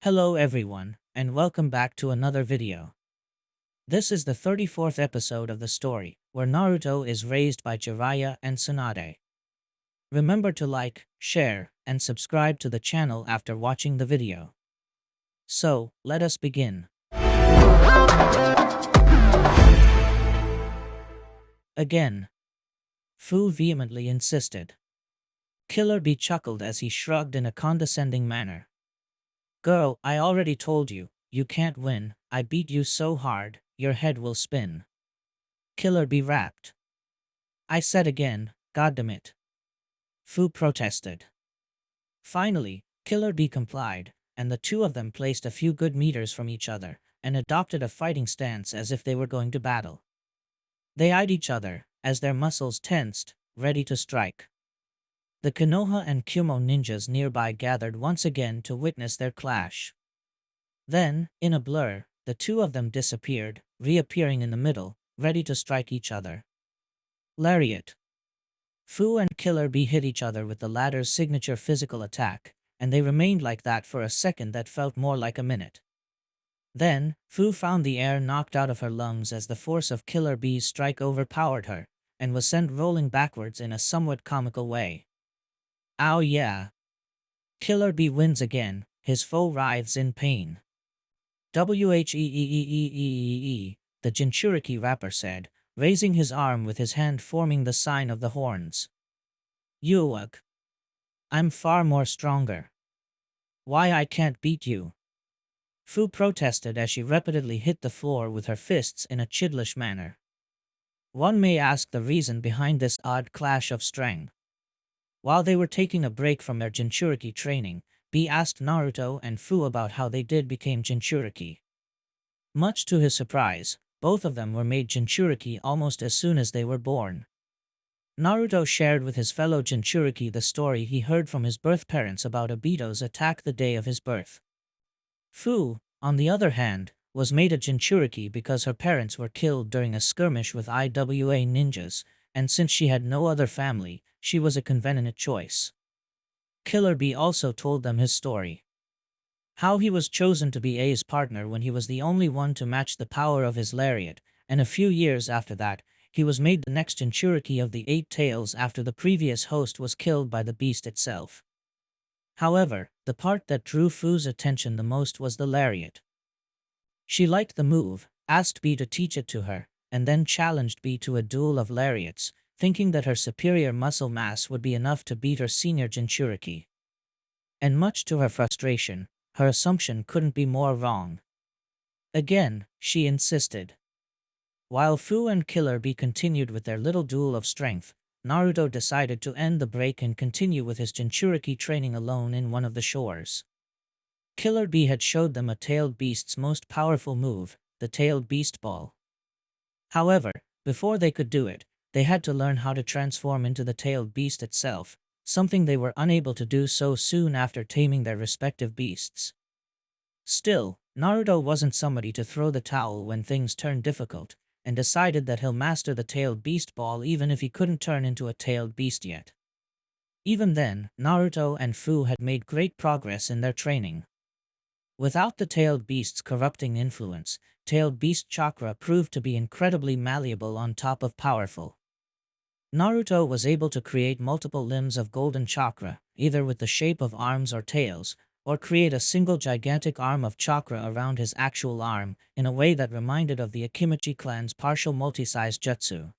Hello everyone, and welcome back to another video. This is the 34th episode of the story, where Naruto is raised by Jiraiya and Tsunade. Remember to like, share, and subscribe to the channel after watching the video. So, let us begin. Again. Fu vehemently insisted. Killer Bee chuckled as he shrugged in a condescending manner. Girl, I already told you, you can't win. I beat you so hard, your head will spin. Killer Bee rapped. I said again, goddamn. Fu protested. Finally, Killer Bee complied, and the two of them placed a few good meters from each other, and adopted a fighting stance as if they were going to battle. They eyed each other, as their muscles tensed, ready to strike. The Konoha and Kyumo ninjas nearby gathered once again to witness their clash. Then, in a blur, the two of them disappeared, reappearing in the middle, ready to strike each other. Lariat. Fu and Killer Bee hit each other with the latter's signature physical attack, and they remained like that for a second that felt more like a minute. Then, Fu found the air knocked out of her lungs as the force of Killer Bee's strike overpowered her, and was sent rolling backwards in a somewhat comical way. Ow yeah. Killer Bee wins again, his foe writhes in pain. Wheeeeeeeee, the Jinchuriki rapper said, raising his arm with his hand forming the sign of the horns. Yuug. I'm far more stronger. Why I can't beat you? Fu protested as she repeatedly hit the floor with her fists in a childish manner. One may ask the reason behind this odd clash of strength. While they were taking a break from their Jinchuriki training, Bee asked Naruto and Fu about how they became Jinchuriki. Much to his surprise, both of them were made Jinchuriki almost as soon as they were born. Naruto shared with his fellow Jinchuriki the story he heard from his birth parents about Obito's attack the day of his birth. Fu, on the other hand, was made a Jinchuriki because her parents were killed during a skirmish with IWA ninjas, and since she had no other family, she was a convenient choice. Killer Bee also told them his story. How he was chosen to be A's partner when he was the only one to match the power of his lariat, and a few years after that, he was made the next Jinchuriki of the Eight Tails after the previous host was killed by the beast itself. However, the part that drew Fu's attention the most was the lariat. She liked the move, asked Bee to teach it to her, and then challenged Bee to a duel of lariats, thinking that her superior muscle mass would be enough to beat her senior Jinchuriki. And much to her frustration, her assumption couldn't be more wrong. Again, she insisted. While Fu and Killer Bee continued with their little duel of strength, Naruto decided to end the break and continue with his Jinchuriki training alone in one of the shores. Killer Bee had showed them a tailed beast's most powerful move, the tailed beast ball. However, before they could do it, they had to learn how to transform into the tailed beast itself, something they were unable to do so soon after taming their respective beasts. Still, Naruto wasn't somebody to throw the towel when things turned difficult, and decided that he'll master the tailed beast ball even if he couldn't turn into a tailed beast yet. Even then, Naruto and Fu had made great progress in their training. Without the tailed beast's corrupting influence, tailed beast chakra proved to be incredibly malleable on top of powerful. Naruto was able to create multiple limbs of golden chakra, either with the shape of arms or tails, or create a single gigantic arm of chakra around his actual arm, in a way that reminded of the Akimichi clan's partial multi-size jutsu.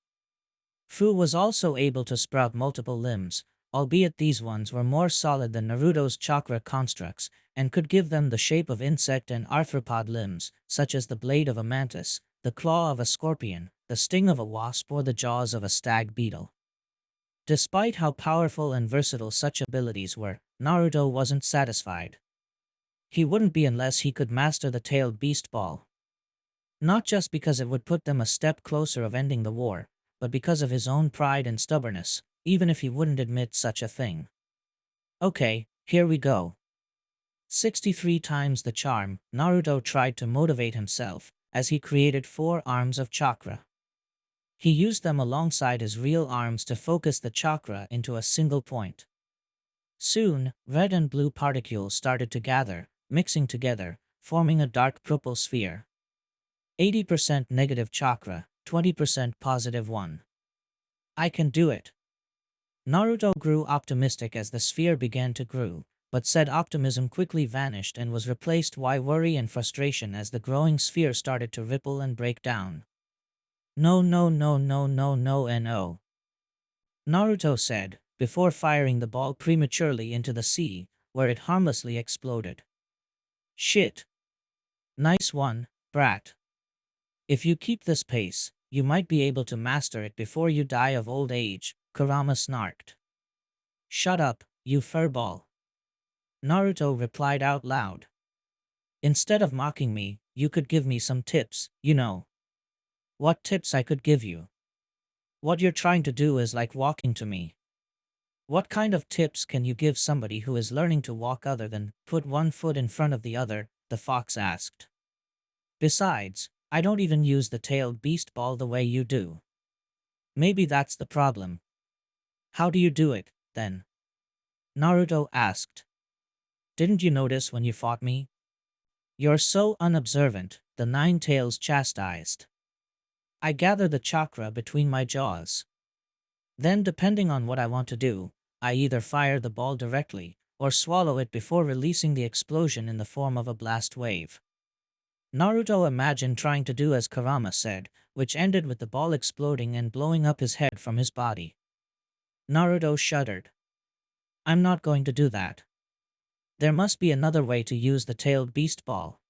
Fu was also able to sprout multiple limbs, albeit these ones were more solid than Naruto's chakra constructs, and could give them the shape of insect and arthropod limbs, such as the blade of a mantis, the claw of a scorpion, the sting of a wasp, or the jaws of a stag beetle. Despite how powerful and versatile such abilities were, Naruto wasn't satisfied. He wouldn't be unless he could master the tailed beast ball. Not just because it would put them a step closer of ending the war, but because of his own pride and stubbornness, even if he wouldn't admit such a thing. Okay, here we go. 63 times the charm, Naruto tried to motivate himself, as he created 4 arms of chakra. He used them alongside his real arms to focus the chakra into a single point. Soon, red and blue particles started to gather, mixing together, forming a dark purple sphere. 80% negative chakra, 20% positive one. I can do it. Naruto grew optimistic as the sphere began to grow, but said optimism quickly vanished and was replaced by worry and frustration as the growing sphere started to ripple and break down. No, no, no, no, no, no, and no. Naruto said, before firing the ball prematurely into the sea, where it harmlessly exploded. Shit. Nice one, brat. If you keep this pace, you might be able to master it before you die of old age, Kurama snarked. Shut up, you furball. Naruto replied out loud. Instead of mocking me, you could give me some tips, you know. What tips I could give you? What you're trying to do is like walking to me. What kind of tips can you give somebody who is learning to walk other than put one foot in front of the other? The fox asked. Besides, I don't even use the tailed beast ball the way you do. Maybe that's the problem. How do you do it, then? Naruto asked. Didn't you notice when you fought me? You're so unobservant, the Nine Tails chastised. I gather the chakra between my jaws. Then, depending on what I want to do, I either fire the ball directly, or swallow it before releasing the explosion in the form of a blast wave. Naruto imagined trying to do as Kurama said, which ended with the ball exploding and blowing up his head from his body. Naruto shuddered. I'm not going to do that. There must be another way to use the tailed beast ball.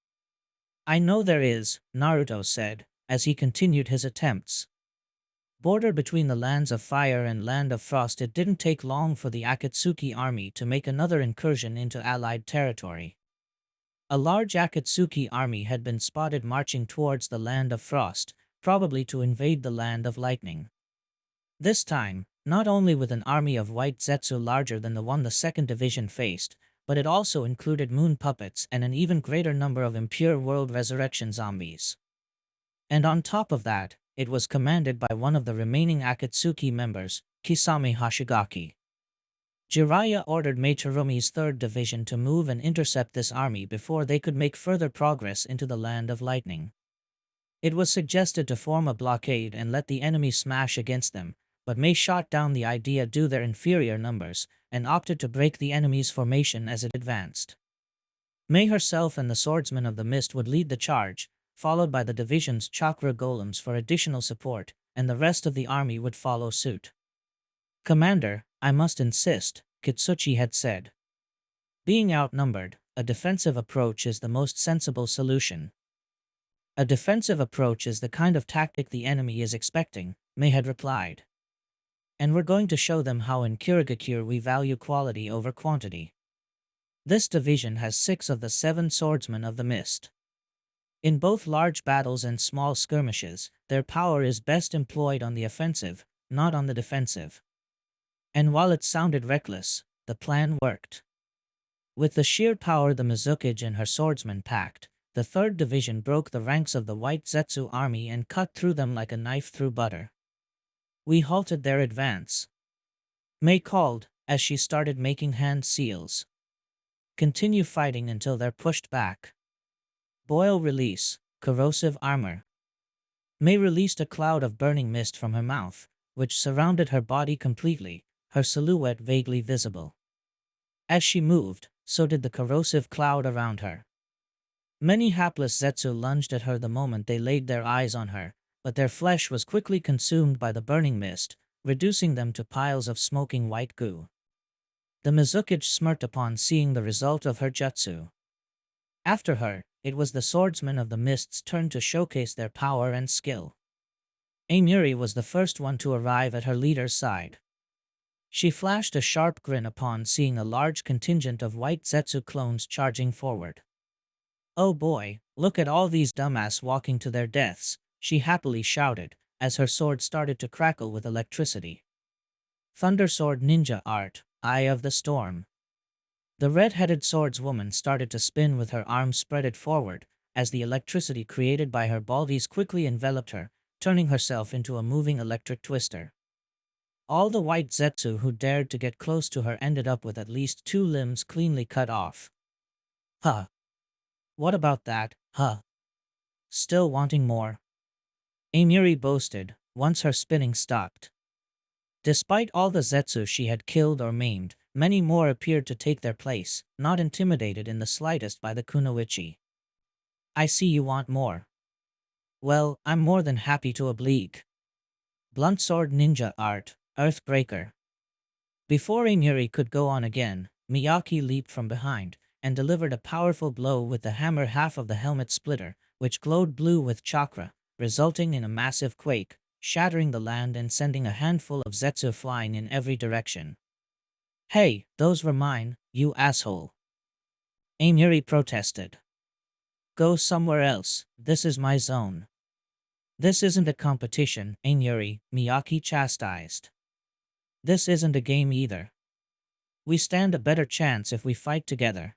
I know there is, Naruto said, as he continued his attempts. Border between the lands of fire and land of frost, it didn't take long for the Akatsuki army to make another incursion into allied territory. A large Akatsuki army had been spotted marching towards the land of frost, probably to invade the land of lightning. This time, not only with an army of white Zetsu larger than the one the 2nd Division faced, but it also included moon puppets and an even greater number of impure world resurrection zombies. And on top of that, it was commanded by one of the remaining Akatsuki members, Kisame Hoshigaki. Jiraiya ordered Meiterumi's 3rd Division to move and intercept this army before they could make further progress into the land of lightning. It was suggested to form a blockade and let the enemy smash against them, but Mei shot down the idea due to their inferior numbers, and opted to break the enemy's formation as it advanced. Mei herself and the swordsmen of the mist would lead the charge, followed by the division's chakra golems for additional support, and the rest of the army would follow suit. Commander, I must insist, Kitsuchi had said. Being outnumbered, a defensive approach is the most sensible solution. A defensive approach is the kind of tactic the enemy is expecting, Mei had replied. And we're going to show them how in Kirigakure we value quality over quantity. This division has 6 of the 7 swordsmen of the mist. In both large battles and small skirmishes, their power is best employed on the offensive, not on the defensive. And while it sounded reckless, the plan worked. With the sheer power the Mizukage and her swordsmen packed, the 3rd Division broke the ranks of the White Zetsu army and cut through them like a knife through butter. We halted their advance. Mei called, as she started making hand seals. Continue fighting until they're pushed back. Boil release, corrosive armor. Mei released a cloud of burning mist from her mouth, which surrounded her body completely, her silhouette vaguely visible. As she moved, so did the corrosive cloud around her. Many hapless Zetsu lunged at her the moment they laid their eyes on her, but their flesh was quickly consumed by the burning mist, reducing them to piles of smoking white goo. The Mizukage smirked upon seeing the result of her jutsu. After her, it was the swordsmen of the mist's turn to showcase their power and skill. Amiri was the first one to arrive at her leader's side. She flashed a sharp grin upon seeing a large contingent of white Zetsu clones charging forward. Oh boy, look at all these dumbass walking to their deaths, she happily shouted, as her sword started to crackle with electricity. Thunder Sword Ninja Art, Eye of the Storm. The red-headed swordswoman started to spin with her arms spreaded forward, as the electricity created by her baldies quickly enveloped her, turning herself into a moving electric twister. All the white Zetsu who dared to get close to her ended up with at least 2 limbs cleanly cut off. Huh. What about that, huh? Still wanting more? Amiri boasted, once her spinning stopped. Despite all the Zetsu she had killed or maimed, many more appeared to take their place, not intimidated in the slightest by the kunoichi. I see you want more. Well, I'm more than happy to oblige. Blunt sword ninja art, Earthbreaker. Before Amiri could go on again, Miyaki leaped from behind and delivered a powerful blow with the hammer half of the helmet splitter, which glowed blue with chakra, resulting in a massive quake, shattering the land and sending a handful of Zetsu flying in every direction. Hey, those were mine, you asshole. Amiri protested. Go somewhere else, this is my zone. This isn't a competition, Amiri, Miyaki chastised. This isn't a game either. We stand a better chance if we fight together.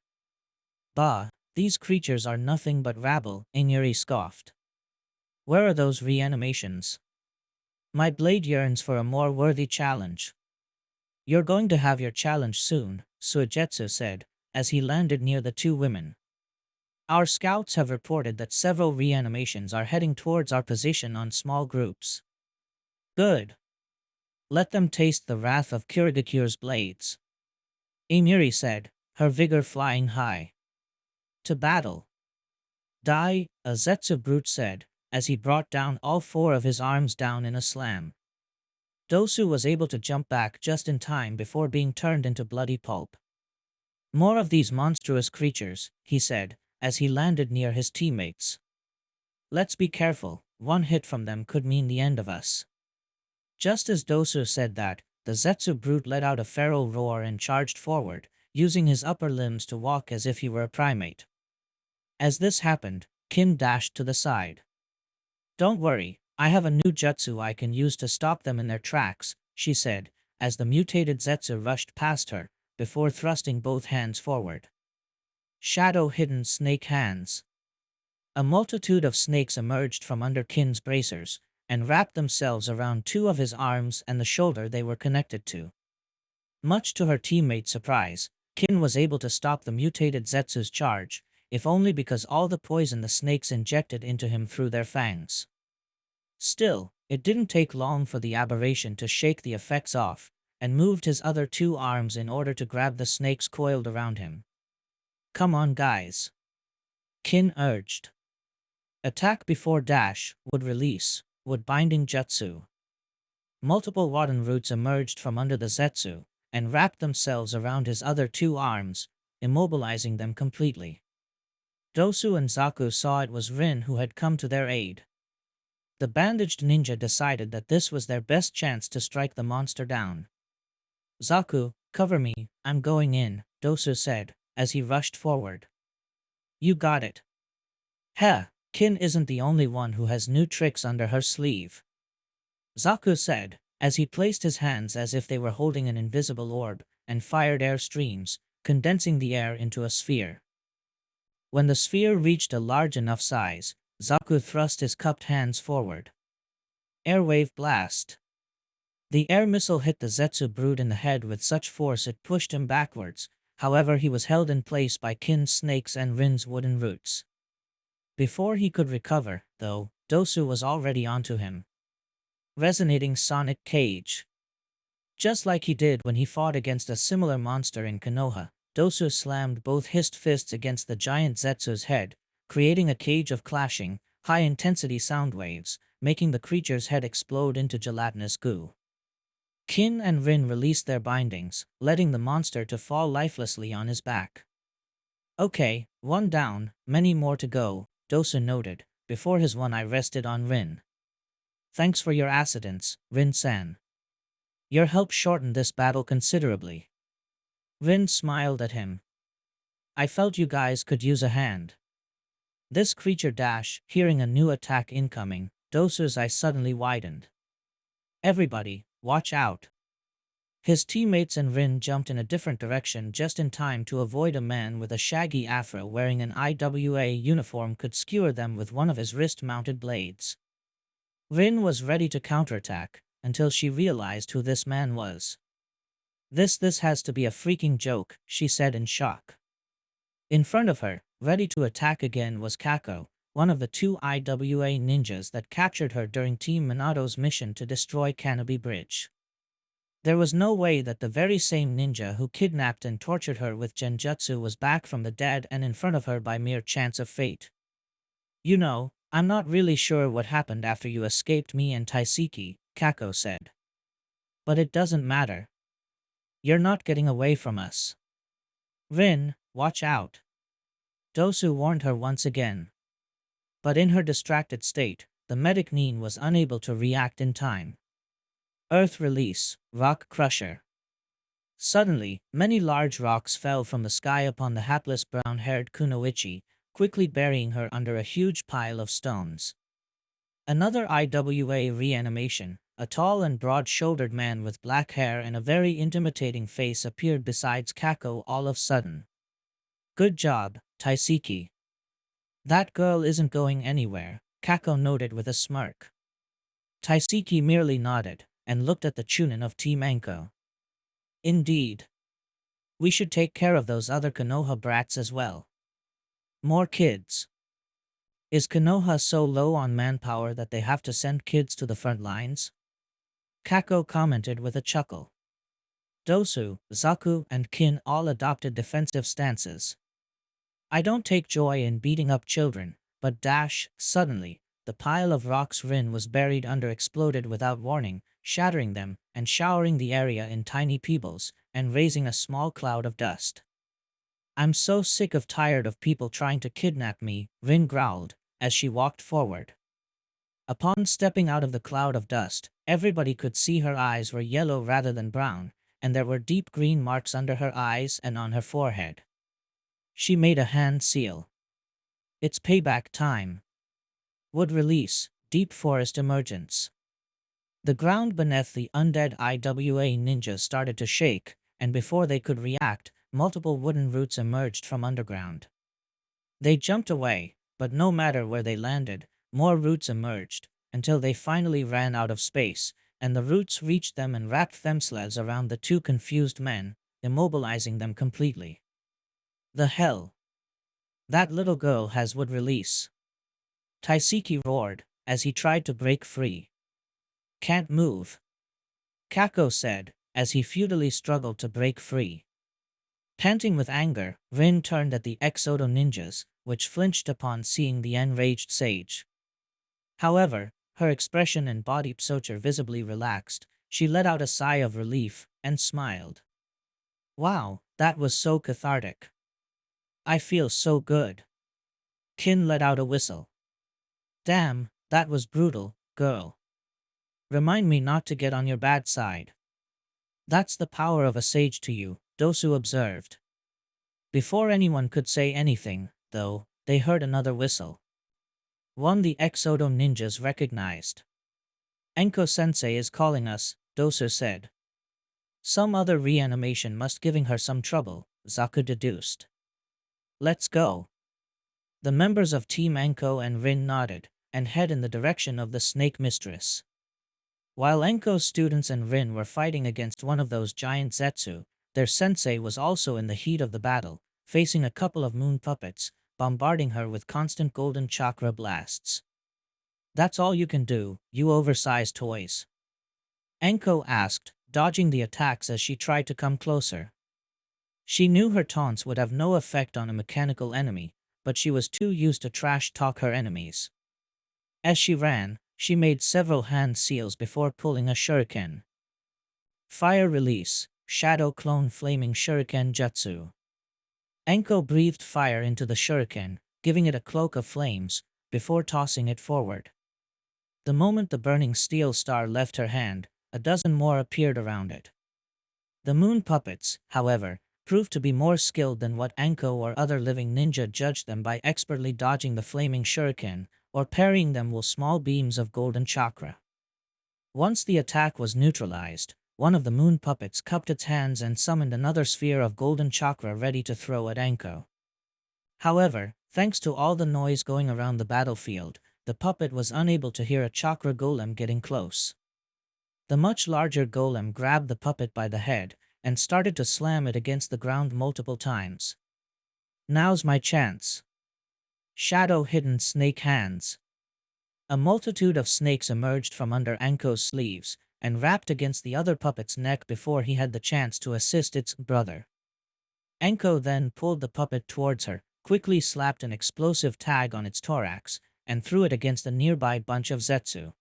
Bah, these creatures are nothing but rabble, Amiri scoffed. Where are those reanimations? My blade yearns for a more worthy challenge. You're going to have your challenge soon, Suigetsu said, as he landed near the two women. Our scouts have reported that several reanimations are heading towards our position on small groups. Good. Let them taste the wrath of Kirigakure's blades. Amiri said, her vigor flying high. To battle. Die, a Zetsu brute said, as he brought down all four of his arms down in a slam. Dosu was able to jump back just in time before being turned into bloody pulp. More of these monstrous creatures, he said, as he landed near his teammates. Let's be careful, one hit from them could mean the end of us. Just as Dosu said that, the Zetsu brute let out a feral roar and charged forward, using his upper limbs to walk as if he were a primate. As this happened, Kin dashed to the side. Don't worry, I have a new jutsu I can use to stop them in their tracks, she said, as the mutated Zetsu rushed past her, before thrusting both hands forward. Shadow-hidden snake hands. A multitude of snakes emerged from under Kin's bracers, and wrapped themselves around two of his arms and the shoulder they were connected to. Much to her teammates' surprise, Kin was able to stop the mutated Zetsu's charge, if only because all the poison the snakes injected into him through their fangs. Still, it didn't take long for the aberration to shake the effects off, and moved his other two arms in order to grab the snakes coiled around him. Come on guys. Kin urged. Attack before dash, would release, would binding jutsu. Multiple Wadden roots emerged from under the Zetsu, and wrapped themselves around his other two arms, immobilizing them completely. Dosu and Zaku saw it was Rin who had come to their aid. The bandaged ninja decided that this was their best chance to strike the monster down. Zaku, cover me, I'm going in, Dosu said, as he rushed forward. You got it. Heh, Kin isn't the only one who has new tricks under her sleeve. Zaku said, as he placed his hands as if they were holding an invisible orb, and fired air streams, condensing the air into a sphere. When the sphere reached a large enough size, Zaku thrust his cupped hands forward. Airwave blast. The air missile hit the Zetsu brute in the head with such force it pushed him backwards, however he was held in place by Kin's snakes and Rin's wooden roots. Before he could recover, though, Dosu was already onto him. Resonating sonic cage. Just like he did when he fought against a similar monster in Konoha, Dosu slammed both his fists against the giant Zetsu's head, creating a cage of clashing, high-intensity sound waves, making the creature's head explode into gelatinous goo. Kin and Rin released their bindings, letting the monster to fall lifelessly on his back. Okay, one down, many more to go, Dosu noted, before his one eye rested on Rin. Thanks for your assistance, Rin-san. Your help shortened this battle considerably. Rin smiled at him. I felt you guys could use a hand. This creature dash, hearing a new attack incoming, Dosu's eyes suddenly widened. Everybody, watch out. His teammates and Rin jumped in a different direction just in time to avoid a man with a shaggy afro wearing an IWA uniform could skewer them with one of his wrist-mounted blades. Rin was ready to counterattack, until she realized who this man was. This has to be a freaking joke, she said in shock. In front of her, Ready to attack again was Kako, one of the two IWA ninjas that captured her during Team Minato's mission to destroy Canopy Bridge. There was no way that the very same ninja who kidnapped and tortured her with genjutsu was back from the dead and in front of her by mere chance of fate. You know, I'm not really sure what happened after you escaped me and Taiseki, Kako said. But it doesn't matter. You're not getting away from us. Rin, watch out. Dosu warned her once again. But in her distracted state, the medic Nin was unable to react in time. Earth release, rock crusher. Suddenly, many large rocks fell from the sky upon the hapless brown-haired Kunoichi, quickly burying her under a huge pile of stones. Another IWA reanimation, a tall and broad-shouldered man with black hair and a very intimidating face appeared beside Kako all of a sudden. Good job, Taiseki. That girl isn't going anywhere, Kako noted with a smirk. Taiseki merely nodded and looked at the Chunin of Team Anko. Indeed. We should take care of those other Konoha brats as well. More kids. Is Konoha so low on manpower that they have to send kids to the front lines? Kako commented with a chuckle. Dosu, Zaku, and Kin all adopted defensive stances. I don't take joy in beating up children, but suddenly, the pile of rocks Rin was buried under exploded without warning, shattering them and showering the area in tiny pebbles and raising a small cloud of dust. I'm so sick of tired of people trying to kidnap me, Rin growled, as she walked forward. Upon stepping out of the cloud of dust, everybody could see her eyes were yellow rather than brown, and there were deep green marks under her eyes and on her forehead. She made a hand seal. It's payback time. Wood release, deep forest emergence. The ground beneath the undead IWA ninjas started to shake, and before they could react, multiple wooden roots emerged from underground. They jumped away, but no matter where they landed, more roots emerged, until they finally ran out of space, and the roots reached them and wrapped themselves around the two confused men, immobilizing them completely. The hell? That little girl has wood release. Taiseki roared, as he tried to break free. Can't move. Kako said, as he futilely struggled to break free. Panting with anger, Rin turned at the Exodo ninjas, which flinched upon seeing the enraged sage. However, her expression and body posture visibly relaxed. She let out a sigh of relief and smiled. Wow, that was so cathartic. I feel so good. Kin let out a whistle. Damn, that was brutal, girl. Remind me not to get on your bad side. That's the power of a sage to you, Dosu observed. Before anyone could say anything, though, they heard another whistle. One the Exodo ninjas recognized. Enko-sensei is calling us, Dosu said. Some other reanimation must giving her some trouble, Zaku deduced. Let's go. The members of Team Enko and Rin nodded, and head in the direction of the Snake Mistress. While Enko's students and Rin were fighting against one of those giant Zetsu, their sensei was also in the heat of the battle, facing a couple of moon puppets, bombarding her with constant golden chakra blasts. That's all you can do, you oversized toys? Enko asked, dodging the attacks as she tried to come closer. She knew her taunts would have no effect on a mechanical enemy, but she was too used to trash-talk her enemies. As she ran, she made several hand seals before pulling a shuriken. Fire release, shadow clone flaming shuriken jutsu. Enko breathed fire into the shuriken, giving it a cloak of flames, before tossing it forward. The moment the burning steel star left her hand, a dozen more appeared around it. The moon puppets, however, proved to be more skilled than what Enko or other living ninja judged them by expertly dodging the flaming shuriken, or parrying them with small beams of golden chakra. Once the attack was neutralized, one of the moon puppets cupped its hands and summoned another sphere of golden chakra ready to throw at Enko. However, thanks to all the noise going around the battlefield, the puppet was unable to hear a chakra golem getting close. The much larger golem grabbed the puppet by the head and started to slam it against the ground multiple times. Now's my chance. Shadow-hidden snake hands. A multitude of snakes emerged from under Anko's sleeves and wrapped against the other puppet's neck before he had the chance to assist its brother. Anko then pulled the puppet towards her, quickly slapped an explosive tag on its thorax, and threw it against a nearby bunch of Zetsu.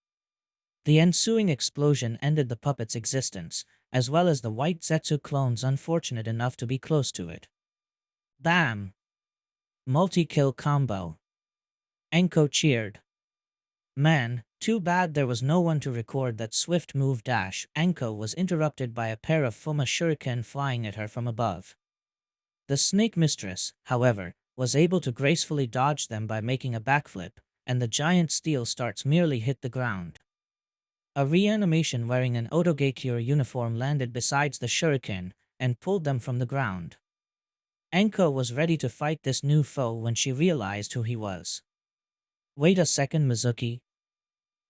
The ensuing explosion ended the puppet's existence, as well as the white Zetsu clones unfortunate enough to be close to it. Bam! Multi-kill combo. Anko cheered. Man, too bad there was no one to record that swift move dash. Anko was interrupted by a pair of Fuma shuriken flying at her from above. The snake mistress, however, was able to gracefully dodge them by making a backflip, and the giant steel starts merely hit the ground. A reanimation wearing an Otogekure uniform landed beside the shuriken and pulled them from the ground. Anko was ready to fight this new foe when she realized who he was. Wait a second, Mizuki.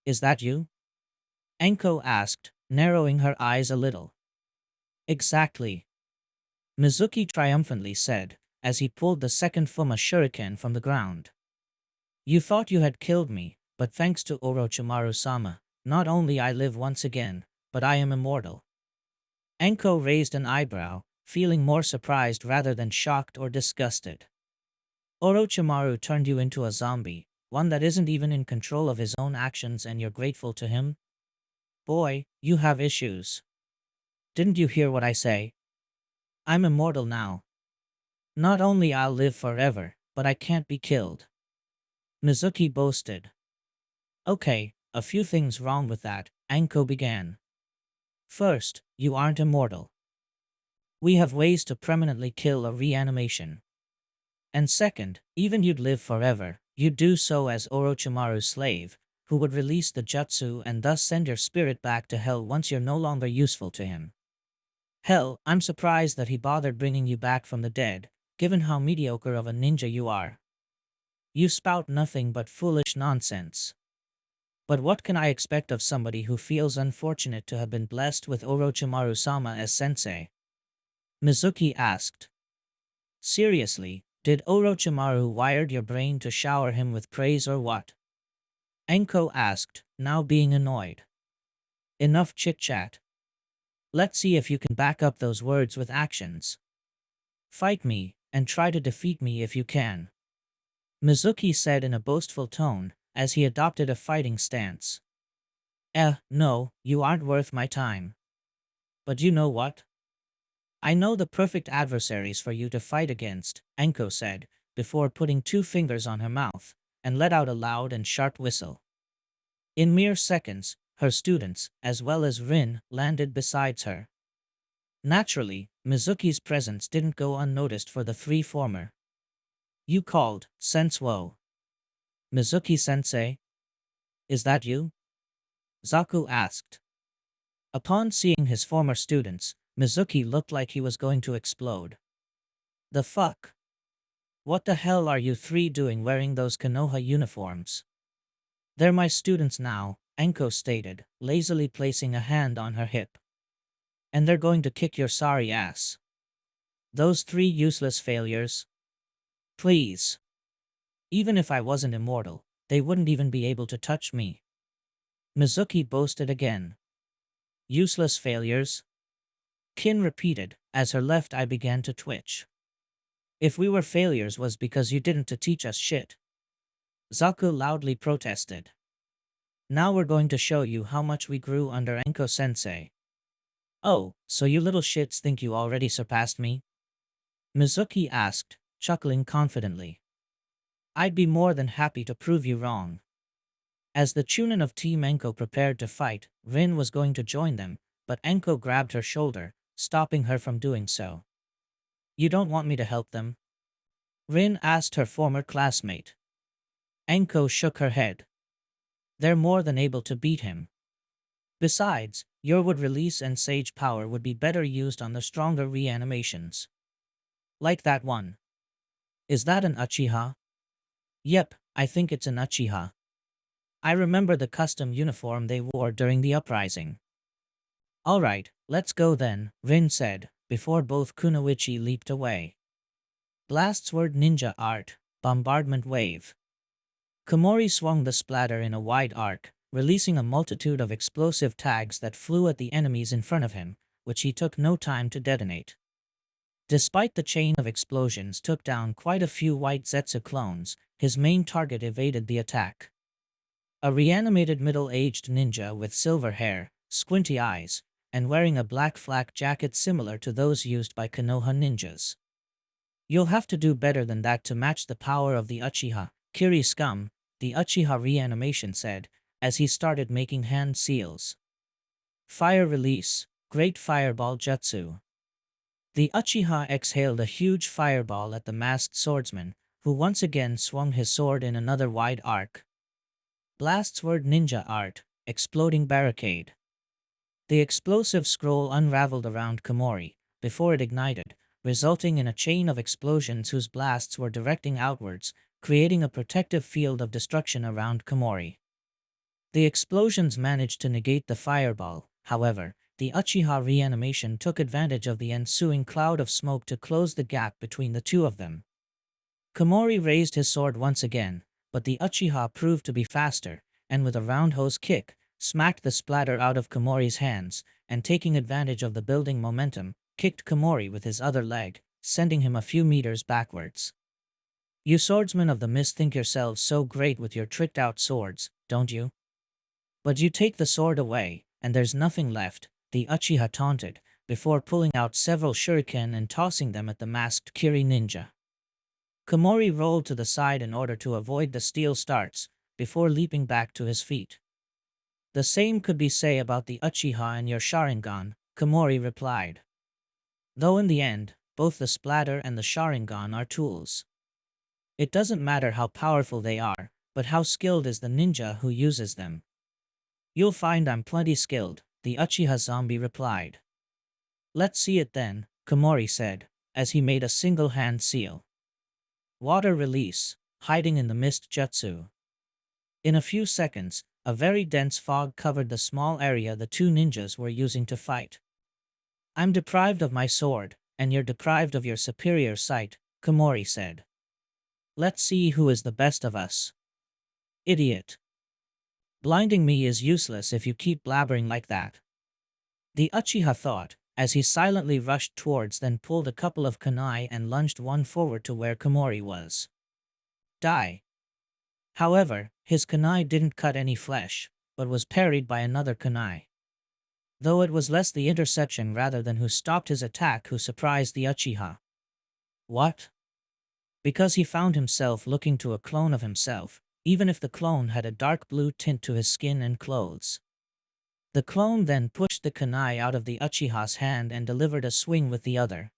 Is that you? Anko asked, narrowing her eyes a little. Exactly. Mizuki triumphantly said, as he pulled the second Fuma shuriken from the ground. You thought you had killed me, but thanks to Orochimaru-sama, not only I live once again, but I am immortal. Anko raised an eyebrow, feeling more surprised rather than shocked or disgusted. Orochimaru turned you into a zombie, one that isn't even in control of his own actions, and you're grateful to him? Boy, you have issues. Didn't you hear what I say? I'm immortal now. Not only I'll live forever, but I can't be killed. Mizuki boasted. Okay, a few things wrong with that, Anko began. First, you aren't immortal. We have ways to permanently kill a reanimation. And second, even you'd live forever, you'd do so as Orochimaru's slave, who would release the jutsu and thus send your spirit back to hell once you're no longer useful to him. Hell, I'm surprised that he bothered bringing you back from the dead, given how mediocre of a ninja you are. You spout nothing but foolish nonsense. But what can I expect of somebody who feels unfortunate to have been blessed with Orochimaru-sama as sensei? Mizuki asked. Seriously, did Orochimaru wired your brain to shower him with praise or what? Anko asked, now being annoyed. Enough chit-chat. Let's see if you can back up those words with actions. Fight me, and try to defeat me if you can. Mizuki said in a boastful tone, as he adopted a fighting stance. No, you aren't worth my time. But you know what? I know the perfect adversaries for you to fight against, Anko said, before putting 2 fingers on her mouth, and let out a loud and sharp whistle. In mere seconds, her students, as well as Rin, landed beside her. Naturally, Mizuki's presence didn't go unnoticed for the 3 former. You called, Senswo. Mizuki-sensei? Is that you? Zaku asked. Upon seeing his former students, Mizuki looked like he was going to explode. The fuck? What the hell are you 3 doing wearing those Konoha uniforms? They're my students now, Anko stated, lazily placing a hand on her hip. And they're going to kick your sorry ass. Those 3 useless failures? Please. Even if I wasn't immortal, they wouldn't even be able to touch me. Mizuki boasted again. Useless failures? Kin repeated, as her left eye began to twitch. If we were failures was because you didn't to teach us shit. Zaku loudly protested. Now we're going to show you how much we grew under Anko-sensei. Oh, so you little shits think you already surpassed me? Mizuki asked, chuckling confidently. I'd be more than happy to prove you wrong. As the Chunin of Team Anko prepared to fight, Rin was going to join them, but Anko grabbed her shoulder, stopping her from doing so. You don't want me to help them? Rin asked her former classmate. Anko shook her head. They're more than able to beat him. Besides, your wood release and sage power would be better used on the stronger reanimations. Like that one. Is that an Uchiha? Yep, I think it's an Uchiha. I remember the custom uniform they wore during the uprising. Alright, let's go then, Rin said, before both Kunoichi leaped away. Blast Sword Ninja Art. Bombardment Wave. Komori swung the splatter in a wide arc, releasing a multitude of explosive tags that flew at the enemies in front of him, which he took no time to detonate. Despite the chain of explosions took down quite a few white Zetsu clones, his main target evaded the attack. A reanimated middle-aged ninja with silver hair, squinty eyes, and wearing a black flak jacket similar to those used by Konoha ninjas. You'll have to do better than that to match the power of the Uchiha, Kiri scum, the Uchiha reanimation said, as he started making hand seals. Fire release, Great Fireball Jutsu. The Uchiha exhaled a huge fireball at the masked swordsman, who once again swung his sword in another wide arc. Blast Sword Ninja Art, Exploding Barricade. The explosive scroll unraveled around Komori, before it ignited, resulting in a chain of explosions whose blasts were directing outwards, creating a protective field of destruction around Komori. The explosions managed to negate the fireball, however. The Uchiha reanimation took advantage of the ensuing cloud of smoke to close the gap between the two of them. Komori raised his sword once again, but the Uchiha proved to be faster, and with a roundhouse kick, smacked the splatter out of Komori's hands, and taking advantage of the building momentum, kicked Komori with his other leg, sending him a few meters backwards. You swordsmen of the mist think yourselves so great with your tricked-out swords, don't you? But you take the sword away, and there's nothing left, the Uchiha taunted, before pulling out several shuriken and tossing them at the masked Kiri ninja. Komori rolled to the side in order to avoid the steel starts, before leaping back to his feet. The same could be said about the Uchiha and your Sharingan, Komori replied. Though in the end, both the splatter and the Sharingan are tools. It doesn't matter how powerful they are, but how skilled is the ninja who uses them. You'll find I'm plenty skilled, the Uchiha zombie replied. Let's see it then, Komori said, as he made a single hand seal. Water release, hiding in the mist jutsu. In a few seconds, a very dense fog covered the small area the two ninjas were using to fight. I'm deprived of my sword, and you're deprived of your superior sight, Komori said. Let's see who is the best of us. Idiot. Blinding me is useless if you keep blabbering like that. The Uchiha thought, as he silently rushed towards, then pulled a couple of kunai and lunged one forward to where Komori was. Die. However, his kunai didn't cut any flesh, but was parried by another kunai. Though it was less the interception rather than who stopped his attack who surprised the Uchiha. What? Because he found himself looking to a clone of himself, even if the clone had a dark blue tint to his skin and clothes. The clone then pushed the kunai out of the Uchiha's hand and delivered a swing with the other.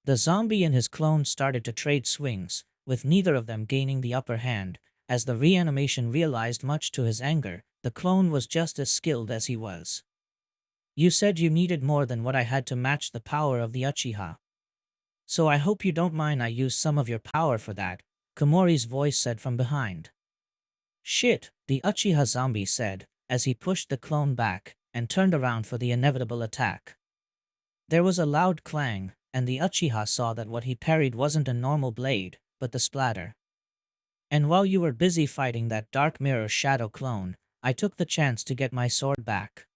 The zombie and his clone started to trade swings, with neither of them gaining the upper hand. As the reanimation realized, much to his anger, the clone was just as skilled as he was. You said you needed more than what I had to match the power of the Uchiha. So I hope you don't mind I use some of your power for that, Komori's voice said from behind. Shit, the Uchiha zombie said, as he pushed the clone back, and turned around for the inevitable attack. There was a loud clang, and the Uchiha saw that what he parried wasn't a normal blade, but the splatter. And while you were busy fighting that dark mirror shadow clone, I took the chance to get my sword back.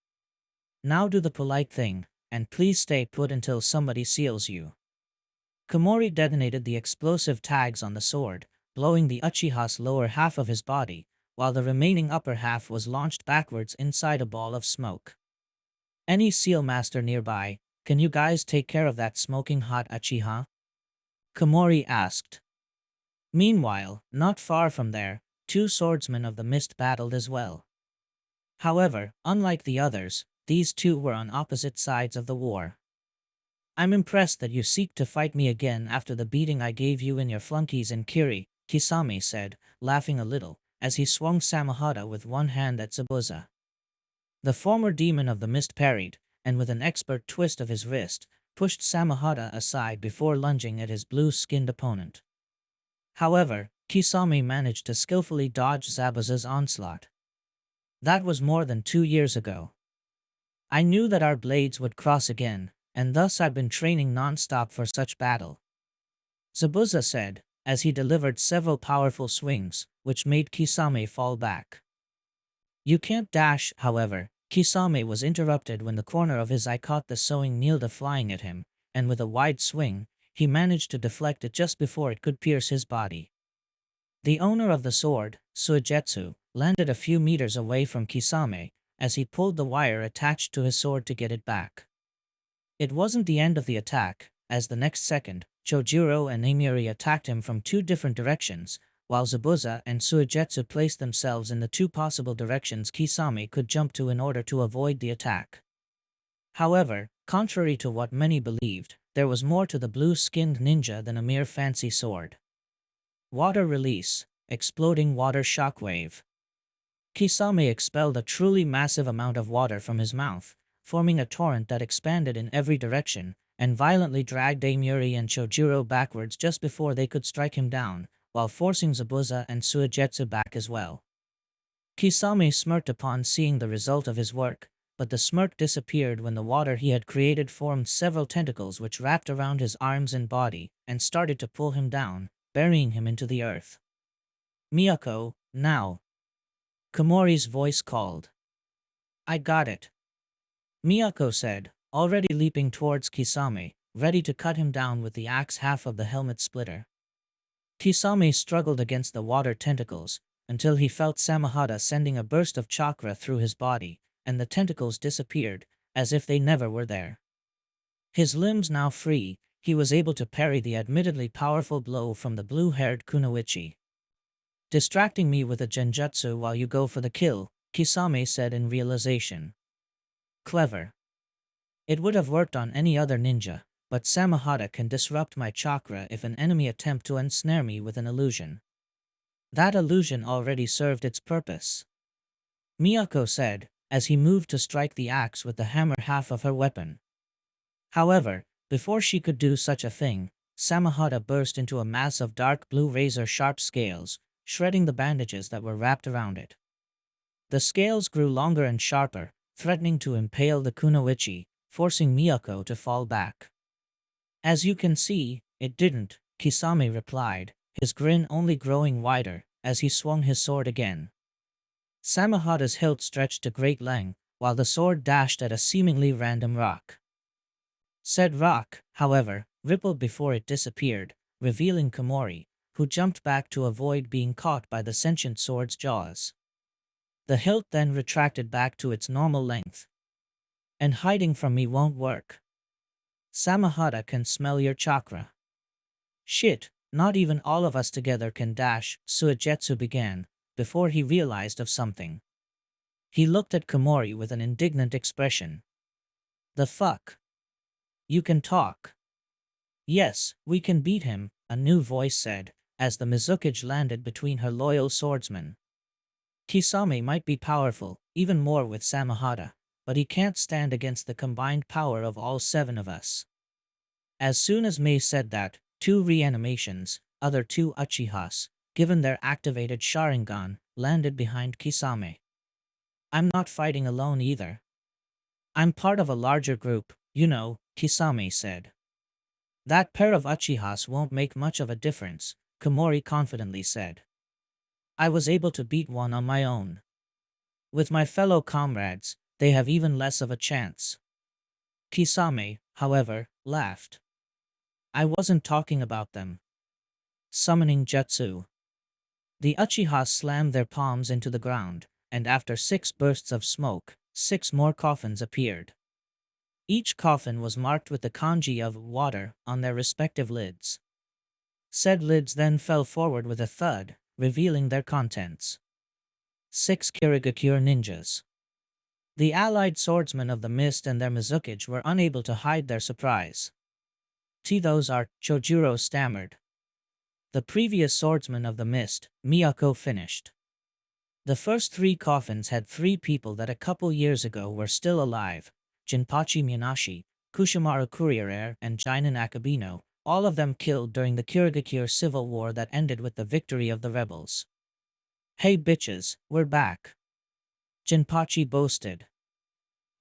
Now do the polite thing, and please stay put until somebody seals you. Komori detonated the explosive tags on the sword, blowing the Uchiha's lower half of his body, while the remaining upper half was launched backwards inside a ball of smoke. Any seal master nearby, can you guys take care of that smoking hot Uchiha? Komori asked. Meanwhile, not far from there, two swordsmen of the mist battled as well. However, unlike the others, these two were on opposite sides of the war. I'm impressed that you seek to fight me again after the beating I gave you in your flunkies in Kiri, Kisame said, laughing a little, as he swung Samahata with one hand at Zabuza. The former demon of the mist parried, and with an expert twist of his wrist, pushed Samahata aside before lunging at his blue-skinned opponent. However, Kisame managed to skillfully dodge Zabuza's onslaught. That was more than 2 years ago. I knew that our blades would cross again, and thus I've been training non-stop for such battle. Zabuza said, as he delivered several powerful swings, which made Kisame fall back. You can't dash, however. Kisame was interrupted when the corner of his eye caught the sewing needle flying at him, and with a wide swing, he managed to deflect it just before it could pierce his body. The owner of the sword, Suigetsu, landed a few meters away from Kisame as he pulled the wire attached to his sword to get it back. It wasn't the end of the attack, as the next second, Chojuro and Amiri attacked him from two different directions, while Zabuza and Suigetsu placed themselves in the two possible directions Kisame could jump to in order to avoid the attack. However, contrary to what many believed, there was more to the blue-skinned ninja than a mere fancy sword. Water release, exploding water shockwave. Kisame expelled a truly massive amount of water from his mouth, forming a torrent that expanded in every direction, and violently dragged Amiri and Chojuro backwards just before they could strike him down, while forcing Zabuza and Suigetsu back as well. Kisame smirked upon seeing the result of his work, but the smirk disappeared when the water he had created formed several tentacles which wrapped around his arms and body, and started to pull him down, burying him into the earth. "Miyako, now!" Komori's voice called. "I got it," Miyako said, already leaping towards Kisame, ready to cut him down with the axe half of the helmet splitter. Kisame struggled against the water tentacles, until he felt Samahata sending a burst of chakra through his body, and the tentacles disappeared, as if they never were there. His limbs now free, he was able to parry the admittedly powerful blow from the blue-haired Kunoichi. "Distracting me with a genjutsu while you go for the kill," Kisame said in realization. "Clever. It would have worked on any other ninja, but Samahata can disrupt my chakra if an enemy attempt to ensnare me with an illusion. That illusion already served its purpose," Miyako said, as he moved to strike the axe with the hammer half of her weapon. However, before she could do such a thing, Samahata burst into a mass of dark blue razor-sharp scales, shredding the bandages that were wrapped around it. The scales grew longer and sharper, threatening to impale the Kunoichi, forcing Miyako to fall back. "As you can see, it didn't," Kisame replied, his grin only growing wider as he swung his sword again. Samahata's hilt stretched to great length, while the sword dashed at a seemingly random rock. Said rock, however, rippled before it disappeared, revealing Komori, who jumped back to avoid being caught by the sentient sword's jaws. The hilt then retracted back to its normal length. "And hiding from me won't work. Samahata can smell your chakra." "Shit, not even all of us together can dash," Suigetsu began, before he realized of something. He looked at Komori with an indignant expression. "The fuck? You can talk?" "Yes, we can beat him," a new voice said, as the Mizukage landed between her loyal swordsmen. "Kisame might be powerful, even more with Samahata, but he can't stand against the combined power of all 7 of us." As soon as Mei said that, 2 reanimations, other 2 Uchihas, given their activated Sharingan, landed behind Kisame. "I'm not fighting alone either. I'm part of a larger group, you know," Kisame said. "That pair of Uchihas won't make much of a difference," Komori confidently said. "I was able to beat one on my own. With my fellow comrades, they have even less of a chance." Kisame, however, laughed. "I wasn't talking about them." Summoning Jutsu. The Uchihas slammed their palms into the ground, and after 6 bursts of smoke, 6 more coffins appeared. Each coffin was marked with the kanji of water on their respective lids. Said lids then fell forward with a thud, revealing their contents. 6 Kirigakure ninjas. The allied swordsmen of the mist and their Mizukage were unable to hide their surprise. "Those are," Chojuro stammered. "The previous swordsman of the mist," Miyako finished. "The first 3 coffins had 3 people that a couple years ago were still alive: Jinpachi Minashi, Kushimaru Kuriere, and Jinin Akabino, all of them killed during the Kirigakure civil war that ended with the victory of the rebels." "Hey bitches, we're back," Jinpachi boasted.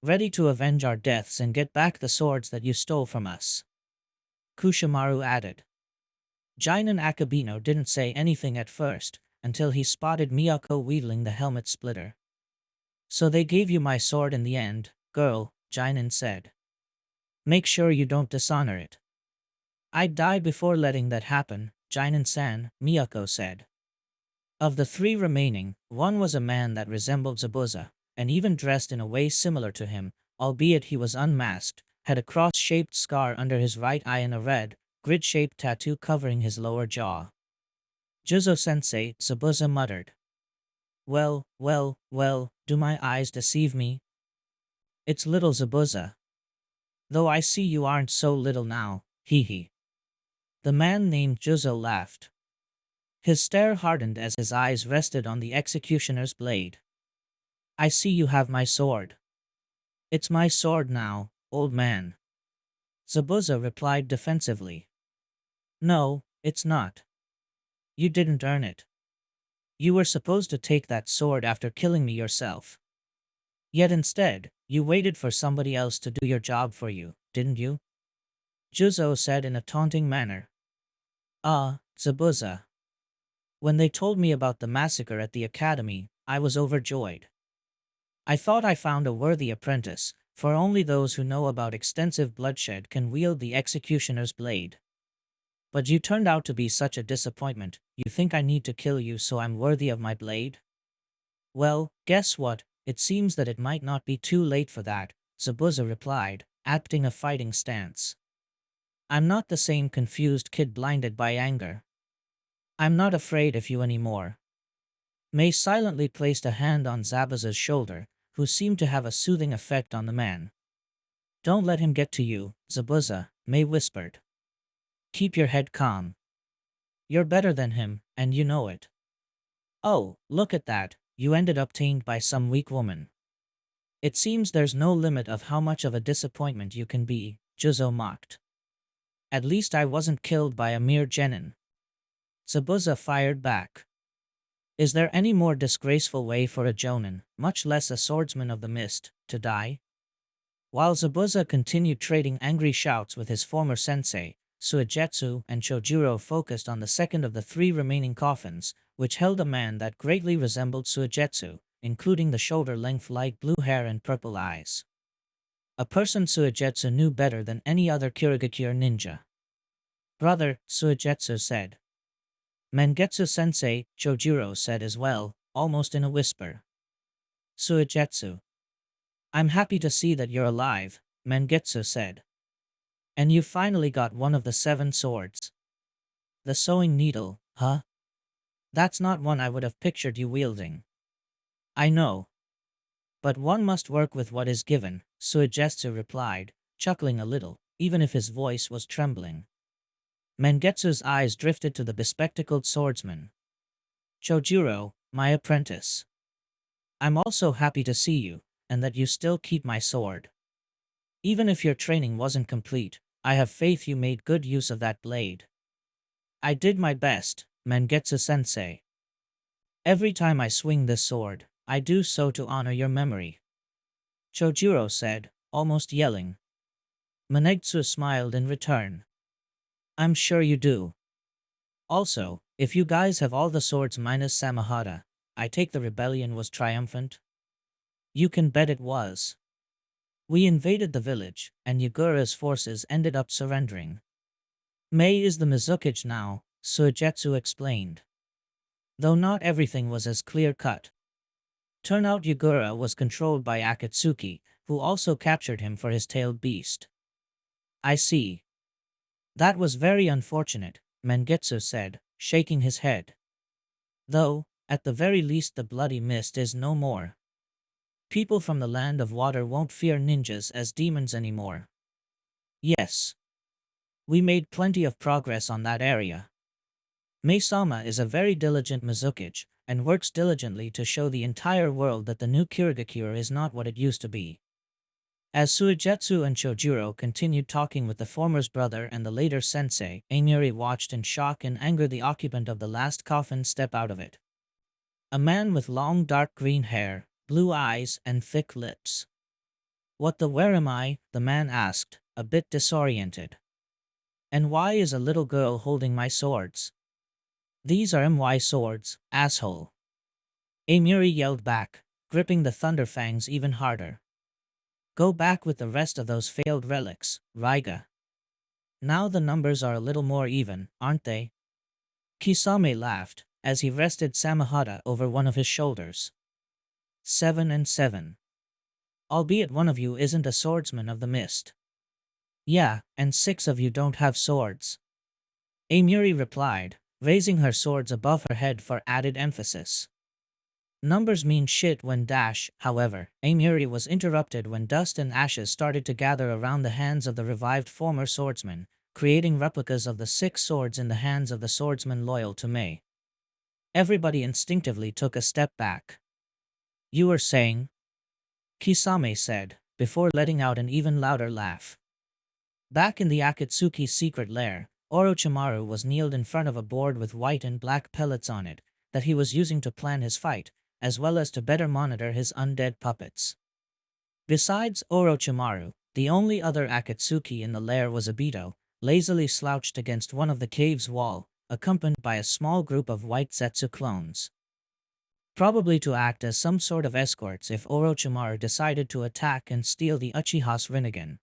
"Ready to avenge our deaths and get back the swords that you stole from us," Kushimaru added. Jinin Akabino didn't say anything at first, until he spotted Miyako wielding the helmet splitter. So they gave you my sword in the end, girl, Jinin said. Make sure you don't dishonor it. I'd die before letting that happen, Jinin-san, Miyako said. Of the three remaining, one was a man that resembled Zabuza, and even dressed in a way similar to him, albeit he was unmasked, had a cross-shaped scar under his right eye and a red, grid-shaped tattoo covering his lower jaw. Juzo-sensei, Zabuza muttered. Well, do my eyes deceive me? It's little Zabuza. Though I see you aren't so little now, hee. The man named Juzo laughed. His stare hardened as his eyes rested on the executioner's blade. I see you have my sword. It's my sword now, old man. Zabuza replied defensively. No, it's not. You didn't earn it. You were supposed to take that sword after killing me yourself. Yet instead, you waited for somebody else to do your job for you, didn't you? Juzo said in a taunting manner. Ah, Zabuza. When they told me about the massacre at the academy, I was overjoyed. I thought I found a worthy apprentice, for only those who know about extensive bloodshed can wield the executioner's blade. But you turned out to be such a disappointment. You think I need to kill you so I'm worthy of my blade? Well, guess what? It seems that it might not be too late for that, Zabuza replied, adopting a fighting stance. I'm not the same confused kid blinded by anger. I'm not afraid of you anymore. Mei silently placed a hand on Zabuza's shoulder, who seemed to have a soothing effect on the man. Don't let him get to you, Zabuza, Mei whispered. Keep your head calm. You're better than him, and you know it. Oh, look at that, you ended up tamed by some weak woman. It seems there's no limit of how much of a disappointment you can be, Juzo mocked. At least I wasn't killed by a mere genin. Zabuza fired back. Is there any more disgraceful way for a jonin, much less a swordsman of the mist, to die? While Zabuza continued trading angry shouts with his former sensei, Suigetsu and Chojuro focused on the second of the three remaining coffins, which held a man that greatly resembled Suigetsu, including the shoulder-length light blue hair and purple eyes. A person Suigetsu knew better than any other Kirigakure ninja. Brother, Suigetsu said. Mengetsu-sensei, Chojuro said as well, almost in a whisper. Suigetsu. I'm happy to see that you're alive, Mengetsu said. And you finally got one of the 7 swords. The sewing needle, huh? That's not one I would have pictured you wielding. I know. But one must work with what is given, Suigetsu replied, chuckling a little, even if his voice was trembling. Mengetsu's eyes drifted to the bespectacled swordsman. Chojuro, my apprentice. I'm also happy to see you, and that you still keep my sword. Even if your training wasn't complete, I have faith you made good use of that blade. I did my best, Mengetsu-sensei. Every time I swing this sword, I do so to honor your memory. Chojuro said, almost yelling. Mengetsu smiled in return. I'm sure you do. Also, if you guys have all the swords minus Samahara, I take the rebellion was triumphant? You can bet it was. We invaded the village, and Yagura's forces ended up surrendering. Mei is the Mizukage now, Suigetsu explained. Though not everything was as clear-cut. Turnout Yagura was controlled by Akatsuki, who also captured him for his tailed beast. I see. That was very unfortunate, Mengetsu said, shaking his head. Though, at the very least the bloody mist is no more. People from the land of water won't fear ninjas as demons anymore. Yes. We made plenty of progress on that area. Mei-sama is a very diligent Mizukage, and works diligently to show the entire world that the new Kirigakure is not what it used to be. As Suigetsu and Chojuro continued talking with the former's brother and the later sensei, Amiri watched in shock and anger the occupant of the last coffin step out of it. A man with long dark green hair, blue eyes, and thick lips. What the where am I? The man asked, a bit disoriented. And why is a little girl holding my swords? These are my swords, asshole. Amiri yelled back, gripping the thunder fangs even harder. Go back with the rest of those failed relics, Raiga. Now the numbers are a little more even, aren't they? Kisame laughed, as he rested Samahata over one of his shoulders. 7 and 7. Albeit one of you isn't a swordsman of the mist. Yeah, and 6 of you don't have swords. Amiri replied, raising her swords above her head for added emphasis. Numbers mean shit when however, Amiri was interrupted when dust and ashes started to gather around the hands of the revived former swordsman, creating replicas of the 6 swords in the hands of the swordsman loyal to Mei. Everybody instinctively took a step back. You were saying? Kisame said, before letting out an even louder laugh. Back in the Akatsuki's secret lair, Orochimaru was kneeled in front of a board with white and black pellets on it, that he was using to plan his fight, as well as to better monitor his undead puppets. Besides Orochimaru, the only other Akatsuki in the lair was Obito, lazily slouched against one of the cave's wall, accompanied by a small group of white Zetsu clones. Probably to act as some sort of escorts if Orochimaru decided to attack and steal the Uchiha's Rinnegan.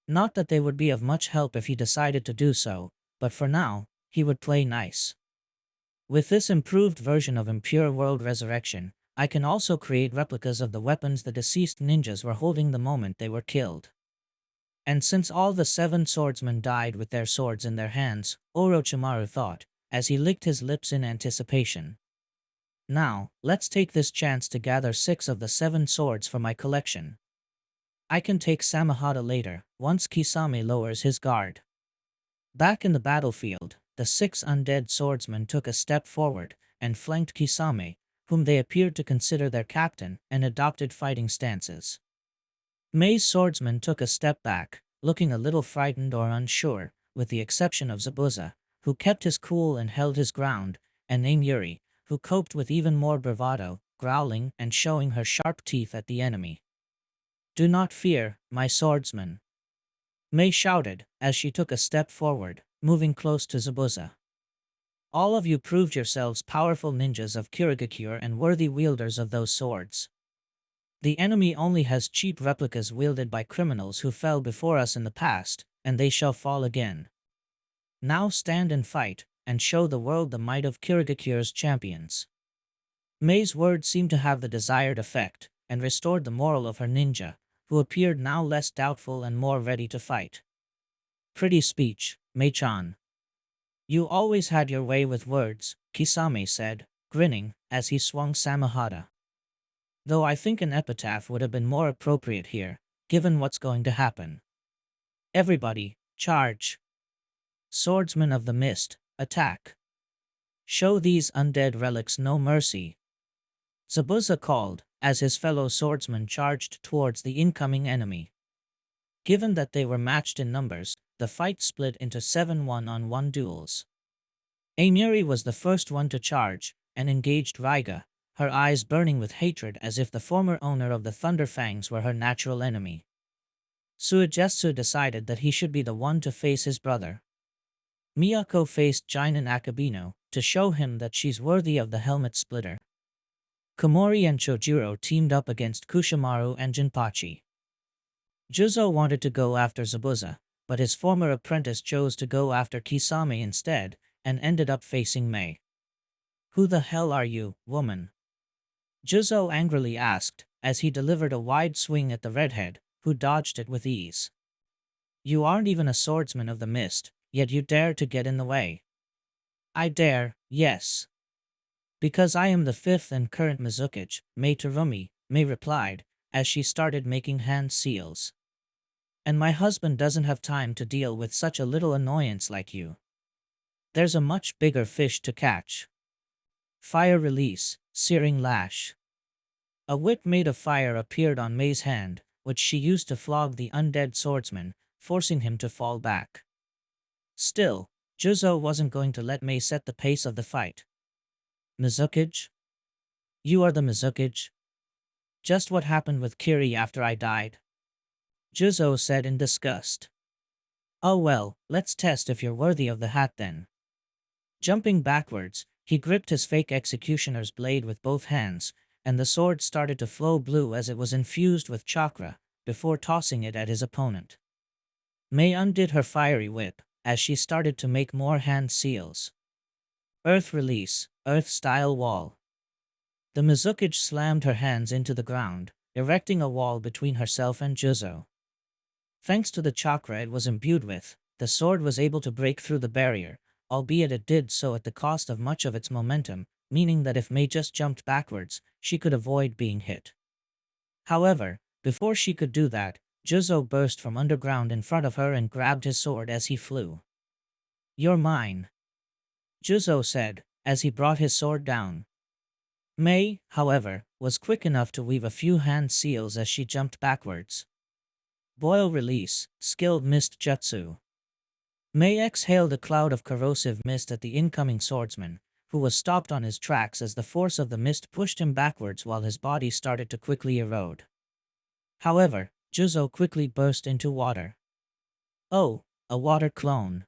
Not that they would be of much help if he decided to do so, but for now, he would play nice. With this improved version of Impure World Resurrection, I can also create replicas of the weapons the deceased ninjas were holding the moment they were killed. And since all the 7 swordsmen died with their swords in their hands, Orochimaru thought, as he licked his lips in anticipation. Now, let's take this chance to gather 6 of the 7 swords for my collection. I can take Samahata later, once Kisame lowers his guard. Back in the battlefield, the 6 undead swordsmen took a step forward and flanked Kisame, whom they appeared to consider their captain, and adopted fighting stances. Mei's swordsman took a step back, looking a little frightened or unsure, with the exception of Zabuza, who kept his cool and held his ground, and Amiri, who coped with even more bravado, growling and showing her sharp teeth at the enemy. Do not fear, my swordsman. Mei shouted, as she took a step forward, moving close to Zabuza. All of you proved yourselves powerful ninjas of Kirigakure and worthy wielders of those swords. The enemy only has cheap replicas wielded by criminals who fell before us in the past, and they shall fall again. Now stand and fight, and show the world the might of Kirigakure's champions. Mei's words seemed to have the desired effect, and restored the morale of her ninja, who appeared now less doubtful and more ready to fight. Pretty speech, Mei-chan. You always had your way with words, Kisame said, grinning, as he swung Samahata. Though I think an epitaph would have been more appropriate here, given what's going to happen. Everybody, charge! Swordsmen of the Mist, attack! Show these undead relics no mercy! Zabuza called, as his fellow swordsmen charged towards the incoming enemy. Given that they were matched in numbers, the fight split into 7 one-on-one duels. Amiri was the first one to charge, and engaged Raiga, her eyes burning with hatred as if the former owner of the Thunder Fangs were her natural enemy. Suigetsu decided that he should be the one to face his brother. Miyako faced Jinin Akabino, to show him that she's worthy of the helmet splitter. Komori and Chojiro teamed up against Kushimaru and Jinpachi. Juzo wanted to go after Zabuza, but his former apprentice chose to go after Kisame instead, and ended up facing Mei. Who the hell are you, woman? Juzo angrily asked, as he delivered a wide swing at the redhead, who dodged it with ease. You aren't even a swordsman of the mist, yet you dare to get in the way. I dare, yes. Because I am the 5th and current Mizukage, Mei Terumi, Mei replied, as she started making hand seals. And my husband doesn't have time to deal with such a little annoyance like you. There's a much bigger fish to catch. Fire release, searing lash. A whip made of fire appeared on Mei's hand, which she used to flog the undead swordsman, forcing him to fall back. Still, Juzo wasn't going to let Mei set the pace of the fight. Mizukage? You are the Mizukage? Just what happened with Kiri after I died? Juzo said in disgust. Oh well, let's test if you're worthy of the hat then. Jumping backwards, he gripped his fake executioner's blade with both hands, and the sword started to flow blue as it was infused with chakra, before tossing it at his opponent. Mei undid her fiery whip, as she started to make more hand seals. Earth release, earth-style wall. The Mizukage slammed her hands into the ground, erecting a wall between herself and Juzo. Thanks to the chakra it was imbued with, the sword was able to break through the barrier, albeit it did so at the cost of much of its momentum, meaning that if Mei just jumped backwards, she could avoid being hit. However, before she could do that, Juzo burst from underground in front of her and grabbed his sword as he flew. "You're mine," Juzo said, as he brought his sword down. Mei, however, was quick enough to weave a few hand seals as she jumped backwards. Boil release, skilled mist jutsu. Mei exhaled a cloud of corrosive mist at the incoming swordsman, who was stopped on his tracks as the force of the mist pushed him backwards while his body started to quickly erode. However, Juzo quickly burst into water. "Oh, a water clone.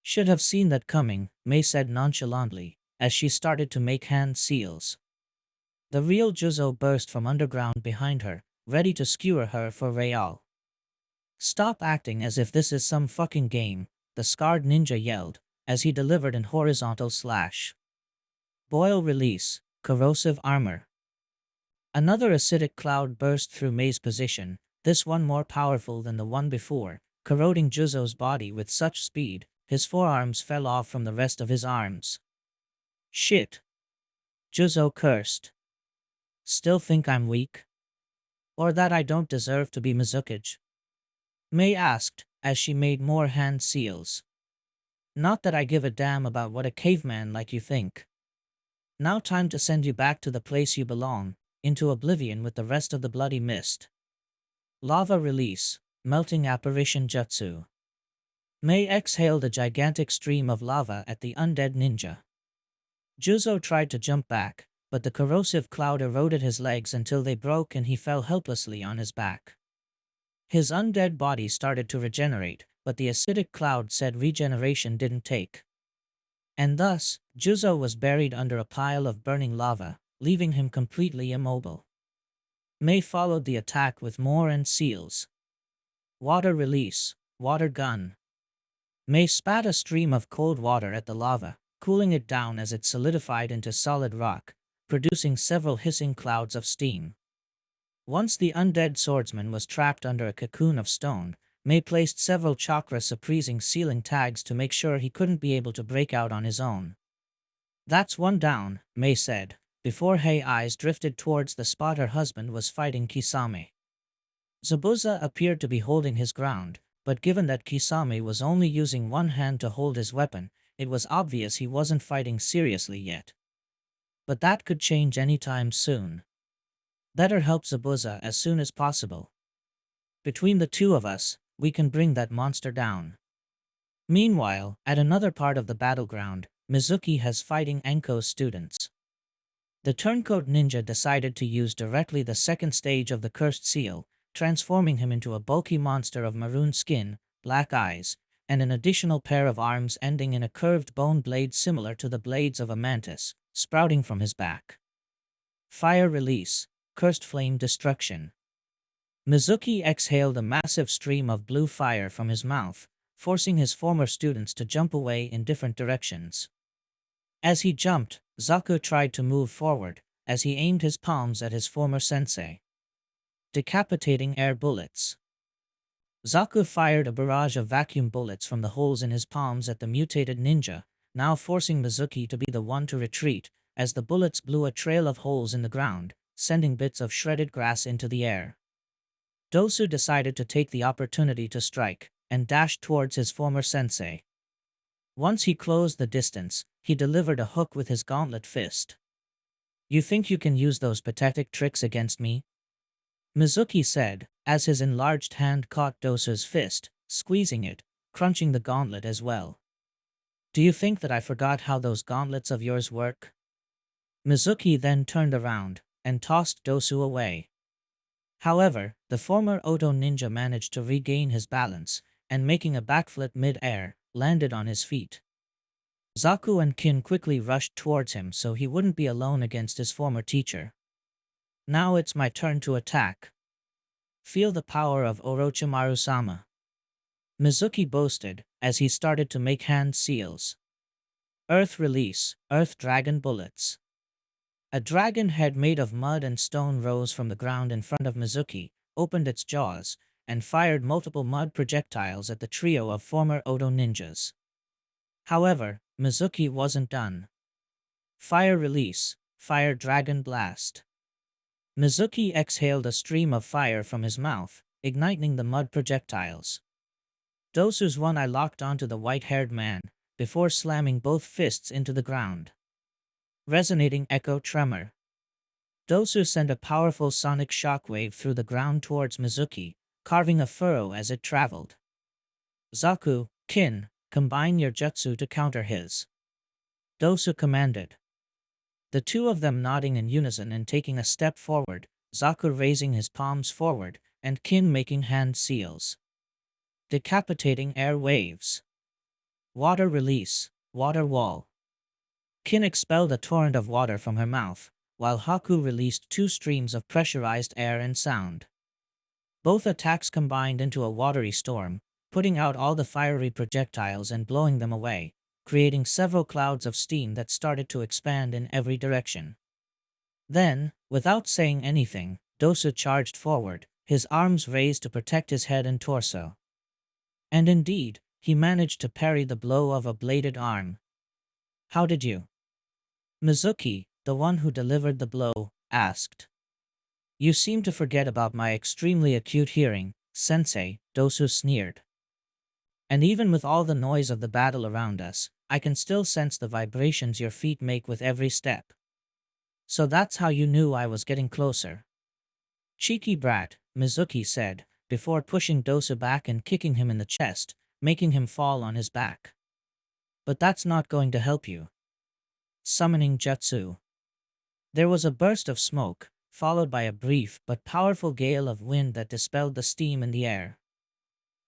Should have seen that coming," Mei said nonchalantly, as she started to make hand seals. The real Juzo burst from underground behind her, ready to skewer her for real. "Stop acting as if this is some fucking game," the scarred ninja yelled, as he delivered an horizontal slash. Boil release, corrosive armor. Another acidic cloud burst through Mei's position, this one more powerful than the one before, corroding Juzo's body with such speed, his forearms fell off from the rest of his arms. "Shit," Juzo cursed. "Still think I'm weak? Or that I don't deserve to be Mizukage?" Mei asked, as she made more hand seals. "Not that I give a damn about what a caveman like you think. Now time to send you back to the place you belong, into oblivion with the rest of the bloody mist." Lava release, melting apparition jutsu. Mei exhaled a gigantic stream of lava at the undead ninja. Juzo tried to jump back, but the corrosive cloud eroded his legs until they broke and he fell helplessly on his back. His undead body started to regenerate, but the acidic cloud said regeneration didn't take. And thus, Juzo was buried under a pile of burning lava, leaving him completely immobile. Mei followed the attack with more end seals. Water release, water gun. Mei spat a stream of cold water at the lava, cooling it down as it solidified into solid rock, producing several hissing clouds of steam. Once the undead swordsman was trapped under a cocoon of stone, Mei placed several chakra suppressing sealing tags to make sure he couldn't be able to break out on his own. "That's one down," Mei said, before her eyes drifted towards the spot her husband was fighting Kisame. Zabuza appeared to be holding his ground, but given that Kisame was only using one hand to hold his weapon, it was obvious he wasn't fighting seriously yet. But that could change anytime soon. Better help Zabuza as soon as possible. Between the two of us, we can bring that monster down. Meanwhile, at another part of the battleground, Mizuki has fighting Enko's students. The turncoat ninja decided to use directly the second stage of the cursed seal, transforming him into a bulky monster of maroon skin, black eyes, and an additional pair of arms ending in a curved bone blade similar to the blades of a mantis, sprouting from his back. Fire release, cursed flame destruction. Mizuki exhaled a massive stream of blue fire from his mouth, forcing his former students to jump away in different directions. As he jumped, Zaku tried to move forward, as he aimed his palms at his former sensei. Decapitating air bullets. Zaku fired a barrage of vacuum bullets from the holes in his palms at the mutated ninja, now forcing Mizuki to be the one to retreat, as the bullets blew a trail of holes in the ground, sending bits of shredded grass into the air. Dosu decided to take the opportunity to strike, and dashed towards his former sensei. Once he closed the distance, he delivered a hook with his gauntlet fist. "You think you can use those pathetic tricks against me?" Mizuki said, as his enlarged hand caught Dosu's fist, squeezing it, crunching the gauntlet as well. "Do you think that I forgot how those gauntlets of yours work?" Mizuki then turned around, and tossed Dosu away. However, the former Oto ninja managed to regain his balance, and making a backflip mid-air, landed on his feet. Zaku and Kin quickly rushed towards him so he wouldn't be alone against his former teacher. Now it's my turn to attack. Feel the power of Orochimaru-sama, Mizuki boasted as he started to make hand seals. Earth release, Earth Dragon bullets. A dragon head made of mud and stone rose from the ground in front of Mizuki, opened its jaws, and fired multiple mud projectiles at the trio of former Odo ninjas. However, Mizuki wasn't done. Fire release, Fire Dragon blast. Mizuki exhaled a stream of fire from his mouth, igniting the mud projectiles. Dosu's one eye locked onto the white-haired man, before slamming both fists into the ground. Resonating echo tremor. Dosu sent a powerful sonic shockwave through the ground towards Mizuki, carving a furrow as it traveled. Zaku, Kin, combine your jutsu to counter his. Dosu commanded. The two of them nodding in unison and taking a step forward, Zaku raising his palms forward, and Kin making hand seals. Decapitating air waves. Water release, Water wall. Kin expelled a torrent of water from her mouth, while Haku released two streams of pressurized air and sound. Both attacks combined into a watery storm, putting out all the fiery projectiles and blowing them away, creating several clouds of steam that started to expand in every direction. Then, without saying anything, Dosu charged forward, his arms raised to protect his head and torso. And indeed, he managed to parry the blow of a bladed arm. How did you? Mizuki, the one who delivered the blow, asked. You seem to forget about my extremely acute hearing, sensei, Dosu sneered. And even with all the noise of the battle around us, I can still sense the vibrations your feet make with every step. So that's how you knew I was getting closer. Cheeky brat, Mizuki said, before pushing Dosu back and kicking him in the chest, making him fall on his back. But that's not going to help you. Summoning jutsu. There was a burst of smoke, followed by a brief but powerful gale of wind that dispelled the steam in the air.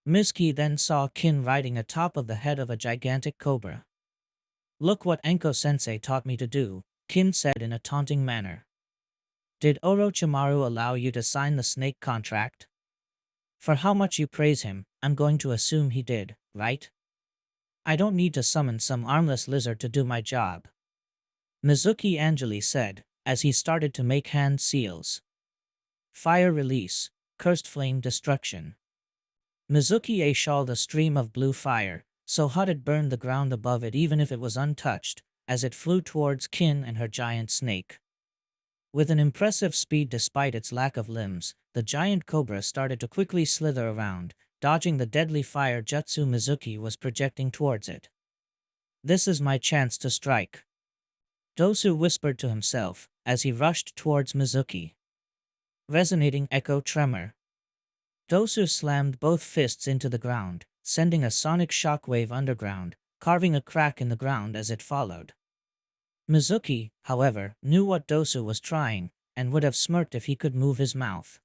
Mizuki then saw Kin riding atop of the head of a gigantic cobra. Look what Enko-sensei taught me to do, Kin said in a taunting manner. Did Orochimaru allow you to sign the snake contract? For how much you praise him, I'm going to assume he did, right? I don't need to summon some armless lizard to do my job. Mizuki Angeli said, as he started to make hand seals. Fire release, Cursed flame destruction. Mizuki shawled a stream of blue fire, so hot it burned the ground above it even if it was untouched, as it flew towards Kin and her giant snake. With an impressive speed despite its lack of limbs, the giant cobra started to quickly slither around, dodging the deadly fire jutsu Mizuki was projecting towards it. This is my chance to strike, Dosu whispered to himself as he rushed towards Mizuki. Resonating echo tremor. Dosu slammed both fists into the ground, sending a sonic shockwave underground, carving a crack in the ground as it followed. Mizuki, however, knew what Dosu was trying, and would have smirked if he could move his mouth.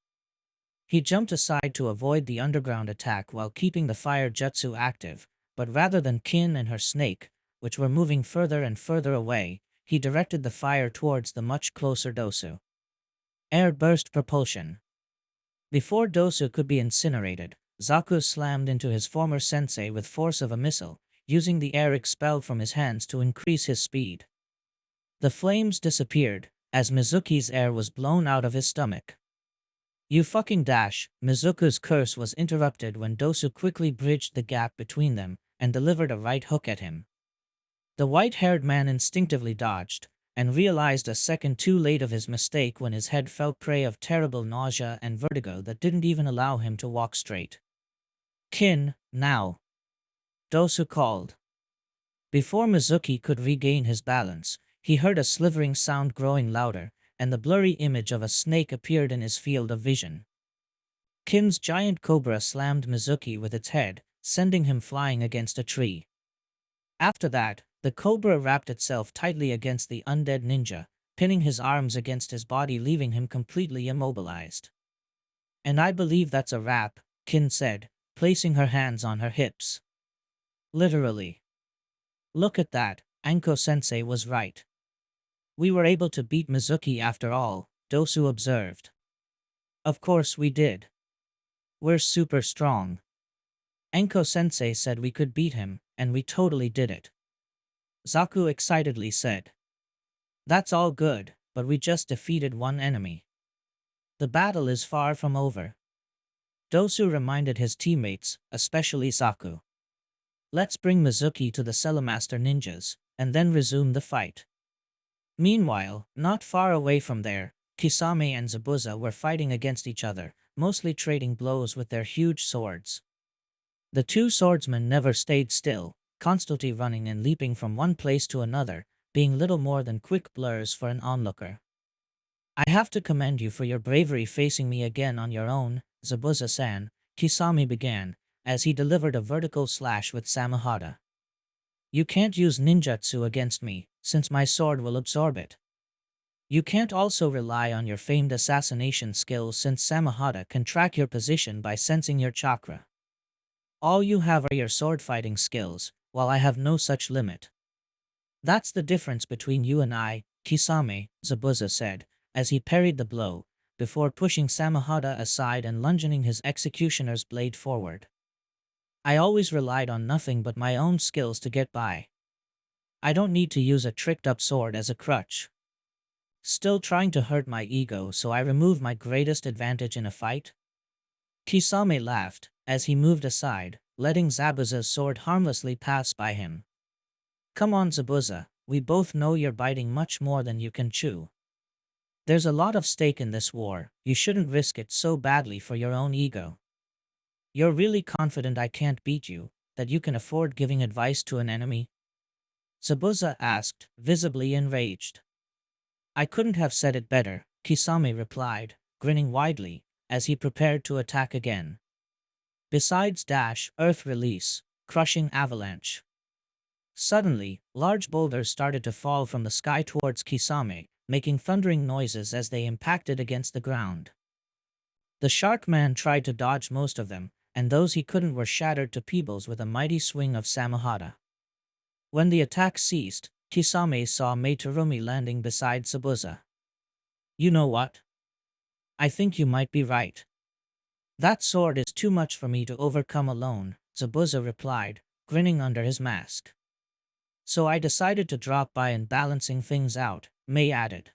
He jumped aside to avoid the underground attack while keeping the fire jutsu active, but rather than Kin and her snake, which were moving further and further away, he directed the fire towards the much closer Dosu. Air burst propulsion. Before Dosu could be incinerated, Zaku slammed into his former sensei with force of a missile, using the air expelled from his hands to increase his speed. The flames disappeared, as Mizuki's air was blown out of his stomach. You fucking dash! Mizuku's curse was interrupted when Dosu quickly bridged the gap between them and delivered a right hook at him. The white-haired man instinctively dodged, and realized a second too late of his mistake when his head fell prey of terrible nausea and vertigo that didn't even allow him to walk straight. Kin, now! Dosu called. Before Mizuki could regain his balance, he heard a slithering sound growing louder, and the blurry image of a snake appeared in his field of vision. Kin's giant cobra slammed Mizuki with its head, sending him flying against a tree. After that, the cobra wrapped itself tightly against the undead ninja, pinning his arms against his body, leaving him completely immobilized. And I believe that's a wrap, Kin said, placing her hands on her hips. Literally. Look at that, Anko-sensei was right. We were able to beat Mizuki after all, Dosu observed. Of course we did. We're super strong. Anko-sensei said we could beat him, and we totally did it. Zaku excitedly said. That's all good, but we just defeated one enemy. The battle is far from over. Dosu reminded his teammates, especially Zaku. Let's bring Mizuki to the Celemaster ninjas, and then resume the fight. Meanwhile, not far away from there, Kisame and Zabuza were fighting against each other, mostly trading blows with their huge swords. The two swordsmen never stayed still, constantly running and leaping from one place to another, being little more than quick blurs for an onlooker. I have to commend you for your bravery facing me again on your own, Zabuza-san, Kisame began, as he delivered a vertical slash with Samahata. You can't use ninjutsu against me, since my sword will absorb it. You can't also rely on your famed assassination skills since Samahata can track your position by sensing your chakra. All you have are your sword fighting skills, while I have no such limit. That's the difference between you and I, Kisame, Zabuza said, as he parried the blow, before pushing Samahata aside and lunging his executioner's blade forward. I always relied on nothing but my own skills to get by. I don't need to use a tricked-up sword as a crutch. Still trying to hurt my ego, so I remove my greatest advantage in a fight? Kisame laughed, as he moved aside, letting Zabuza's sword harmlessly pass by him. Come on, Zabuza, we both know you're biting much more than you can chew. There's a lot of stake in this war, you shouldn't risk it so badly for your own ego. You're really confident I can't beat you, that you can afford giving advice to an enemy? Zabuza asked, visibly enraged. I couldn't have said it better, Kisame replied, grinning widely, as he prepared to attack again. Besides dash, earth release, crushing avalanche. Suddenly, large boulders started to fall from the sky towards Kisame, making thundering noises as they impacted against the ground. The Shark Man tried to dodge most of them, and those he couldn't were shattered to pebbles with a mighty swing of Samahata. When the attack ceased, Kisame saw Meitarumi landing beside Zabuza. You know what? I think you might be right. That sword is too much for me to overcome alone, Zabuza replied, grinning under his mask. So I decided to drop by and balancing things out, Mei added.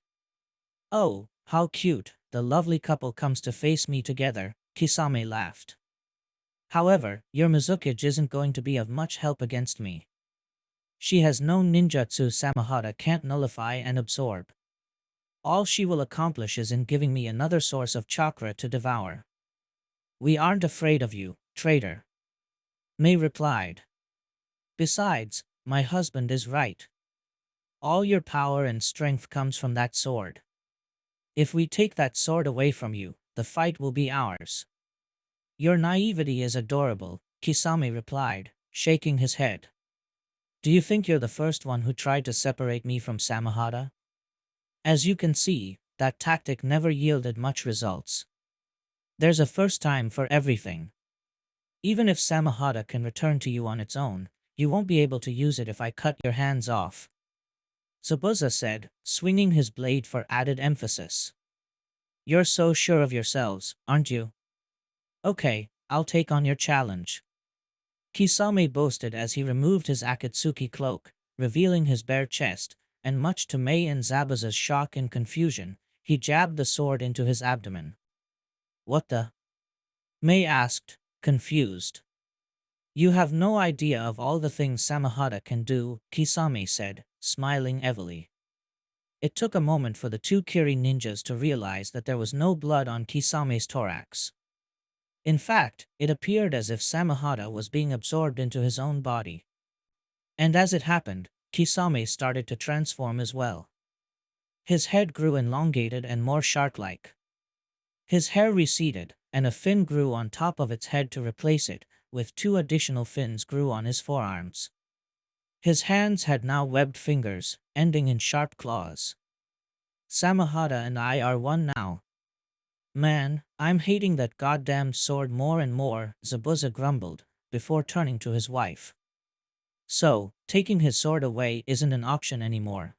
Oh, how cute, the lovely couple comes to face me together, Kisame laughed. However, your Mizukage isn't going to be of much help against me. She has no ninjutsu Samahata can't nullify and absorb. All she will accomplish is in giving me another source of chakra to devour. We aren't afraid of you, traitor. Mei replied. Besides, my husband is right. All your power and strength comes from that sword. If we take that sword away from you, the fight will be ours. Your naivety is adorable, Kisame replied, shaking his head. Do you think you're the first one who tried to separate me from Samahata? As you can see, that tactic never yielded much results. There's a first time for everything. Even if Samahata can return to you on its own, you won't be able to use it if I cut your hands off. Zabuza said, swinging his blade for added emphasis. You're so sure of yourselves, aren't you? Okay, I'll take on your challenge. Kisame boasted as he removed his Akatsuki cloak, revealing his bare chest, and much to Mei and Zabuza's shock and confusion, he jabbed the sword into his abdomen. What the? Mei asked, confused. You have no idea of all the things Samahata can do, Kisame said, smiling heavily. It took a moment for the two Kiri ninjas to realize that there was no blood on Kisame's thorax. In fact, it appeared as if Samahata was being absorbed into his own body. And as it happened, Kisame started to transform as well. His head grew elongated and more shark-like. His hair receded, and a fin grew on top of its head to replace it, with two additional fins grew on his forearms. His hands had now webbed fingers, ending in sharp claws. Samahata and I are one now. Man, I'm hating that goddamn sword more and more, Zabuza grumbled, before turning to his wife. So, taking his sword away isn't an option anymore.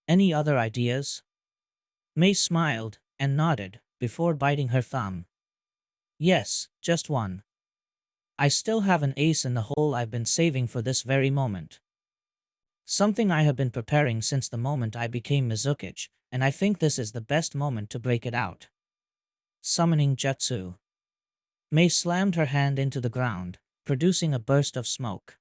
Any other ideas? May smiled and nodded before biting her thumb. Yes, just one. I still have an ace in the hole I've been saving for this very moment. Something I have been preparing since the moment I became Mizukage, and I think this is the best moment to break it out. Summoning Jutsu. May slammed her hand into the ground, producing a burst of smoke.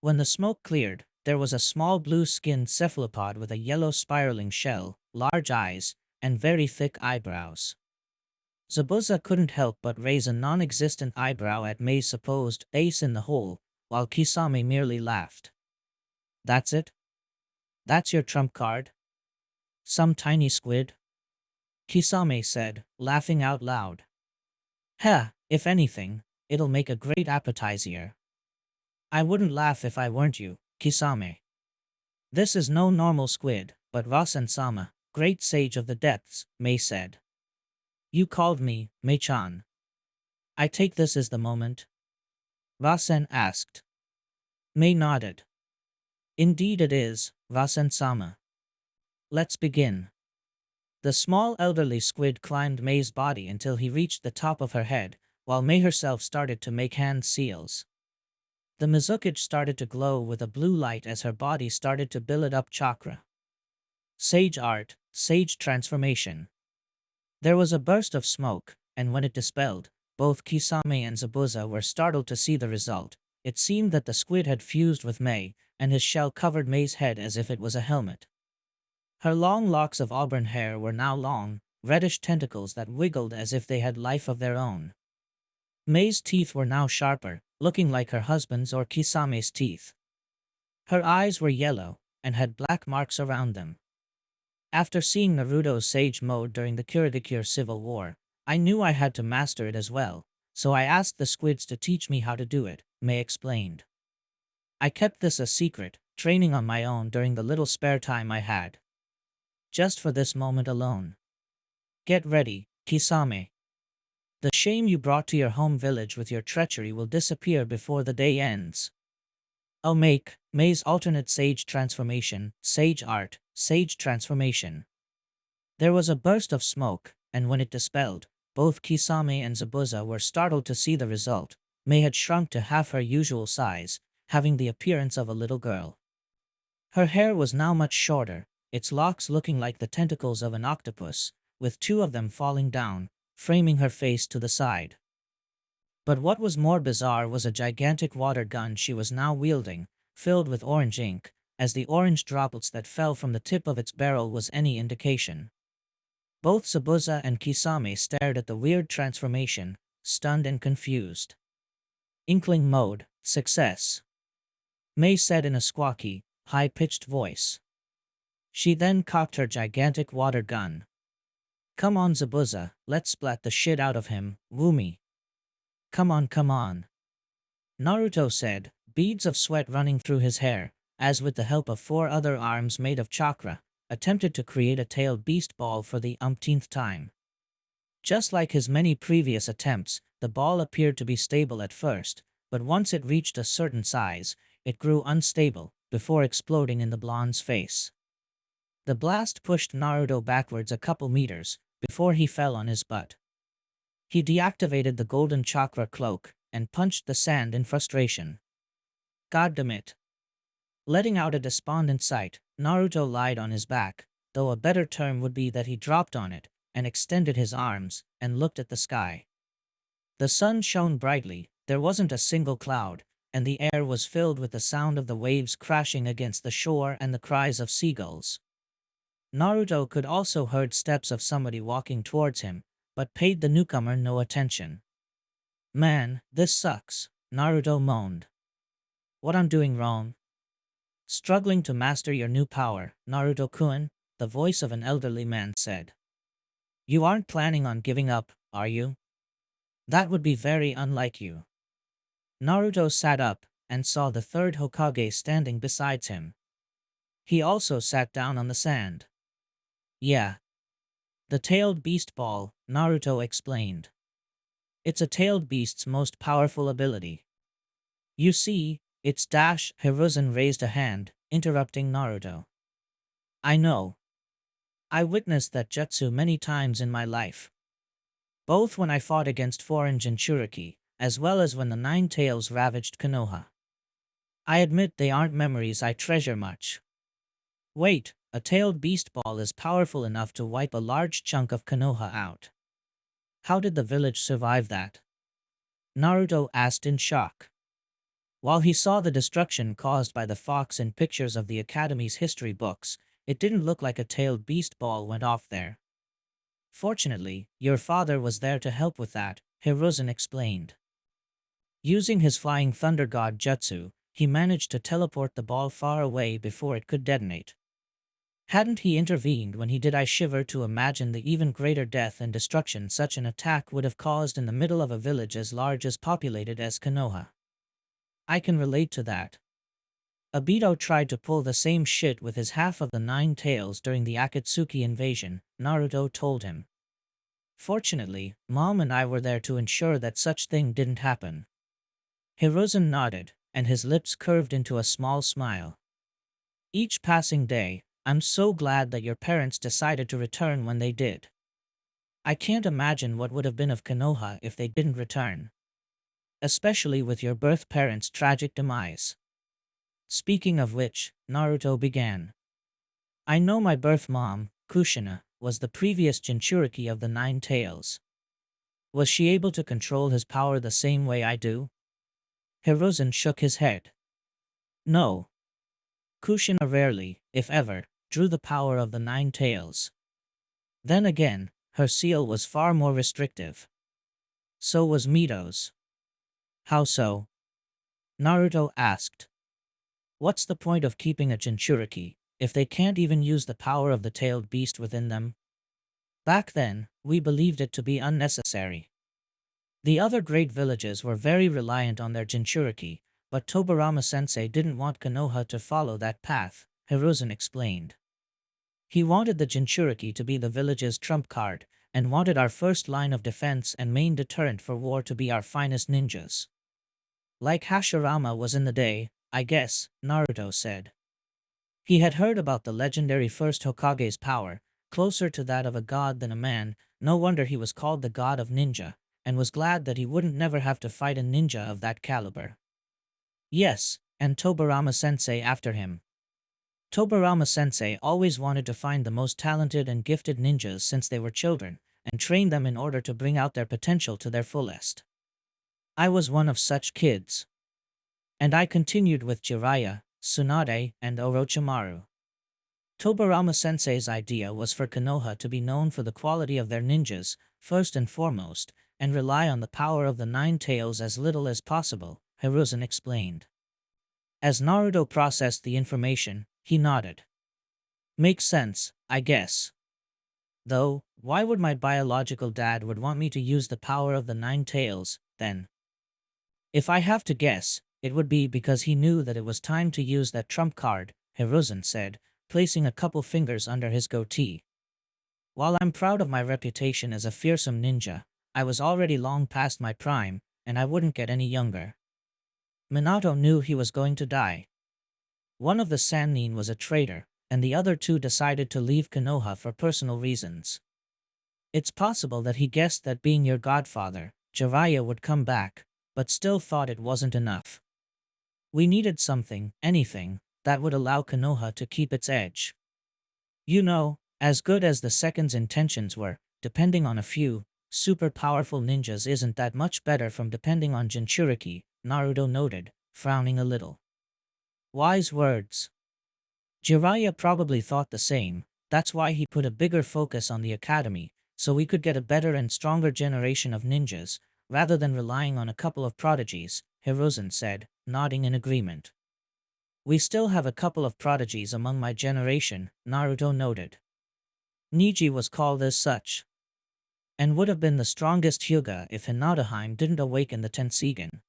When the smoke cleared, there was a small blue-skinned cephalopod with a yellow spiraling shell, large eyes, and very thick eyebrows. Zabuza couldn't help but raise a non-existent eyebrow at May's supposed ace in the hole, while Kisame merely laughed. That's it? That's your trump card? Some tiny squid? Kisame said, laughing out loud. Heh, if anything, it'll make a great appetizer. I wouldn't laugh if I weren't you, Kisame. This is no normal squid, but Rasen-sama, great sage of the depths, May said. You called me, Mei-chan. I take this as the moment? Rasen asked. May nodded. Indeed it is, Rasen-sama. Let's begin. The small elderly squid climbed May's body until he reached the top of her head, while May herself started to make hand seals. The Mizukage started to glow with a blue light as her body started to build up chakra. Sage art, sage transformation. There was a burst of smoke, and when it dispelled, both Kisame and Zabuza were startled to see the result. It seemed that the squid had fused with May, and his shell covered May's head as if it was a helmet. Her long locks of auburn hair were now long, reddish tentacles that wiggled as if they had life of their own. May's teeth were now sharper, looking like her husband's or Kisame's teeth. Her eyes were yellow, and had black marks around them. After seeing Naruto's Sage Mode during the Kiridikure Civil War, I knew I had to master it as well, so I asked the squids to teach me how to do it, May explained. I kept this a secret, training on my own during the little spare time I had. Just for this moment alone. Get ready, Kisame. The shame you brought to your home village with your treachery will disappear before the day ends. I'll make May's alternate sage transformation, sage art, sage transformation. There was a burst of smoke, and when it dispelled, both Kisame and Zabuza were startled to see the result. May had shrunk to half her usual size, having the appearance of a little girl. Her hair was now much shorter, its locks looking like the tentacles of an octopus, with two of them falling down, framing her face to the side. But what was more bizarre was a gigantic water gun she was now wielding, filled with orange ink, as the orange droplets that fell from the tip of its barrel was any indication. Both Zabuza and Kisame stared at the weird transformation, stunned and confused. Inkling mode, success. May said in a squawky, high-pitched voice. She then cocked her gigantic water gun. Come on Zabuza, let's splat the shit out of him, Woomy. Come on, come on. Naruto said, beads of sweat running through his hair, as with the help of 4 other arms made of chakra, attempted to create a tailed beast ball for the umpteenth time. Just like his many previous attempts, the ball appeared to be stable at first, but once it reached a certain size, it grew unstable, before exploding in the blonde's face. The blast pushed Naruto backwards a couple meters, before he fell on his butt. He deactivated the golden chakra cloak, and punched the sand in frustration. Goddammit. Letting out a despondent sigh, Naruto lied on his back, though a better term would be that he dropped on it, and extended his arms, and looked at the sky. The sun shone brightly, there wasn't a single cloud, and the air was filled with the sound of the waves crashing against the shore and the cries of seagulls. Naruto could also heard steps of somebody walking towards him, but paid the newcomer no attention. Man, this sucks, Naruto moaned. What I'm doing wrong? Struggling to master your new power, Naruto-kun, the voice of an elderly man said. You aren't planning on giving up, are you? That would be very unlike you. Naruto sat up, and saw the 3rd Hokage standing beside him. He also sat down on the sand. Yeah. The tailed beast ball, Naruto explained. It's a tailed beast's most powerful ability. You see, it's dash. Hiruzen raised a hand, interrupting Naruto. I know. I witnessed that jutsu many times in my life. Both when I fought against foreign Jinchuriki, as well as when the Nine Tails ravaged Konoha. I admit they aren't memories I treasure much. Wait, a tailed beast ball is powerful enough to wipe a large chunk of Konoha out. How did the village survive that? Naruto asked in shock. While he saw the destruction caused by the fox in pictures of the Academy's history books, it didn't look like a tailed beast ball went off there. Fortunately, your father was there to help with that, Hiruzen explained. Using his flying thunder god jutsu, he managed to teleport the ball far away before it could detonate. Hadn't he intervened when he did, I shiver to imagine the even greater death and destruction such an attack would have caused in the middle of a village as large as populated as Konoha. I can relate to that. Obito tried to pull the same shit with his half of the Nine Tails during the Akatsuki invasion, Naruto told him. Fortunately, Mom and I were there to ensure that such thing didn't happen. Hiruzen nodded, and his lips curved into a small smile. Each passing day, I'm so glad that your parents decided to return when they did. I can't imagine what would have been of Konoha if they didn't return. Especially with your birth parents' tragic demise. Speaking of which, Naruto began. I know my birth mom, Kushina, was the previous Jinchuriki of the Nine Tails. Was she able to control his power the same way I do? Hiruzen shook his head. No. Kushina rarely, if ever, drew the power of the Nine Tails. Then again, her seal was far more restrictive. So was Mito's. How so? Naruto asked. What's the point of keeping a Jinchuriki, if they can't even use the power of the tailed beast within them? Back then, we believed it to be unnecessary. The other great villages were very reliant on their Jinchuriki, but Tobirama-sensei didn't want Konoha to follow that path, Hiruzen explained. He wanted the Jinchuriki to be the village's trump card, and wanted our first line of defense and main deterrent for war to be our finest ninjas. Like Hashirama was in the day, I guess, Naruto said. He had heard about the legendary first Hokage's power, closer to that of a god than a man, no wonder he was called the god of ninja, and was glad that he wouldn't never have to fight a ninja of that caliber. Yes, and Tobirama-sensei after him. Tobirama-sensei always wanted to find the most talented and gifted ninjas since they were children, and train them in order to bring out their potential to their fullest. I was one of such kids. And I continued with Jiraiya, Tsunade, and Orochimaru. Tobirama-sensei's idea was for Konoha to be known for the quality of their ninjas, first and foremost, and rely on the power of the Nine Tails as little as possible, Hiruzen explained. As Naruto processed the information, he nodded. Makes sense, I guess. Though, why would my biological dad would want me to use the power of the Nine Tails, then? If I have to guess, it would be because he knew that it was time to use that trump card, Hiruzen said, placing a couple fingers under his goatee. While I'm proud of my reputation as a fearsome ninja, I was already long past my prime, and I wouldn't get any younger. Minato knew he was going to die. One of the Sannin was a traitor, and the other two decided to leave Konoha for personal reasons. It's possible that he guessed that being your godfather, Jiraiya would come back, but still thought it wasn't enough. We needed something, anything, that would allow Konoha to keep its edge. You know, as good as the second's intentions were, depending on a few super powerful ninjas isn't that much better from depending on Jinchuriki, Naruto noted, frowning a little. Wise words. Jiraiya probably thought the same, that's why he put a bigger focus on the academy, so we could get a better and stronger generation of ninjas, rather than relying on a couple of prodigies, Hiruzen said, nodding in agreement. We still have a couple of prodigies among my generation, Naruto noted. Niji was called as such. And would have been the strongest Hyuga if Hinataheim didn't awaken the Tenseigan.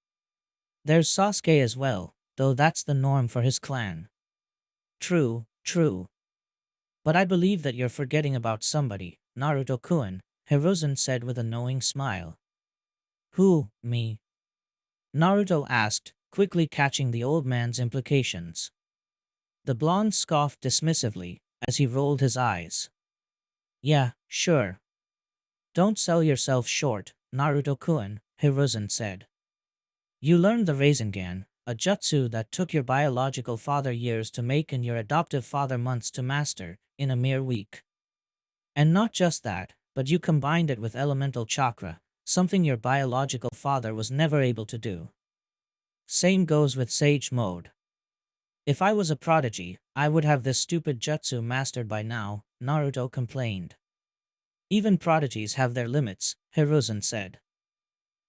There's Sasuke as well, though that's the norm for his clan. True, true. But I believe that you're forgetting about somebody, Naruto-kun, Hiruzen said with a knowing smile. Who, me? Naruto asked, quickly catching the old man's implications. The blonde scoffed dismissively as he rolled his eyes. Yeah, sure. Don't sell yourself short, Naruto-kun, Hiruzen said. You learned the Rasengan, a jutsu that took your biological father years to make and your adoptive father months to master, in a mere week. And not just that, but you combined it with elemental chakra, something your biological father was never able to do. Same goes with Sage Mode. If I was a prodigy, I would have this stupid jutsu mastered by now, Naruto complained. Even prodigies have their limits, Hiruzen said.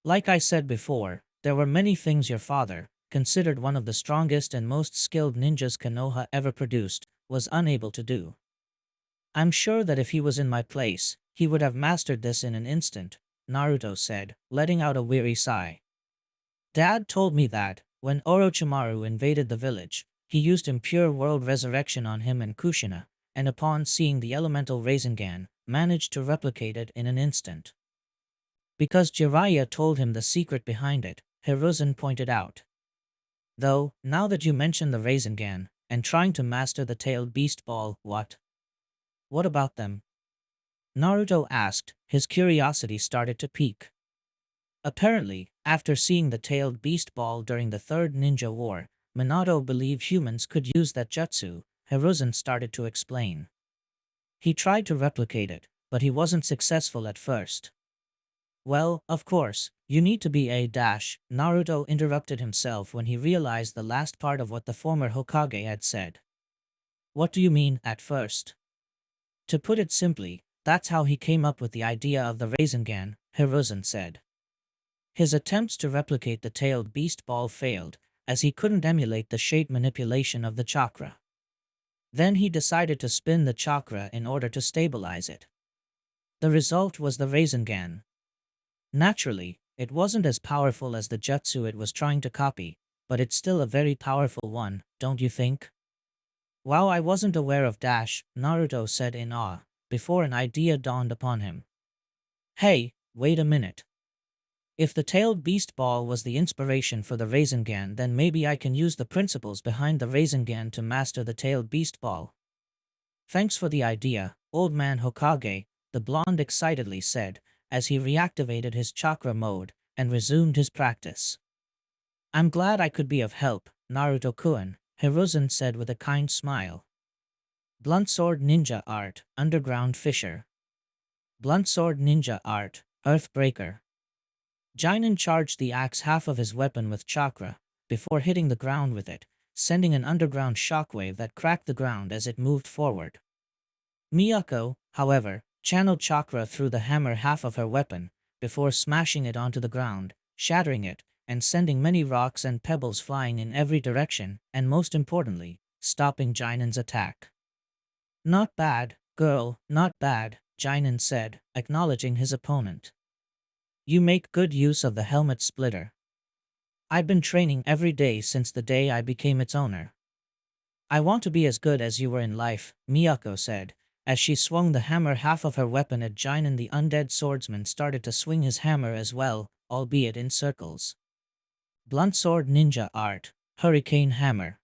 Like I said before, there were many things your father, considered one of the strongest and most skilled ninjas Konoha ever produced, was unable to do. I'm sure that if he was in my place, he would have mastered this in an instant, Naruto said, letting out a weary sigh. Dad told me that, when Orochimaru invaded the village, he used Impure World Resurrection on him and Kushina, and upon seeing the elemental Rasengan, managed to replicate it in an instant. Because Jiraiya told him the secret behind it, Hiruzen pointed out. Though, now that you mention the Rasengan, and trying to master the tailed beast ball, what? What about them? Naruto asked, his curiosity started to pique. Apparently, after seeing the tailed beast ball during the Third Ninja War, Minato believed humans could use that jutsu, Hiruzen started to explain. He tried to replicate it, but he wasn't successful at first. Well, of course, you need to be a dash, Naruto interrupted himself when he realized the last part of what the former Hokage had said. What do you mean, at first? To put it simply, that's how he came up with the idea of the Rasengan, Hiruzen said. His attempts to replicate the tailed beast ball failed, as he couldn't emulate the shape manipulation of the chakra. Then he decided to spin the chakra in order to stabilize it. The result was the Rasengan. Naturally, it wasn't as powerful as the jutsu it was trying to copy, but it's still a very powerful one, don't you think? Wow, I wasn't aware of Dash, Naruto said in awe, before an idea dawned upon him. Hey, wait a minute. If the tailed beast ball was the inspiration for the Rasengan, then maybe I can use the principles behind the Rasengan to master the tailed beast ball. Thanks for the idea, old man Hokage, the blonde excitedly said, as he reactivated his chakra mode and resumed his practice. I'm glad I could be of help, Naruto-kun, Hiruzen said with a kind smile. Blunt Sword Ninja Art, Underground Fissure. Blunt Sword Ninja Art, Earthbreaker. Jinan charged the axe half of his weapon with chakra, before hitting the ground with it, sending an underground shockwave that cracked the ground as it moved forward. Miyako, however, channeled chakra through the hammer half of her weapon, before smashing it onto the ground, shattering it, and sending many rocks and pebbles flying in every direction, and most importantly, stopping Jinan's attack. Not bad, girl, not bad, Jinan said, acknowledging his opponent. You make good use of the helmet splitter. I've been training every day since the day I became its owner. I want to be as good as you were in life, Miyako said, as she swung the hammer half of her weapon at Jinan. The undead swordsman started to swing his hammer as well, albeit in circles. Blunt Sword Ninja Art, Hurricane Hammer.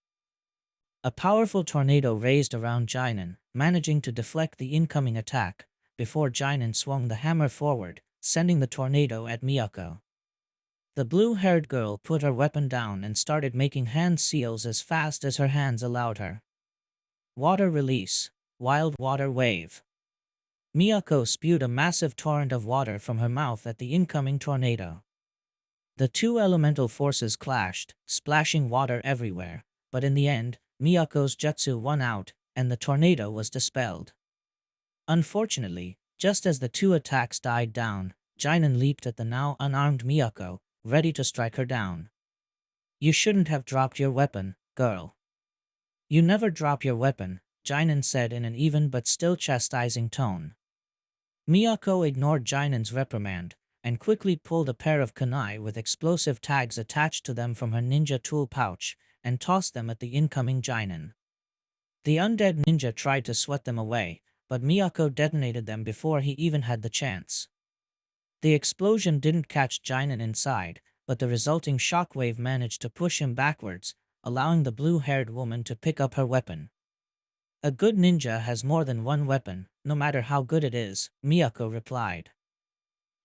A powerful tornado raised around Jinan, managing to deflect the incoming attack, before Jinan swung the hammer forward, sending the tornado at Miyako. The blue-haired girl put her weapon down and started making hand seals as fast as her hands allowed her. Water release, wild water wave. Miyako spewed a massive torrent of water from her mouth at the incoming tornado. The two elemental forces clashed, splashing water everywhere, but in the end, Miyako's jutsu won out, and the tornado was dispelled. Unfortunately, just as the two attacks died down, Jinan leaped at the now unarmed Miyako, ready to strike her down. You shouldn't have dropped your weapon, girl. You never drop your weapon, Jinan said in an even but still chastising tone. Miyako ignored Jinan's reprimand, and quickly pulled a pair of kunai with explosive tags attached to them from her ninja tool pouch, and tossed them at the incoming Jinan. The undead ninja tried to swat them away, but Miyako detonated them before he even had the chance. The explosion didn't catch Jinan inside, but the resulting shockwave managed to push him backwards, allowing the blue-haired woman to pick up her weapon. A good ninja has more than one weapon, no matter how good it is, Miyako replied.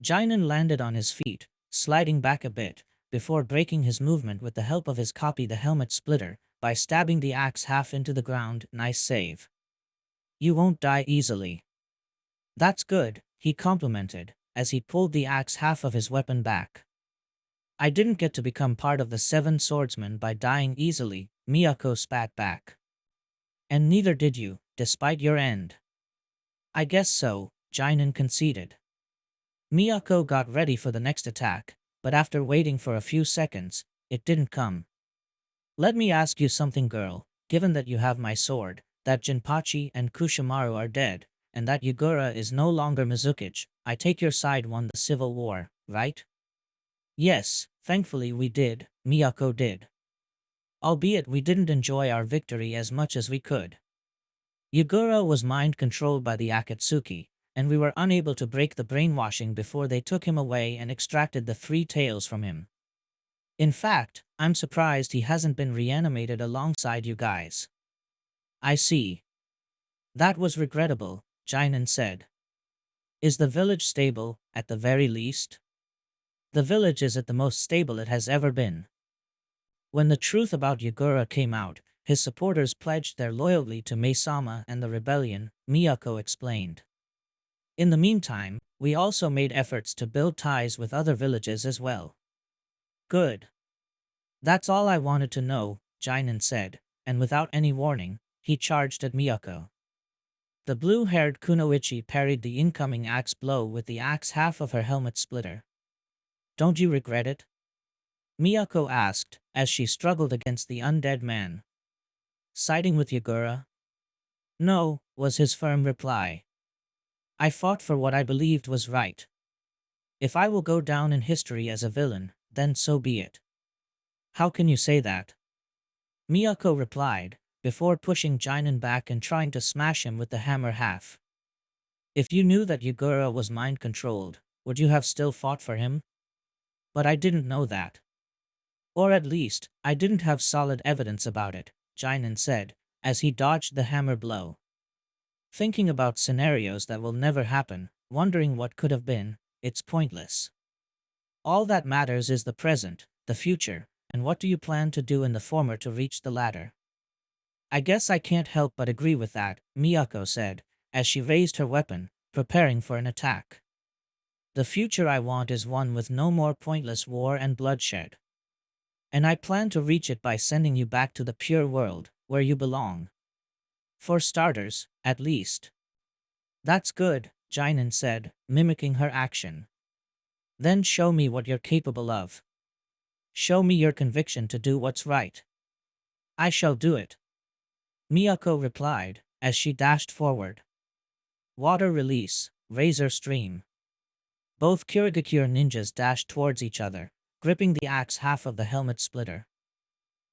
Jinan landed on his feet, sliding back a bit, before breaking his movement with the help of his copy the helmet splitter, by stabbing the axe half into the ground. Nice save. You won't die easily. That's good, he complimented, as he pulled the axe half of his weapon back. I didn't get to become part of the 7 swordsmen by dying easily, Miyako spat back. And neither did you, despite your end. I guess so, Jinan conceded. Miyako got ready for the next attack, but after waiting for a few seconds, it didn't come. Let me ask you something, girl. Given that you have my sword, that Jinpachi and Kushimaru are dead, and that Yugura is no longer Mizukichi, I take your side won the civil war, right? Yes, thankfully we did, Miyako did. Albeit we didn't enjoy our victory as much as we could. Yugura was mind-controlled by the Akatsuki, and we were unable to break the brainwashing before they took him away and extracted the 3 tails from him. In fact, I'm surprised he hasn't been reanimated alongside you guys. I see. That was regrettable, Jinan said. Is the village stable, at the very least? The village is at the most stable it has ever been. When the truth about Yugura came out, his supporters pledged their loyalty to Maesama and the rebellion, Miyako explained. In the meantime, we also made efforts to build ties with other villages as well. Good. That's all I wanted to know, Jinan said, and without any warning, he charged at Miyako. The blue-haired Kunoichi parried the incoming axe blow with the axe half of her helmet splitter. Don't you regret it? Miyako asked, as she struggled against the undead man. Siding with Yugura? No, was his firm reply. I fought for what I believed was right. If I will go down in history as a villain, then so be it. How can you say that? Miyako replied, before pushing Jinan back and trying to smash him with the hammer half. If you knew that Yugura was mind-controlled, would you have still fought for him? But I didn't know that. Or at least, I didn't have solid evidence about it, Jinan said, as he dodged the hammer blow. Thinking about scenarios that will never happen, wondering what could have been, it's pointless. All that matters is the present, the future, and what do you plan to do in the former to reach the latter? I guess I can't help but agree with that, Miyako said, as she raised her weapon, preparing for an attack. The future I want is one with no more pointless war and bloodshed. And I plan to reach it by sending you back to the pure world, where you belong. For starters, at least. That's good, Jinan said, mimicking her action. Then show me what you're capable of. Show me your conviction to do what's right. I shall do it. Miyako replied, as she dashed forward. Water release, razor stream. Both Kirigakure ninjas dashed towards each other, gripping the axe half of the helmet splitter.